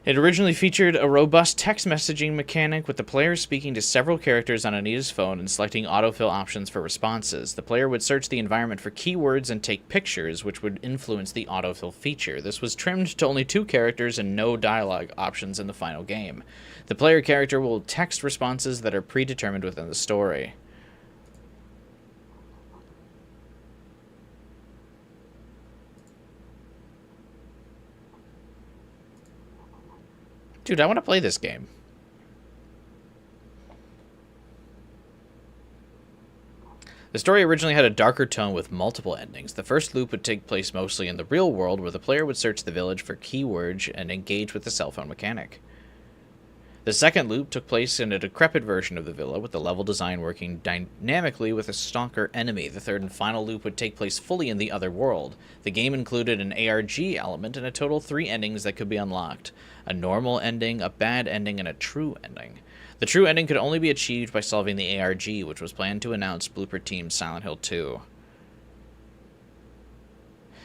A: It originally featured a robust text messaging mechanic with the player speaking to several characters on Anita's phone and selecting autofill options for responses. The player would search the environment for keywords and take pictures, which would influence the autofill feature. This was trimmed to only 2 characters and no dialogue options in the final game. The player character will text responses that are predetermined within the story. Dude, I want to play this game. The story originally had a darker tone with multiple endings. The first loop would take place mostly in the real world, where the player would search the village for keywords and engage with the cell phone mechanic. The second loop took place in a decrepit version of the villa, with the level design working dynamically with a stalker enemy. The third and final loop would take place fully in the other world. The game included an ARG element and a total 3 endings that could be unlocked. A normal ending, a bad ending, and a true ending. The true ending could only be achieved by solving the ARG, which was planned to announce Blooper Team's Silent Hill 2.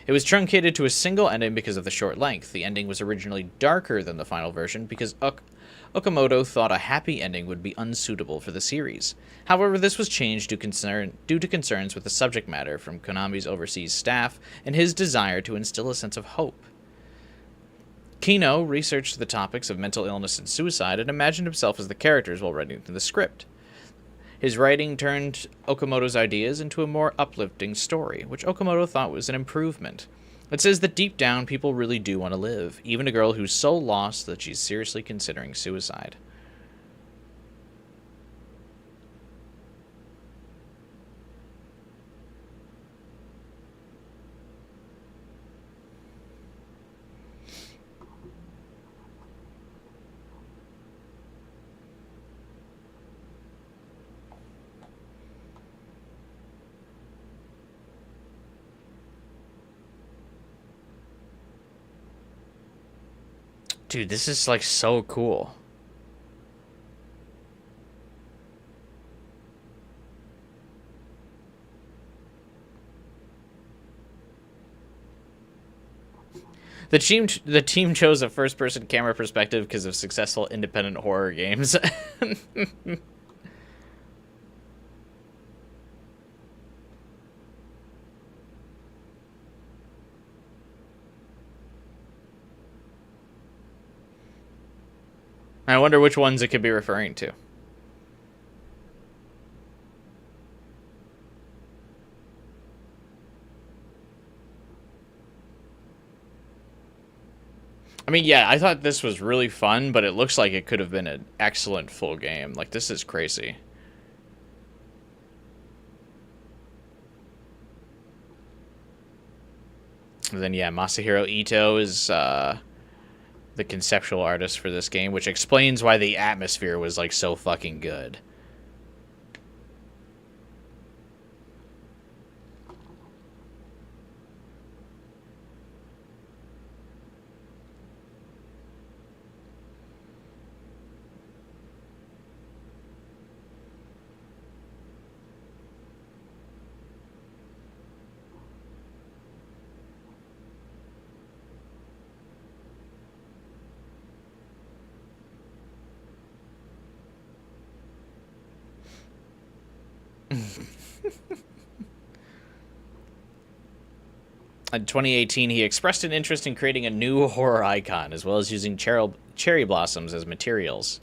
A: It was truncated to a single ending because of the short length. The ending was originally darker than the final version because Okamoto thought a happy ending would be unsuitable for the series. However, this was changed due to concerns with the subject matter from Konami's overseas staff and his desire to instill a sense of hope. Kino researched the topics of mental illness and suicide and imagined himself as the characters while writing the script. His writing turned Okamoto's ideas into a more uplifting story, which Okamoto thought was an improvement. It says that deep down, people really do want to live, even a girl who's so lost that she's seriously considering suicide. Dude, this is like so cool. The team chose a first-person camera perspective because of successful independent horror games. I wonder which ones it could be referring to. I mean, yeah, I thought this was really fun, but it looks like it could have been an excellent full game. Like, this is crazy. And then, yeah, Masahiro Ito is the conceptual artist for this game, which explains why the atmosphere was, like, so fucking good. In 2018, he expressed an interest in creating a new horror icon, as well as using cherry blossoms as materials.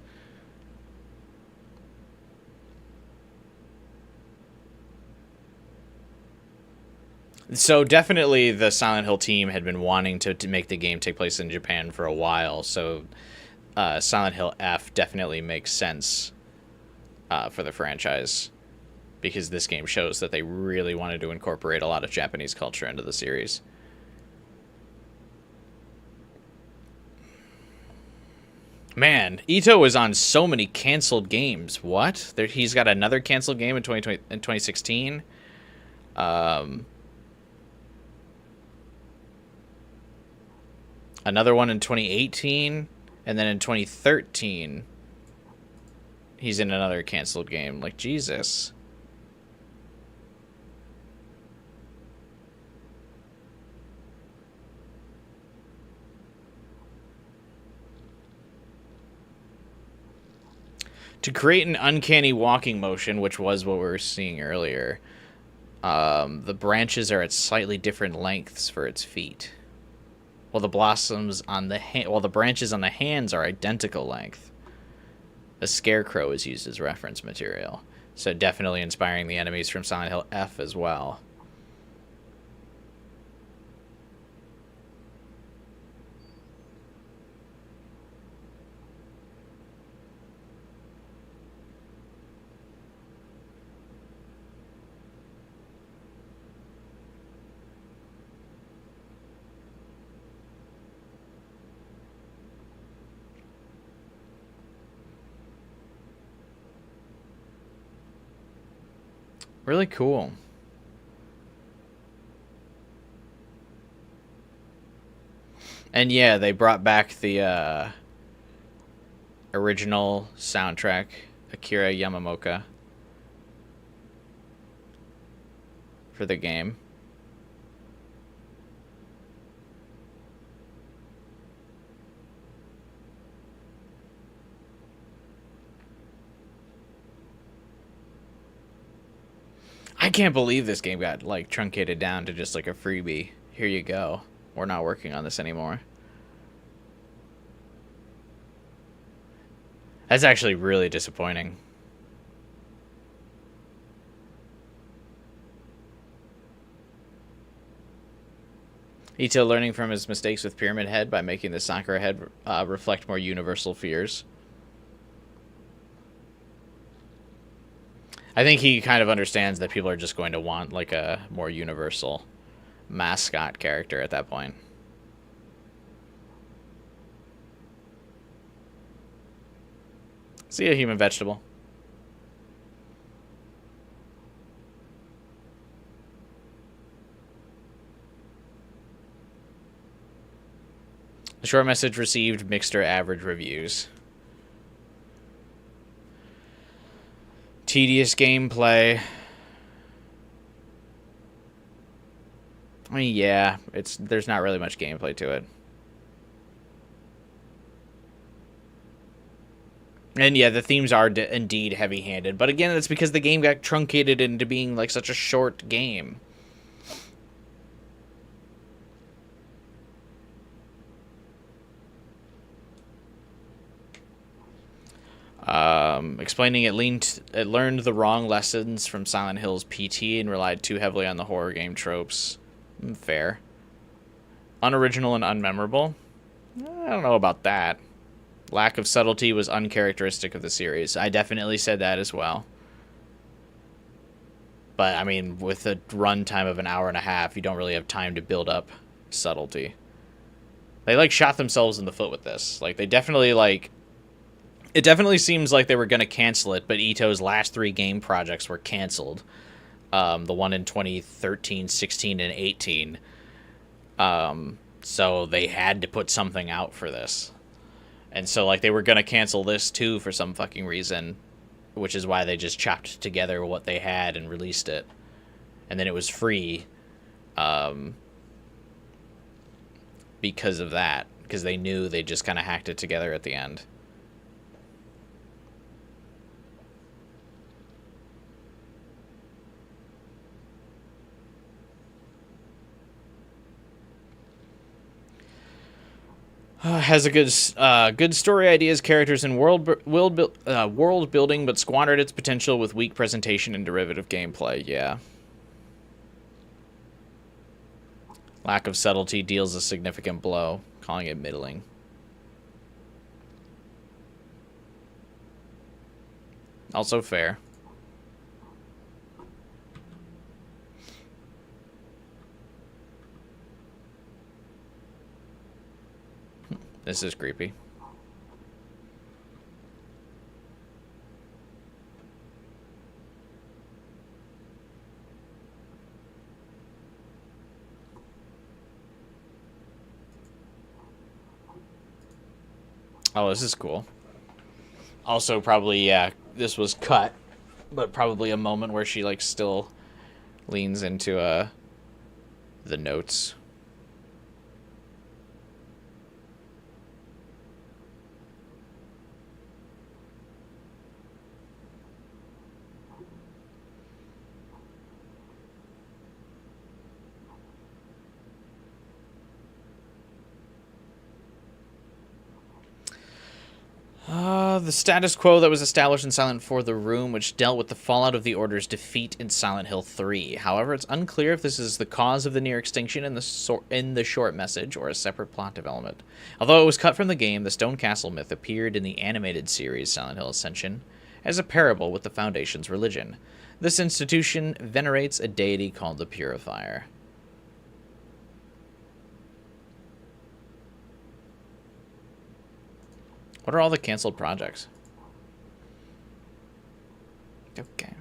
A: So definitely the Silent Hill team had been wanting to make the game take place in Japan for a while, so Silent Hill F definitely makes sense for the franchise, because this game shows that they really wanted to incorporate a lot of Japanese culture into the series. Man, Ito is on so many canceled games. What? He's got another canceled game in 2016. Another one in 2018, and then in 2013, he's in another canceled game. Like, Jesus. To create an uncanny walking motion, which was what we were seeing earlier, the branches are at slightly different lengths for its feet, while the blossoms on the while the branches on the hands are identical length. A scarecrow is used as reference material, so definitely inspiring the enemies from Silent Hill F as well. Really cool. And yeah, they brought back the original soundtrack, Akira Yamamoka, for the game. I can't believe this game got, like, truncated down to just, like, a freebie. Here you go. We're not working on this anymore. That's actually really disappointing. Ito learning from his mistakes with Pyramid Head by making the Sakura Head reflect more universal fears. I think he kind of understands that people are just going to want, like, a more universal mascot character at that point. See a human vegetable. The short message received mixed or average reviews. Tedious gameplay. I mean, yeah, there's not really much gameplay to it. And yeah, the themes are indeed heavy-handed, but again, it's because the game got truncated into being like such a short game. Explaining it learned the wrong lessons from Silent Hill's PT and relied too heavily on the horror game tropes. Fair. Unoriginal and unmemorable? I don't know about that. Lack of subtlety was uncharacteristic of the series. I definitely said that as well. But, I mean, with a runtime of an hour and a half, you don't really have time to build up subtlety. They, like, shot themselves in the foot with this. Like, they definitely, like... It definitely seems like they were going to cancel it, but Ito's last 3 game projects were canceled. The one in 2013, 16, and 18. So they had to put something out for this. And so, like, they were going to cancel this, too, for some fucking reason. Which is why they just chopped together what they had and released it. And then it was free. Because of that. Because they knew they just kind of hacked it together at the end. Has a good story ideas, characters, and world building, but squandered its potential with weak presentation and derivative gameplay. Yeah. Lack of subtlety deals a significant blow, calling it middling. Also fair. This is creepy. Oh, this is cool. Also, probably, yeah, this was cut, but probably a moment where she, like, still leans into, the notes. the status quo that was established in Silent 4 The Room, which dealt with the fallout of the Order's defeat in Silent Hill 3. However, it's unclear if this is the cause of the near extinction in the short message or a separate plot development. Although it was cut from the game, the Stone Castle myth appeared in the animated series Silent Hill Ascension as a parable with the Foundation's religion. This institution venerates a deity called the Purifier. What are all the canceled projects? Okay.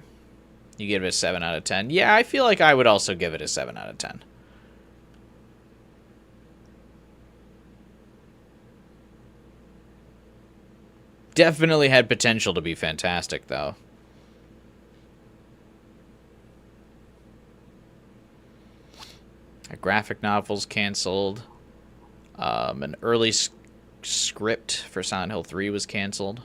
A: You give it a 7 out of 10. Yeah, I feel like I would also give it a 7 out of 10. Definitely had potential to be fantastic, though. A graphic novel's canceled. An early script for Silent Hill 3 was canceled.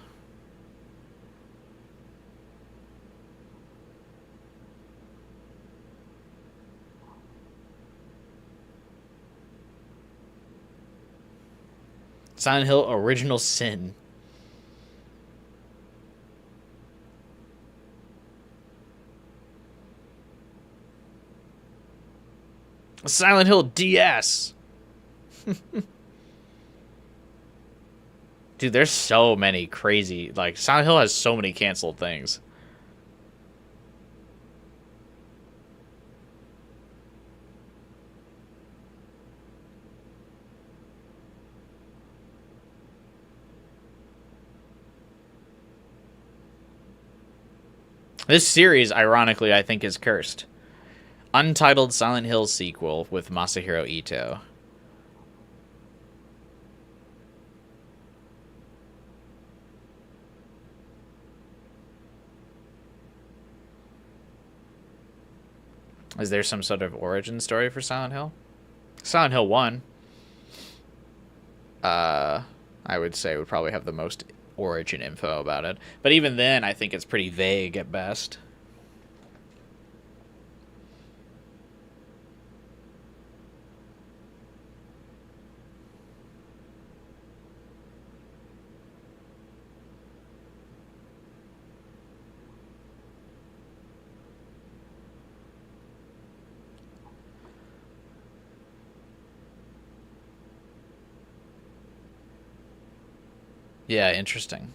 A: Silent Hill Original Sin. Silent Hill DS. Dude, there's so many crazy... Like, Silent Hill has so many canceled things. This series, ironically, I think is cursed. Untitled Silent Hill sequel with Masahiro Ito. Is there some sort of origin story for Silent Hill? Silent Hill 1, I would say would probably have the most origin info about it. But even then, I think it's pretty vague at best. Yeah, interesting.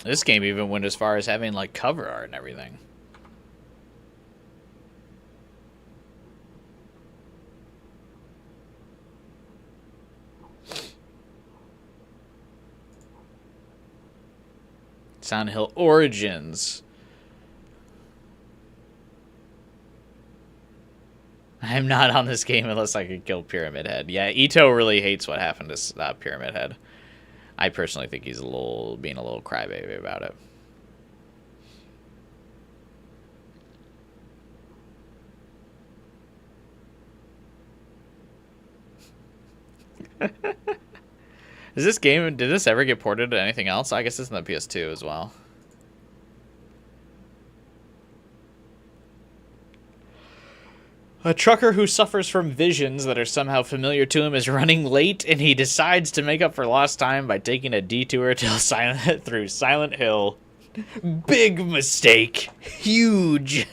A: This game even went as far as having, like, cover art and everything. Silent Hill Origins. I'm not on this game unless I could kill Pyramid Head. Yeah, Ito really hates what happened to Pyramid Head. I personally think he's being a little crybaby about it. Did this ever get ported to anything else? I guess it's in the PS2 as well. A trucker who suffers from visions that are somehow familiar to him is running late, and he decides to make up for lost time by taking a detour through Silent Hill. Big mistake. Huge.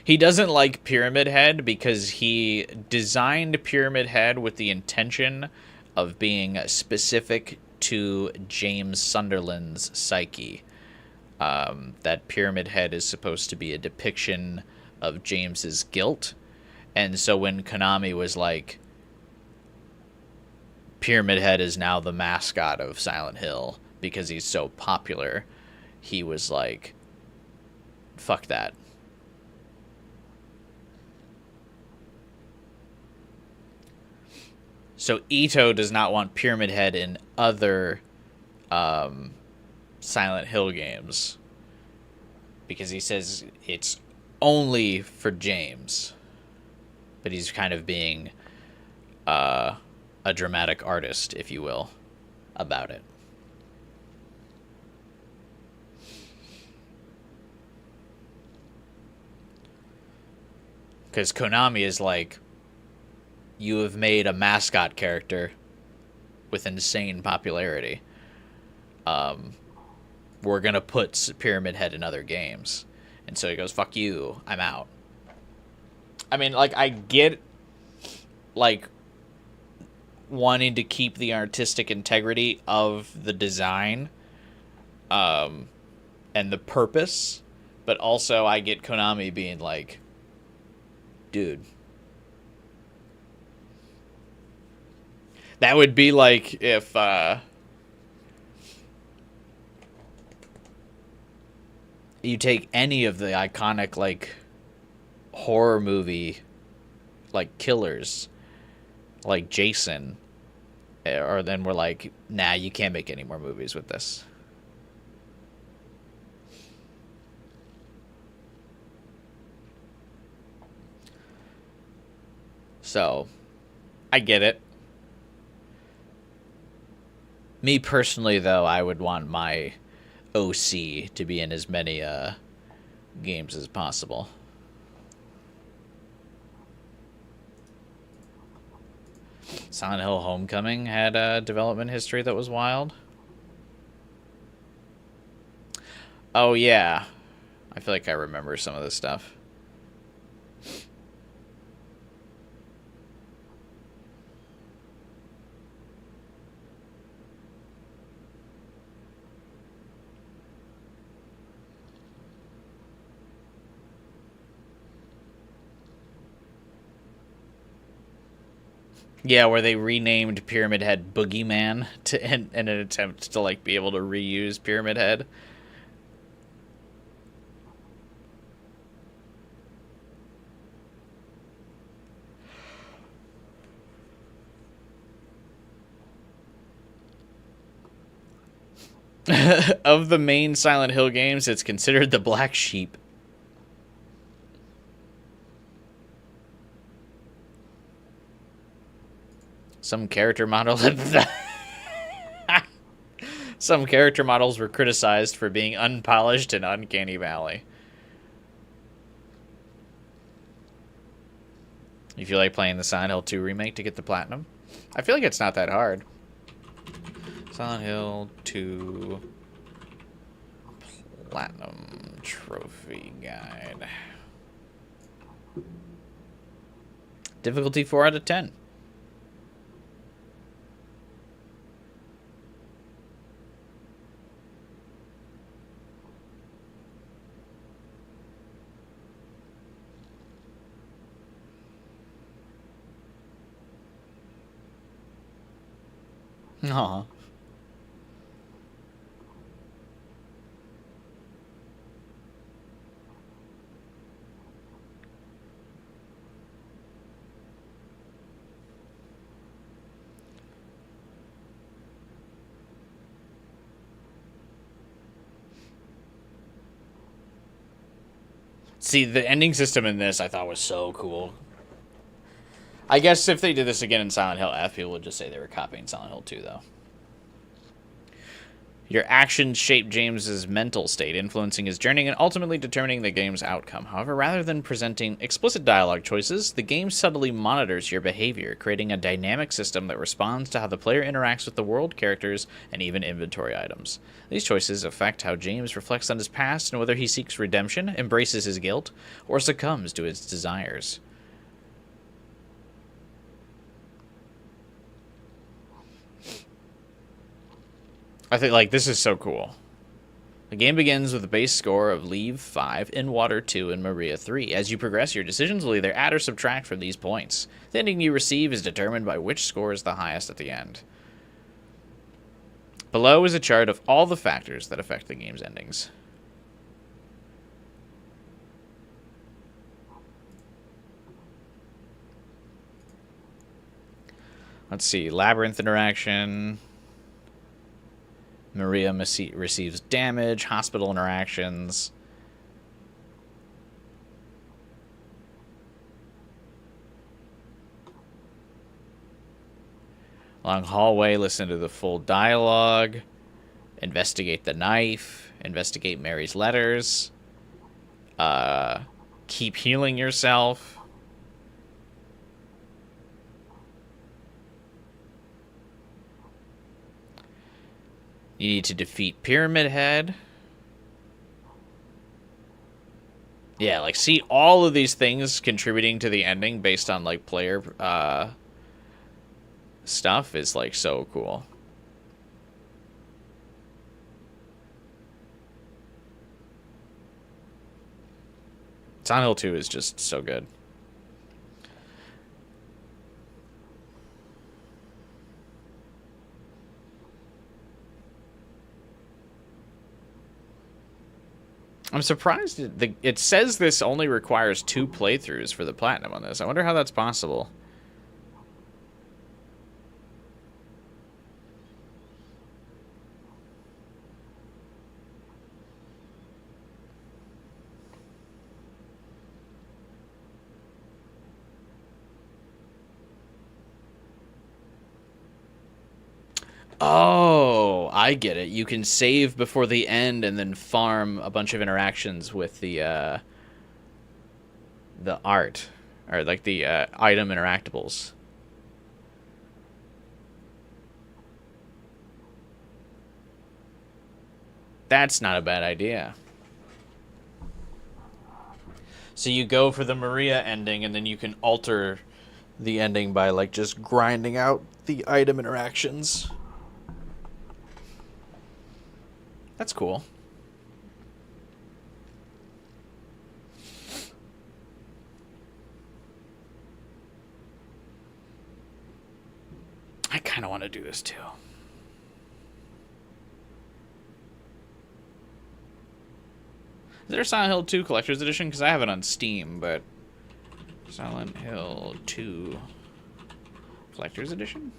A: He doesn't like Pyramid Head because he designed Pyramid Head with the intention of being specific to James Sunderland's psyche. That Pyramid Head is supposed to be a depiction of James's guilt. And so when Konami was like, Pyramid Head is now the mascot of Silent Hill because he's so popular, he was like, fuck that. So Ito does not want Pyramid Head in other Silent Hill games because he says it's only for James. But he's kind of being a dramatic artist, if you will, about it. Because Konami is like, you have made a mascot character with insane popularity. We're going to put Pyramid Head in other games. And so he goes, fuck you, I'm out. I mean, like, I get, like, wanting to keep the artistic integrity of the design and the purpose, but also I get Konami being like, dude. That would be like if you take any of the iconic, like, horror movie, like, killers, like Jason, or then we're like, nah, you can't make any more movies with this. So, I get it. Me personally, though, I would want my OC to be in as many games as possible. Silent Hill Homecoming had a development history that was wild. Oh, yeah. I feel like I remember some of this stuff. Yeah, where they renamed Pyramid Head Boogeyman in an attempt to, like, be able to reuse Pyramid Head. Of the main Silent Hill games, it's considered the black sheep. Some character models some character models were criticized for being unpolished in Uncanny Valley. You feel like playing the Silent Hill 2 remake to get the platinum? I feel like it's not that hard. Silent Hill 2 Platinum Trophy Guide. Difficulty 4 out of 10. Aw. See, the ending system in this I thought was so cool. I guess if they did this again in Silent Hill F, people would just say they were copying Silent Hill 2, though. Your actions shape James's mental state, influencing his journey and ultimately determining the game's outcome. However, rather than presenting explicit dialogue choices, the game subtly monitors your behavior, creating a dynamic system that responds to how the player interacts with the world, characters, and even inventory items. These choices affect how James reflects on his past and whether he seeks redemption, embraces his guilt, or succumbs to his desires. I think, like, this is so cool. The game begins with a base score of Leave 5, In Water 2, and Maria 3. As you progress, your decisions will either add or subtract from these points. The ending you receive is determined by which score is the highest at the end. Below is a chart of all the factors that affect the game's endings. Let's see. Labyrinth interaction. Maria receives damage. Hospital interactions. Long hallway, listen to the full dialogue. Investigate the knife. Investigate Mary's letters. Keep healing yourself. You need to defeat Pyramid Head. Yeah, like, see all of these things contributing to the ending based on, like, player stuff is, like, so cool. Silent Hill 2 is just so good. I'm surprised it says this only requires 2 playthroughs for the platinum on this. I wonder how that's possible. Oh, I get it. You can save before the end and then farm a bunch of interactions with the art, or like the item interactables. That's not a bad idea. So you go for the Maria ending, and then you can alter the ending by like just grinding out the item interactions. That's cool. I kind of want to do this too. Is there a Silent Hill 2 Collector's Edition? Because I have it on Steam, but... Silent Hill 2 Collector's Edition?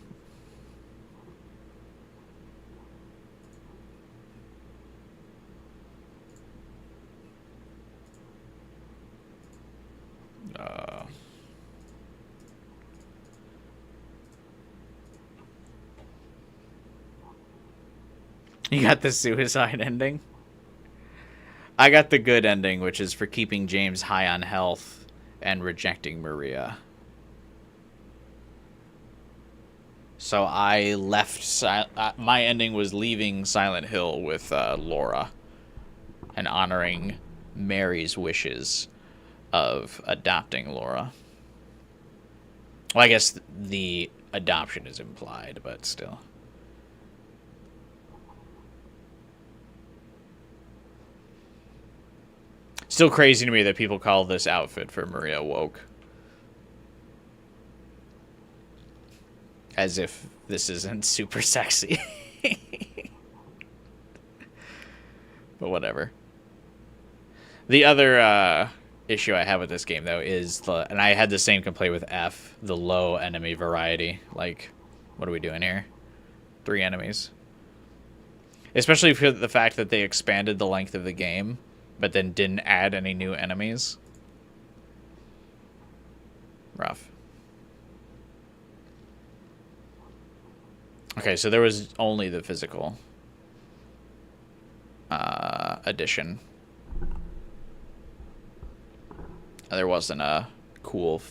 A: You got the suicide ending? I got the good ending, which is for keeping James high on health and rejecting Maria. So I left... my ending was leaving Silent Hill with Laura and honoring Mary's wishes of adopting Laura. Well, I guess the adoption is implied, but still. Still crazy to me that people call this outfit for Maria woke. As if this isn't super sexy. But whatever. The other issue I have with this game, though, is and I had the same complaint with F, the low enemy variety. Like, what are we doing here? 3 enemies. Especially for the fact that they expanded the length of the game, but then didn't add any new enemies. Rough. Okay, so there was only the physical edition. There wasn't a cool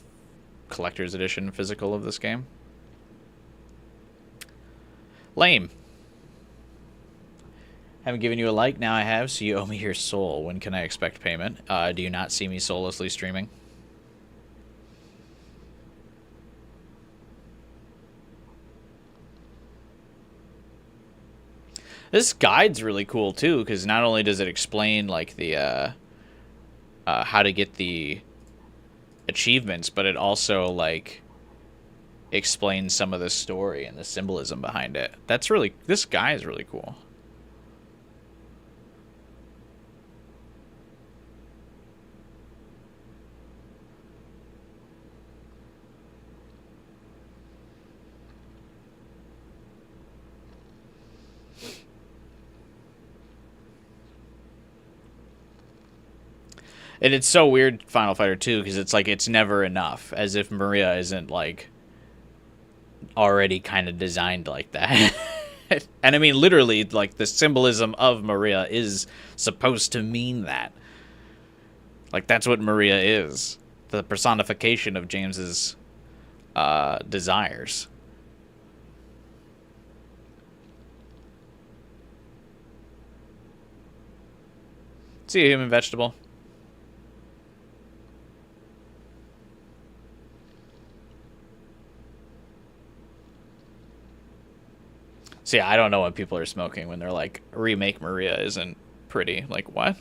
A: collector's edition physical of this game. Lame. Haven't given you a like, now I have, so you owe me your soul. When can I expect payment? Do you not see me soullessly streaming? This guide's really cool, too, because not only does it explain, like, the, how to get the achievements, but it also, like, explains some of the story and the symbolism behind it. That's really... This guy is really cool. And it's so weird, Final Fighter 2, because it's like it's never enough. As if Maria isn't, like, already kind of designed like that. And I mean, literally, like, the symbolism of Maria is supposed to mean that. Like, that's what Maria is. The personification of James's desires. See a human vegetable? See, I don't know what people are smoking when they're like, remake Maria isn't pretty. Like, what?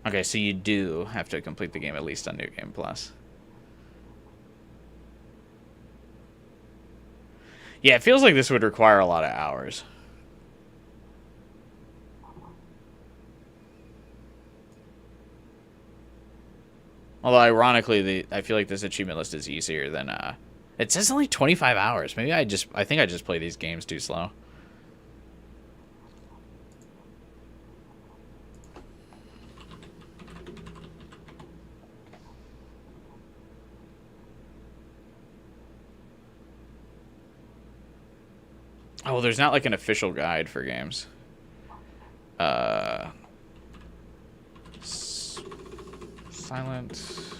A: Okay, so you do have to complete the game at least on New Game Plus. Yeah, it feels like this would require a lot of hours. Although, ironically, I feel like this achievement list is easier than... It says only 25 hours. Maybe I think I just play these games too slow. Oh, there's not like an official guide for games.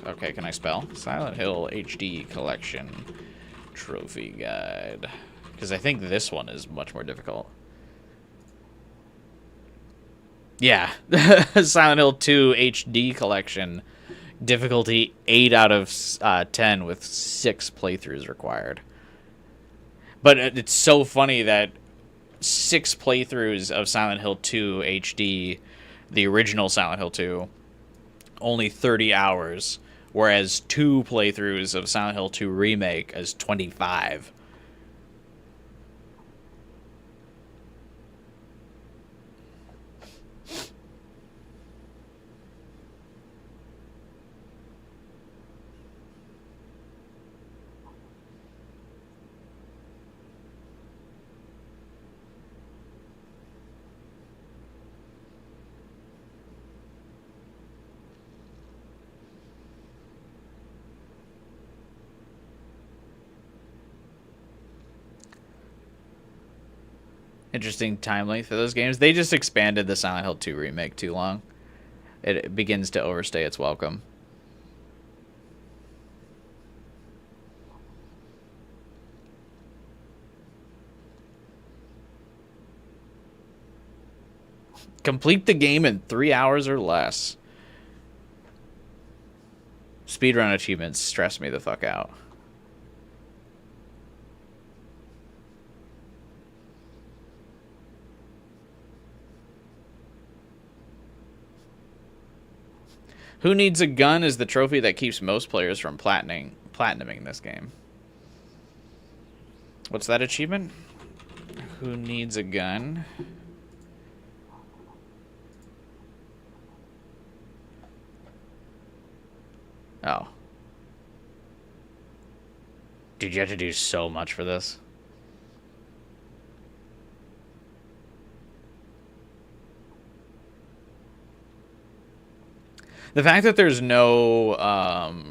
A: Okay, can I spell? Silent Hill HD Collection Trophy Guide. Because I think this one is much more difficult. Yeah. Silent Hill 2 HD Collection. Difficulty 8 out of 10 with 6 playthroughs required. But it's so funny that 6 playthroughs of Silent Hill 2 HD, the original Silent Hill 2, only 30 hours, whereas 2 playthroughs of Silent Hill 2 Remake is 25. Interesting time length for those games. They just expanded the Silent Hill 2 remake too long. It begins to overstay its welcome. Complete the game in 3 hours or less. Speedrun achievements stress me the fuck out. Who Needs a Gun is the trophy that keeps most players from platinuming this game. What's that achievement? Who Needs a Gun? Oh. Dude, you have to do so much for this. The fact that there's no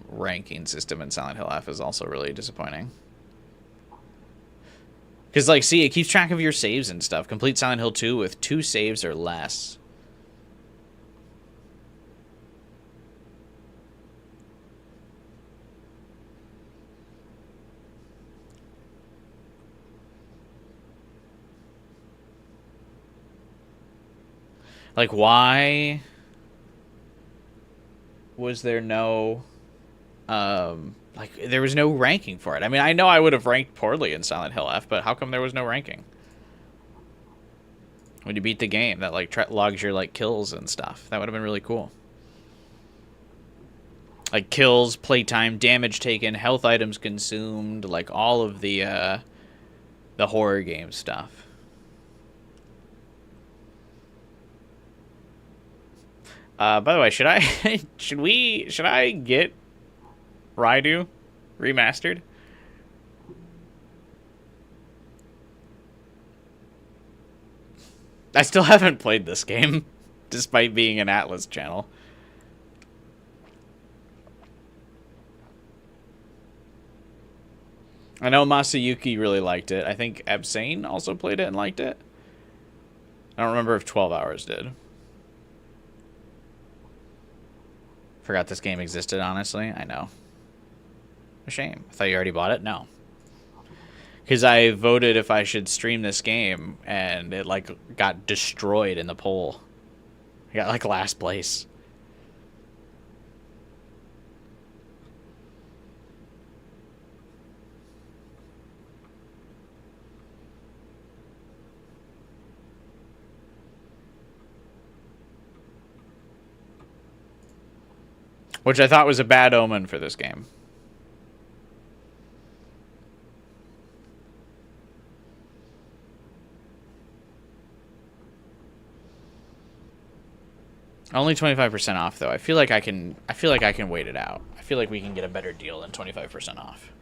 A: ranking system in Silent Hill F is also really disappointing. Because, like, see, it keeps track of your saves and stuff. Complete Silent Hill 2 with 2 saves or less. Like, why was there no, like, there was no ranking for it? I mean, I know I would have ranked poorly in Silent Hill F, but how come there was no ranking? When you beat the game, that, like, logs your, like, kills and stuff. That would have been really cool. Like, kills, playtime, damage taken, health items consumed, like, all of the horror game stuff. By the way, should I get Raidu remastered? I still haven't played this game, despite being an Atlas channel. I know Masayuki really liked it. I think Absane also played it and liked it. I don't remember if 12 Hours did. Forgot this game existed, honestly. I know. A shame. I thought you already bought it? No. Because I voted if I should stream this game, and it, like, got destroyed in the poll. I got, like, last place. Which I thought was a bad omen for this game. Only 25% off though. I feel like I can wait it out. I feel like we can get a better deal than 25% off.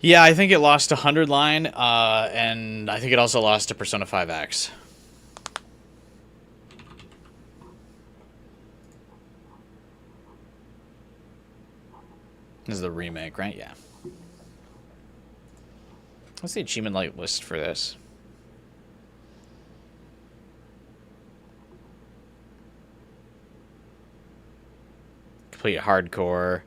A: Yeah, I think it lost 100 line, and I think it also lost to Persona 5X. This is the remake, right? Yeah. What's the achievement light list for this? Complete hardcore.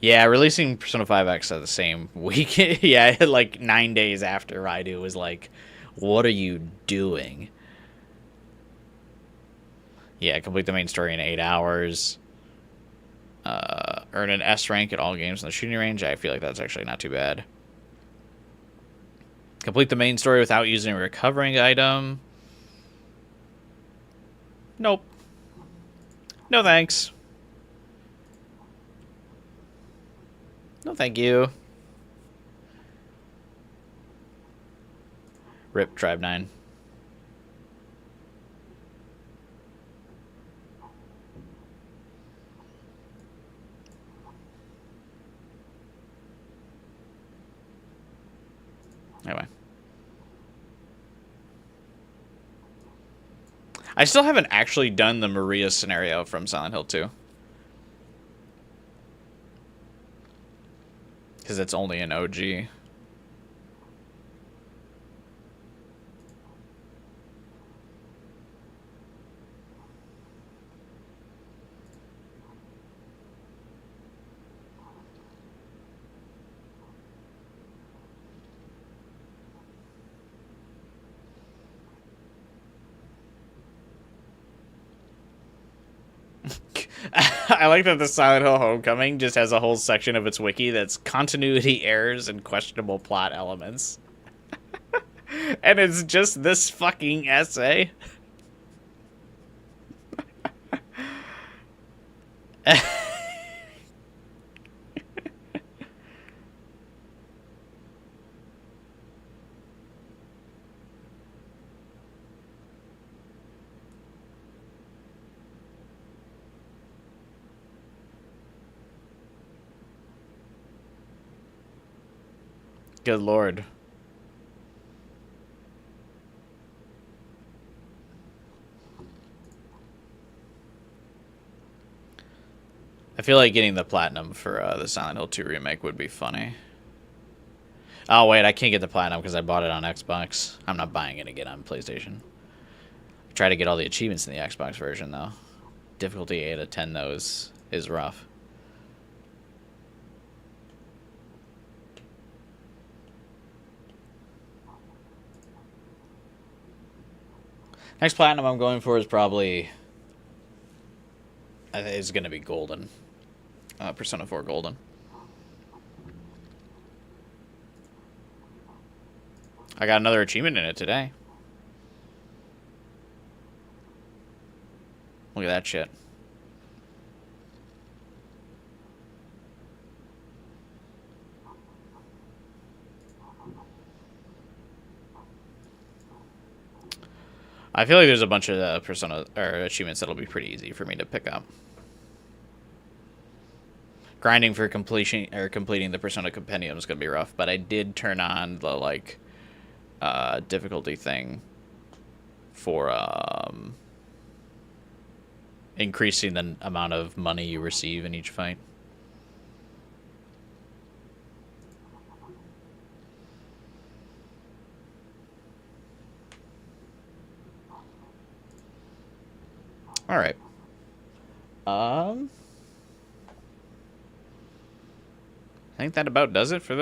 A: Yeah, releasing Persona 5X at the same week. Yeah, like 9 days after Raidu was like, what are you doing? Yeah, complete the main story in 8 hours. Earn an S rank at all games in the shooting range. I feel like that's actually not too bad. Complete the main story without using a recovering item. Nope. No thanks. No thank you. Rip Tribe 9. Anyway. I still haven't actually done the Maria scenario from Silent Hill 2. Because it's only an OG. I like that the Silent Hill Homecoming just has a whole section of its wiki that's continuity errors and questionable plot elements. And it's just this fucking essay. Good lord. I feel like getting the platinum for the Silent Hill 2 remake would be funny. Oh wait, I can't get the platinum because I bought it on Xbox. I'm not buying it again on PlayStation. I try to get all the achievements in the Xbox version though. Difficulty 8 out of 10 though is rough. Next platinum I'm going for is probably... I think it's going to be Golden. Persona 4 Golden. I got another achievement in it today. Look at that shit. I feel like there's a bunch of persona or achievements that'll be pretty easy for me to pick up. Grinding for completing the Persona Compendium is gonna be rough, but I did turn on the like difficulty thing for increasing the amount of money you receive in each fight. All right. I think that about does it for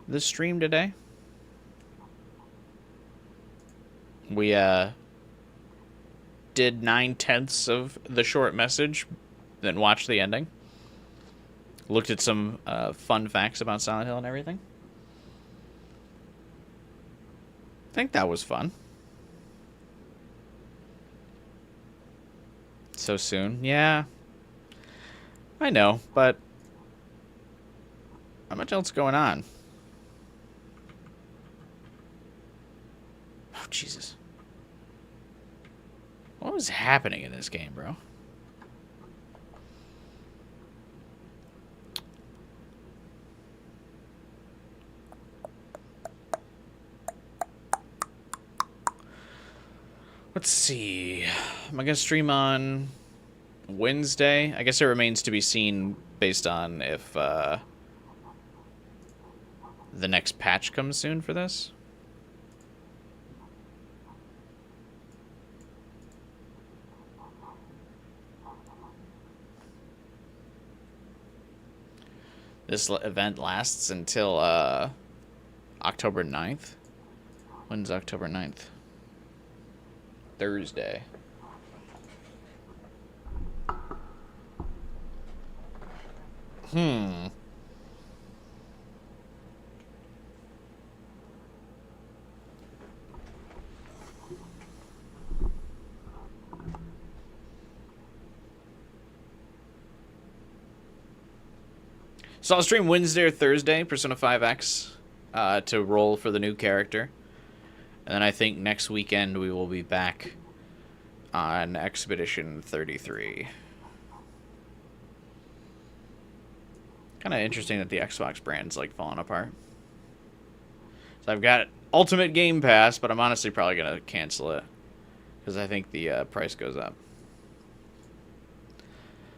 A: the stream today. We did 9/10 of the short message, then watched the ending. Looked at some fun facts about Silent Hill and everything. I think that was fun. So soon? Yeah. I know, but not much else going on. Oh, Jesus. What was happening in this game, bro? Let's see. Am I going to stream on Wednesday? I guess it remains to be seen based on if the next patch comes soon for this. This event lasts until October 9th. When's October 9th? Thursday. So I'll stream Wednesday or Thursday, Persona 5X, to roll for the new character. And then I think next weekend we will be back on Expedition 33. Kind of interesting that the Xbox brand's like falling apart. So I've got Ultimate Game Pass, but I'm honestly probably going to cancel it because I think the price goes up.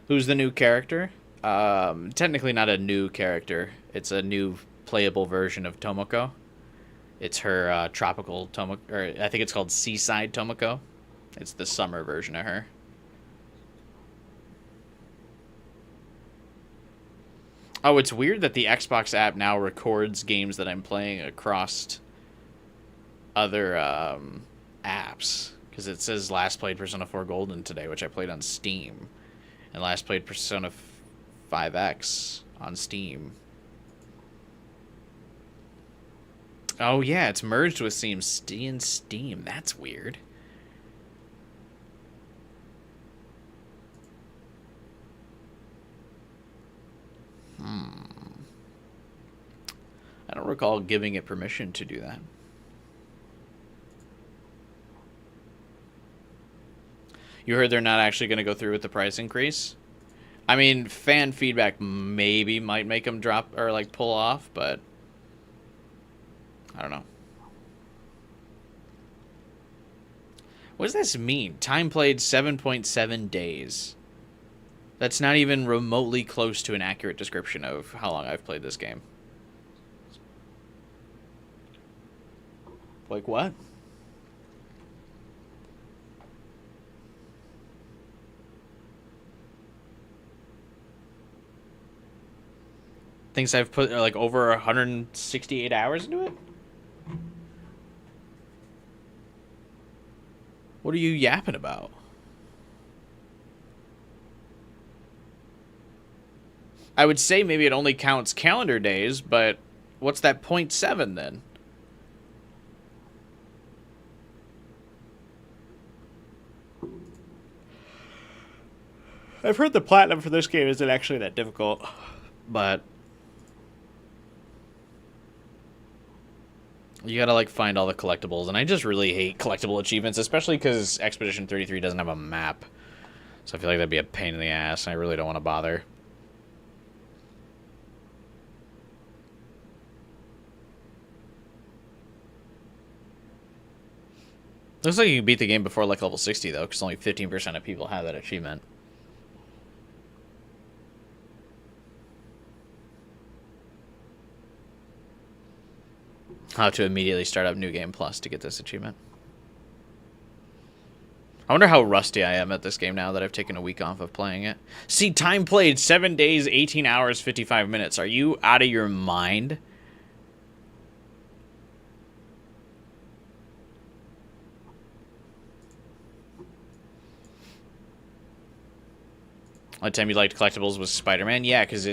A: Who's the new character? Technically not a new character. It's a new playable version of Tomoko. It's her tropical Tomoko, or I think it's called Seaside Tomoko. It's the summer version of her. Oh, it's weird that the Xbox app now records games that I'm playing across other apps. Because it says last played Persona 4 Golden today, which I played on Steam. And last played Persona 5X on Steam. Oh, yeah, it's merged with Steam. Steam. That's weird. I don't recall giving it permission to do that. You heard they're not actually going to go through with the price increase? I mean, fan feedback maybe might make them drop or like pull off, but I don't know. What does this mean? Time played 7.7 days. That's not even remotely close to an accurate description of how long I've played this game. Like what? Thinks I've put like over 168 hours into it? What are you yapping about? I would say maybe it only counts calendar days, but what's that 0.7 then? I've heard the platinum for this game isn't actually that difficult, but You gotta, like, find all the collectibles, and I just really hate collectible achievements, especially because Expedition 33 doesn't have a map. So I feel like that'd be a pain in the ass, and I really don't want to bother. Looks like you can beat the game before, like, level 60, though, because only 15% of people have that achievement. I'll have to immediately start up New Game Plus to get this achievement. I wonder how rusty I am at this game now that I've taken a week off of playing it. See, time played, 7 days, 18 hours, 55 minutes. Are you out of your mind? Only time you liked collectibles was Spider-Man? Yeah, because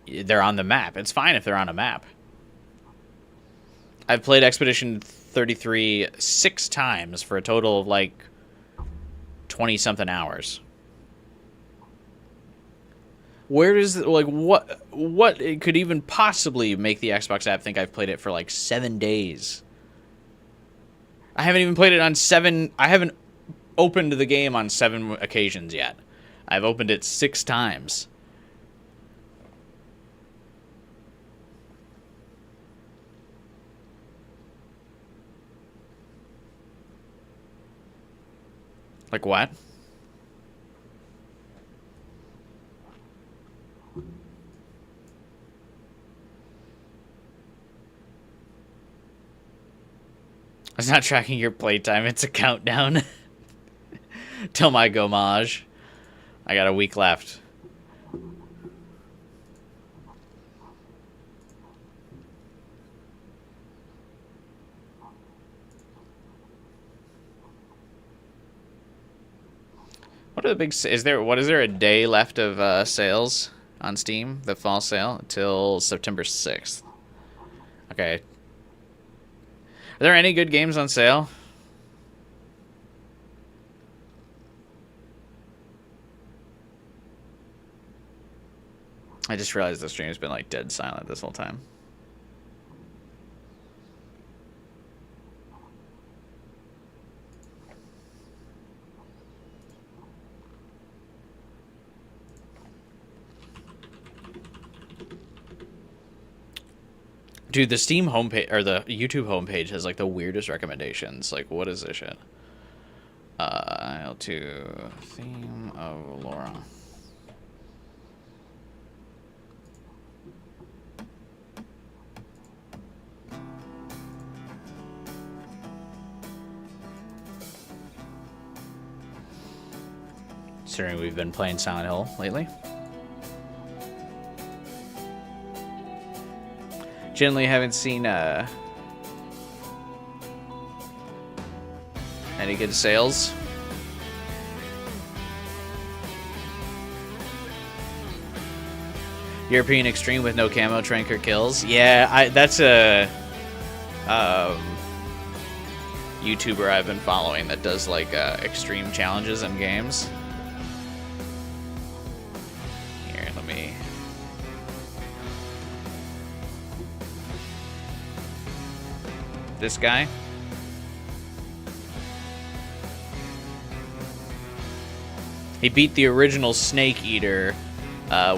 A: they're on the map. It's fine if they're on a map. I've played Expedition 33 6 times for a total of like 20-something hours. Where does, like, what it could even possibly make the Xbox app think I've played it for like 7 days? I haven't even played it on 7. I haven't opened the game on 7 occasions yet. I've opened it 6 times. Like what? It's not tracking your playtime, it's a countdown. Till my gommage. I got a week left. What are the big... is there a day left of sales on Steam? The fall sale? Until September 6th. Okay. Are there any good games on sale? I just realized the stream's been like dead silent this whole time. Dude, the Steam homepage, or the YouTube homepage has like the weirdest recommendations. Like, what is this shit? L2 theme of Laura. Considering we've been playing Silent Hill lately. Generally haven't seen any good sales. European Extreme with no camo, trank, or kills. Yeah, that's a YouTuber I've been following that does like extreme challenges in games. Here, let me... This guy. He beat the original Snake Eater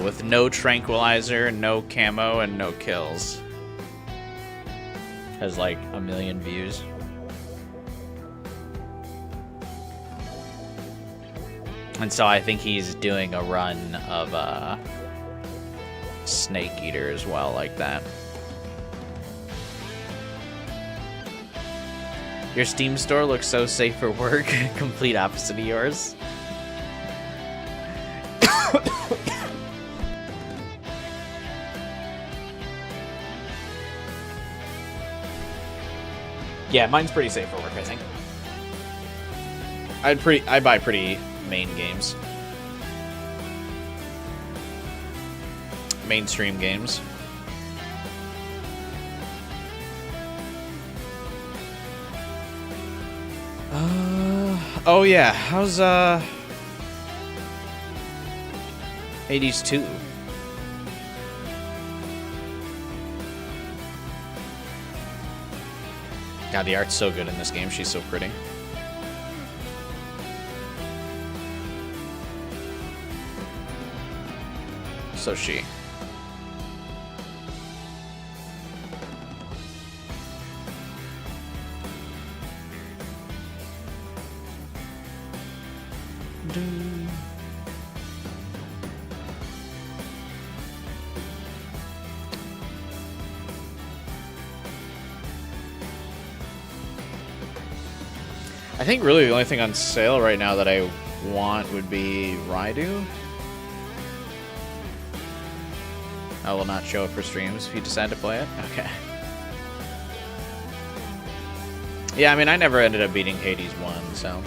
A: with no tranquilizer, no camo, and no kills. Has like 1 million views. And so I think he's doing a run of Snake Eater as well, like that. Your Steam store looks so safe for work. Complete opposite of yours. Yeah, mine's pretty safe for work, I think. I buy pretty main games. Mainstream games. Oh yeah, how's Hades 2? God, the art's so good in this game. She's so pretty. So she. I think really the only thing on sale right now that I want would be Raidu. I will not show up for streams if you decide to play it. Okay. Yeah, I mean, I never ended up beating Hades 1, so.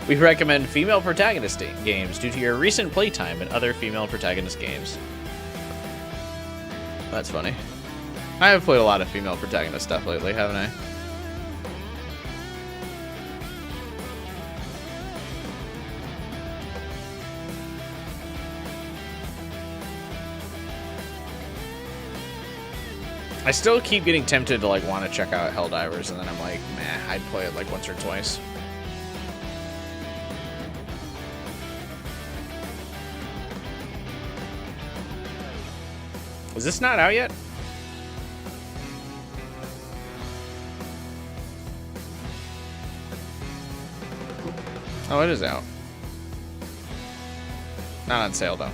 A: We recommend female protagonist games due to your recent playtime in other female protagonist games. That's funny. I have played a lot of female protagonist stuff lately, haven't I? I still keep getting tempted to like want to check out Helldivers, and then I'm like, meh, I'd play it like once or twice. Is this not out yet? Oh, it is out. Not on sale, though.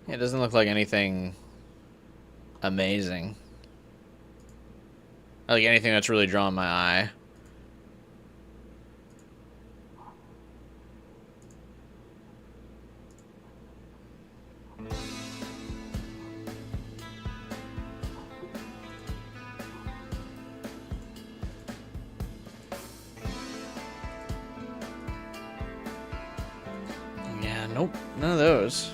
A: Yeah, it doesn't look like anything amazing. Like anything that's really drawn my eye. Yeah, nope, none of those.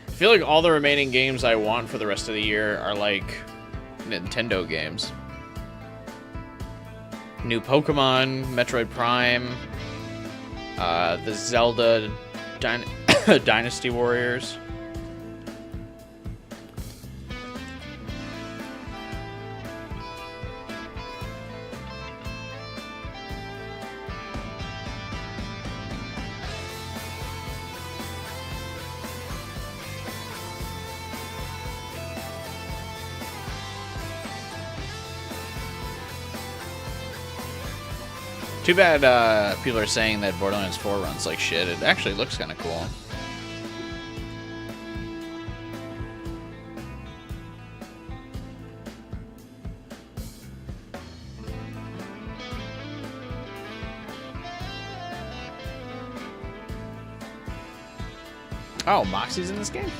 A: I feel like all the remaining games I want for the rest of the year are like Nintendo games. New Pokemon, Metroid Prime, the Zelda Dynasty Warriors. Too bad people are saying that Borderlands 4 runs like shit. It actually looks kind of cool. Oh, Moxie's in this game?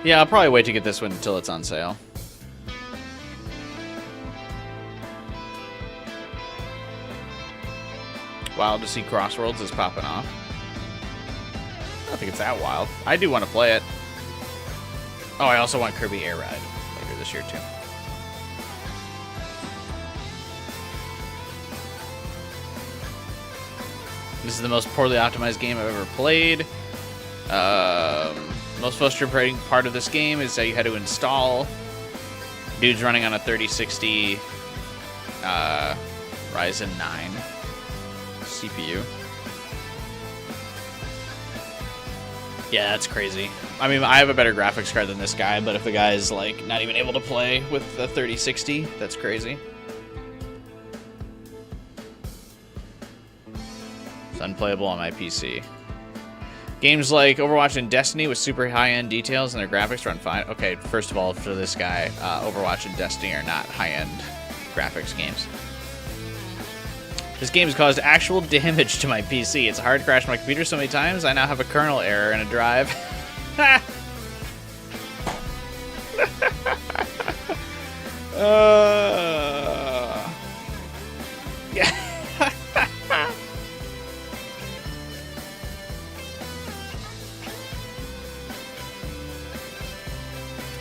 A: Yeah, I'll probably wait to get this one until it's on sale. Wild to see Crossworlds is popping off. I don't think it's that wild. I do want to play it. Oh, I also want Kirby Air Ride later this year, too. This is the most poorly optimized game I've ever played. Most frustrating part of this game is that you had to install. Dude's running on a 3060 Ryzen 9 CPU. Yeah, that's crazy. I mean, I have a better graphics card than this guy, but if the guy is like not even able to play with the 3060, that's crazy. It's unplayable on my PC. Games like Overwatch and Destiny with super high-end details and their graphics run fine. Okay, first of all, for this guy, Overwatch and Destiny are not high-end graphics games. This game has caused actual damage to my PC. It's hard crashed my computer so many times, I now have a kernel error in a drive.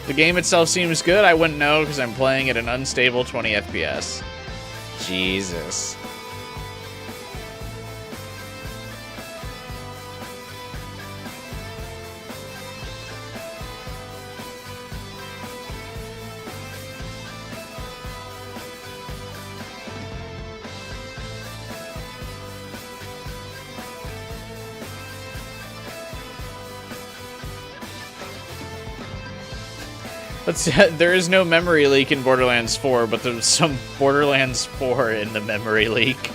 A: The game itself seems good. I wouldn't know because I'm playing at an unstable 20 FPS. Jesus. There is no memory leak in Borderlands 4, but there's some Borderlands 4 in the memory leak.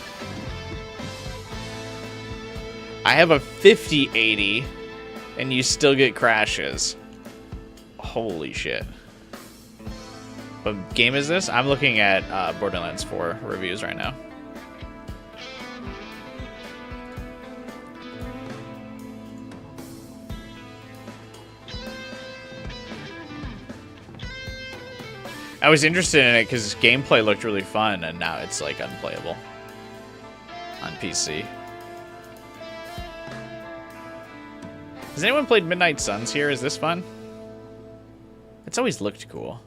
A: I have a 5080, and you still get crashes. Holy shit. What game is this? I'm looking at Borderlands 4 reviews right now. I was interested in it because gameplay looked really fun, and now it's like unplayable on PC. Has anyone played Midnight Suns here? Is this fun? It's always looked cool.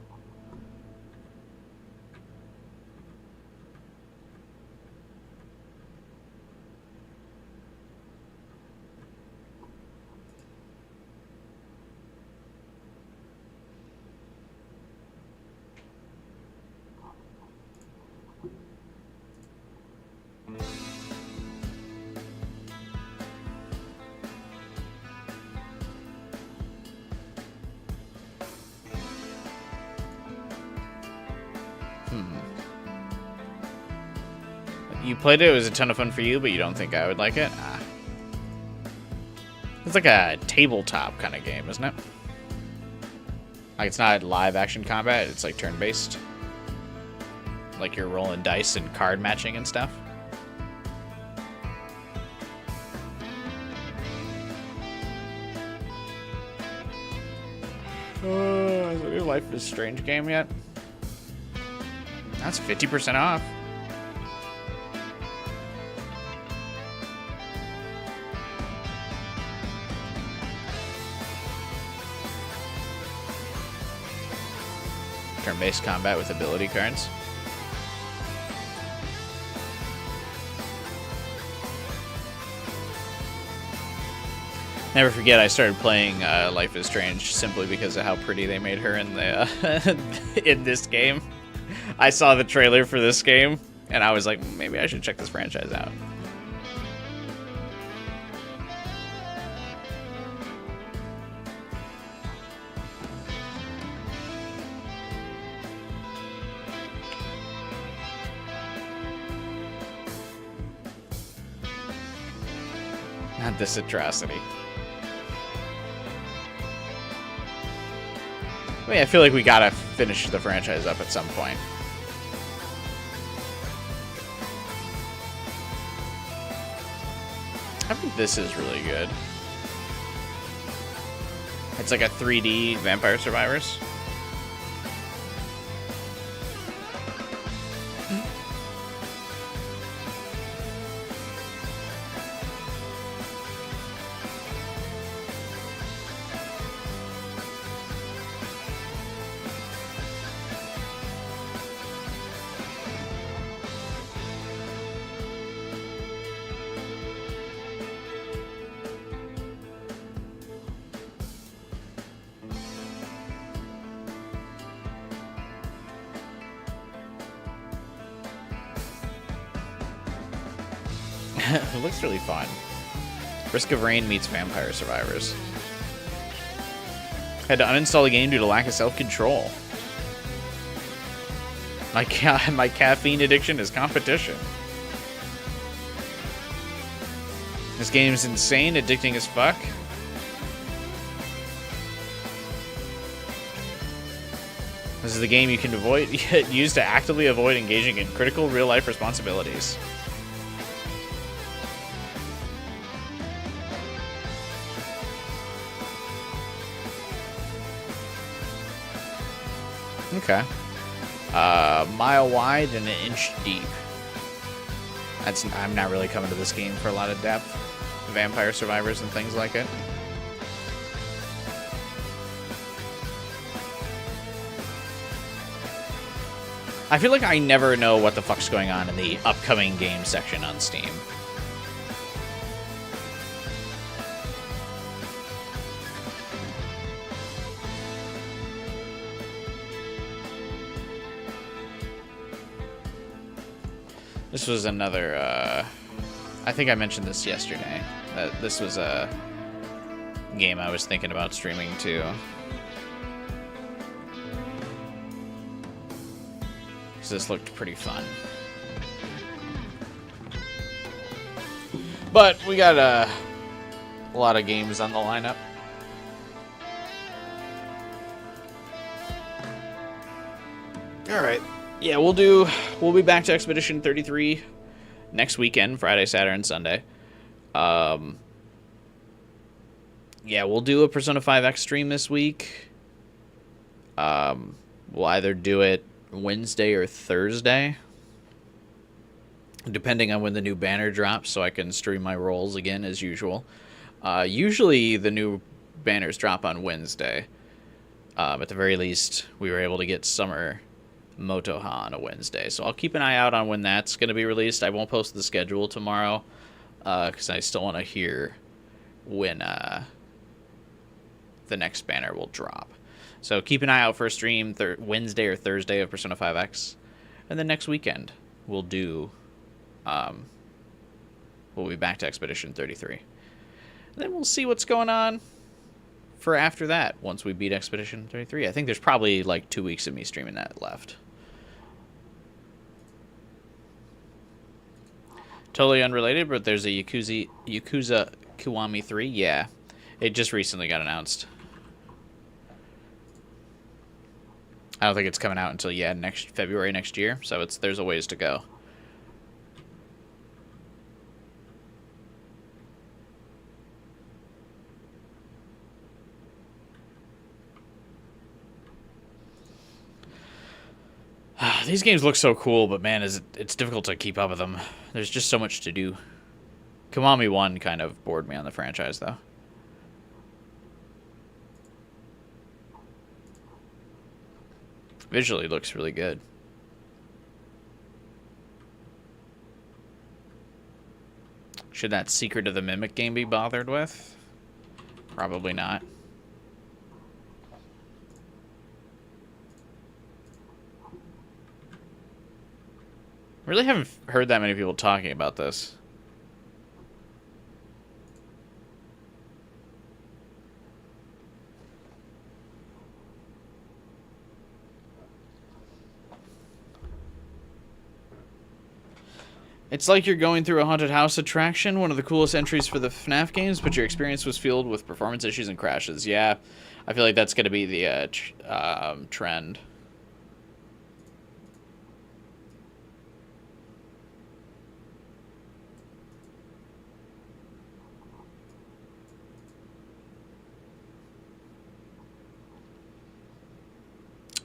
A: You played it was a ton of fun for you, but you don't think I would like it? Ah. It's like a tabletop kind of game, isn't it? Like, it's not live action combat, it's like turn-based. Like you're rolling dice and card matching and stuff. Is the new Life is Strange game yet? That's 50% off. Turn-based combat with ability cards. Never forget, I started playing Life is Strange simply because of how pretty they made her in the in this game. I saw the trailer for this game, and I was like, maybe I should check this franchise out. Not this atrocity. I mean, I feel like we gotta finish the franchise up at some point. I think this is really good. It's like a 3D Vampire Survivors. It looks really fun. Risk of Rain meets Vampire Survivors. Had to uninstall the game due to lack of self-control. My caffeine addiction is competition. This game is insane, addicting as fuck. This is the game you can use to actively avoid engaging in critical real-life responsibilities. Okay. A mile wide and an inch deep. I'm not really coming to this game for a lot of depth. Vampire Survivors and things like it. I feel like I never know what the fuck's going on in the upcoming game section on Steam. This was another, I think I mentioned this yesterday. This was a game I was thinking about streaming too. Because this looked pretty fun. But we got a lot of games on the lineup. Alright. Yeah, we'll be back to Expedition 33 next weekend, Friday, Saturday, and Sunday. Yeah, we'll do a Persona 5X stream this week. We'll either do it Wednesday or Thursday, depending on when the new banner drops, so I can stream my rolls again as usual. Usually the new banners drop on Wednesday. At the very least, we were able to get Summer Motoha on a Wednesday, so I'll keep an eye out on when that's going to be released. I won't post the schedule tomorrow because I still want to hear when the next banner will drop. So keep an eye out for a stream Wednesday or Thursday of Persona 5X, and then next weekend we'll do we'll be back to Expedition 33. And then we'll see what's going on for after that once we beat Expedition 33. I think there's probably like 2 weeks of me streaming that left. Totally unrelated, but there's a Yakuza Kiwami 3. Yeah, it just recently got announced. I don't think it's coming out until next February next year, so there's a ways to go. These games look so cool, but man, it's difficult to keep up with them. There's just so much to do. Kiwami 1 kind of bored me on the franchise, though. Visually looks really good. Should that Secret of the Mimic game be bothered with? Probably not. Really haven't heard that many people talking about this. It's like you're going through a haunted house attraction, one of the coolest entries for the FNAF games, but your experience was filled with performance issues and crashes. Yeah, I feel like that's going to be the trend.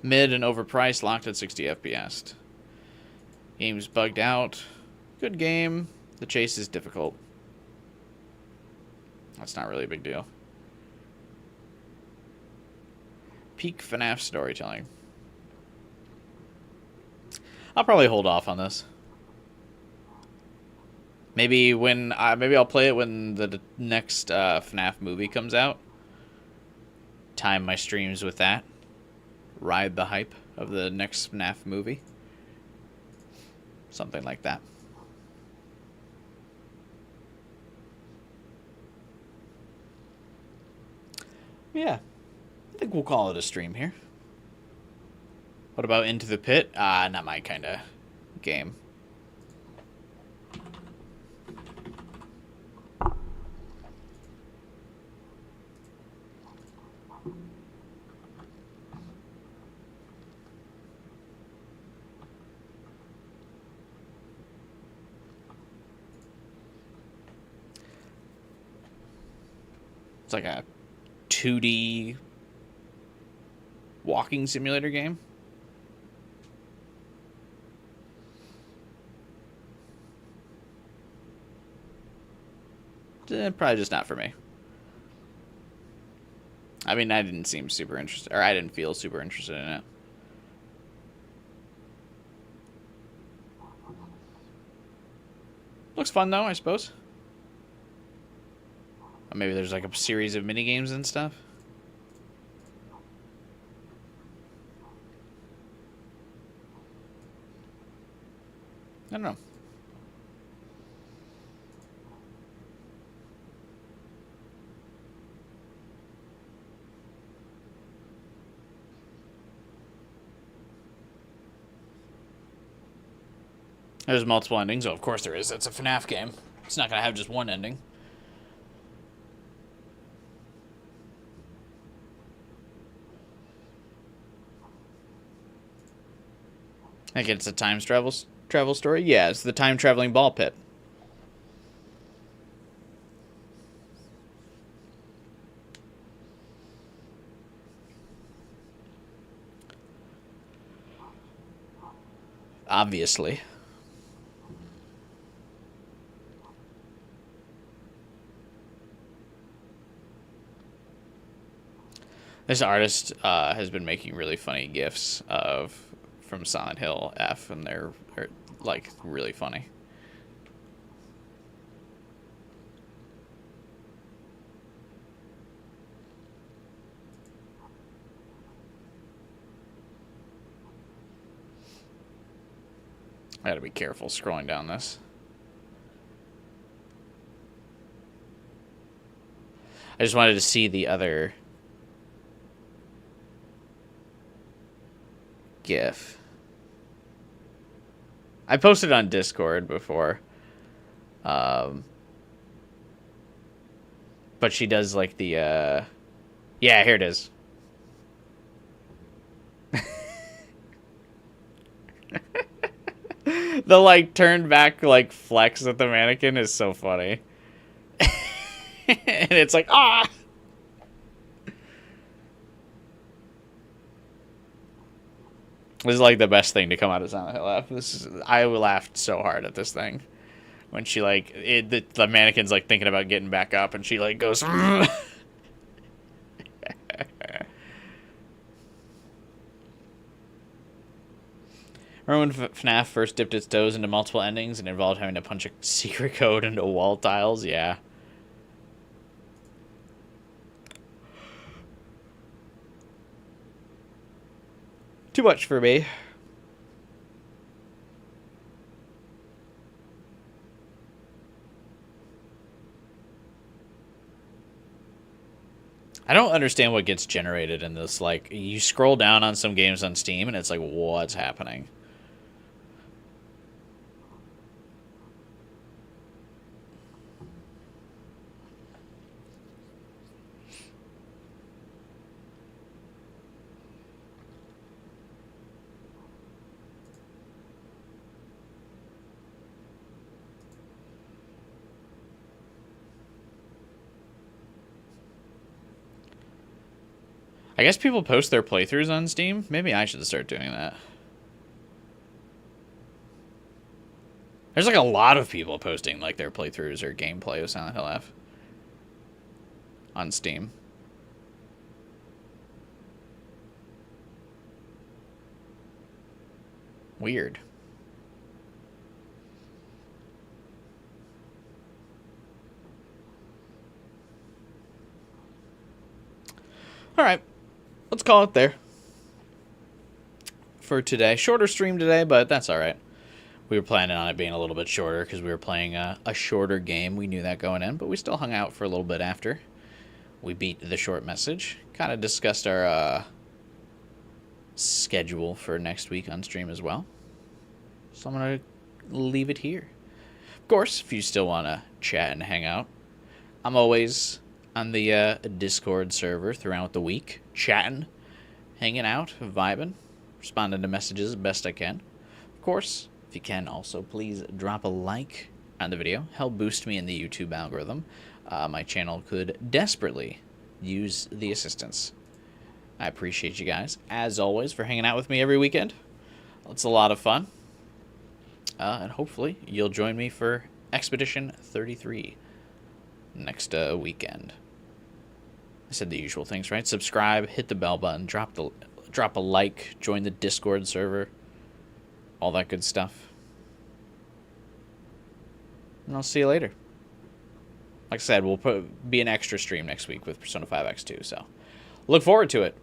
A: Mid and overpriced, locked at 60 FPS. Game's bugged out. Good game. The chase is difficult. That's not really a big deal. Peak FNAF storytelling. I'll probably hold off on this. Maybe I'll play it when the next FNAF movie comes out. Time my streams with that. Ride the hype of the next FNAF movie. Something like that. Yeah, I think we'll call it a stream here. What about Into the Pit? Not my kind of game. It's like a 2D walking simulator game. probably just not for me. I mean, I didn't seem super interested, or I didn't feel super interested in it. Looks fun though, I suppose. Or maybe there's like a series of mini games and stuff. I don't know. There's multiple endings. Oh, of course there is. It's a FNAF game. It's not going to have just one ending. I think it's a time travel story. Yeah, it's the time traveling ball pit. Obviously. This artist has been making really funny GIFs from Silent Hill F, and they're like really funny. I gotta be careful scrolling down this. I just wanted to see the other GIF. I posted on Discord before. But she does like the yeah, here it is. The like turned back like flex at the mannequin is so funny. And it's like, ah. This is like the best thing to come out of Silent Hill F. I laughed so hard at this thing when she like the mannequin's like thinking about getting back up, and she like goes. Remember when FNAF first dipped its toes into multiple endings and involved having to punch a secret code into wall tiles? Yeah. Too much for me. I don't understand what gets generated in this. Like, you scroll down on some games on Steam, and it's like, what's happening? I guess people post their playthroughs on Steam. Maybe I should start doing that. There's like a lot of people posting like their playthroughs or gameplay of Silent Hill F on Steam. Weird. All right. Let's call it there for today. Shorter stream today, but that's all right. We were planning on it being a little bit shorter because we were playing a shorter game. We knew that going in, but we still hung out for a little bit after. We beat the short message. Kind of discussed our schedule for next week on stream as well. So I'm going to leave it here. Of course, if you still want to chat and hang out, I'm always on the Discord server throughout the week, chatting, hanging out, vibing, responding to messages as best I can. Of course, if you can, also please drop a like on the video. Help boost me in the YouTube algorithm. My channel could desperately use the assistance. I appreciate you guys, as always, for hanging out with me every weekend. It's a lot of fun. And hopefully you'll join me for Expedition 33. next weekend. I said the usual things, right? Subscribe, hit the bell button, drop a like, join the Discord server, all that good stuff. And I'll see you later. Like I said, we'll be an extra stream next week with Persona 5 X2, so look forward to it.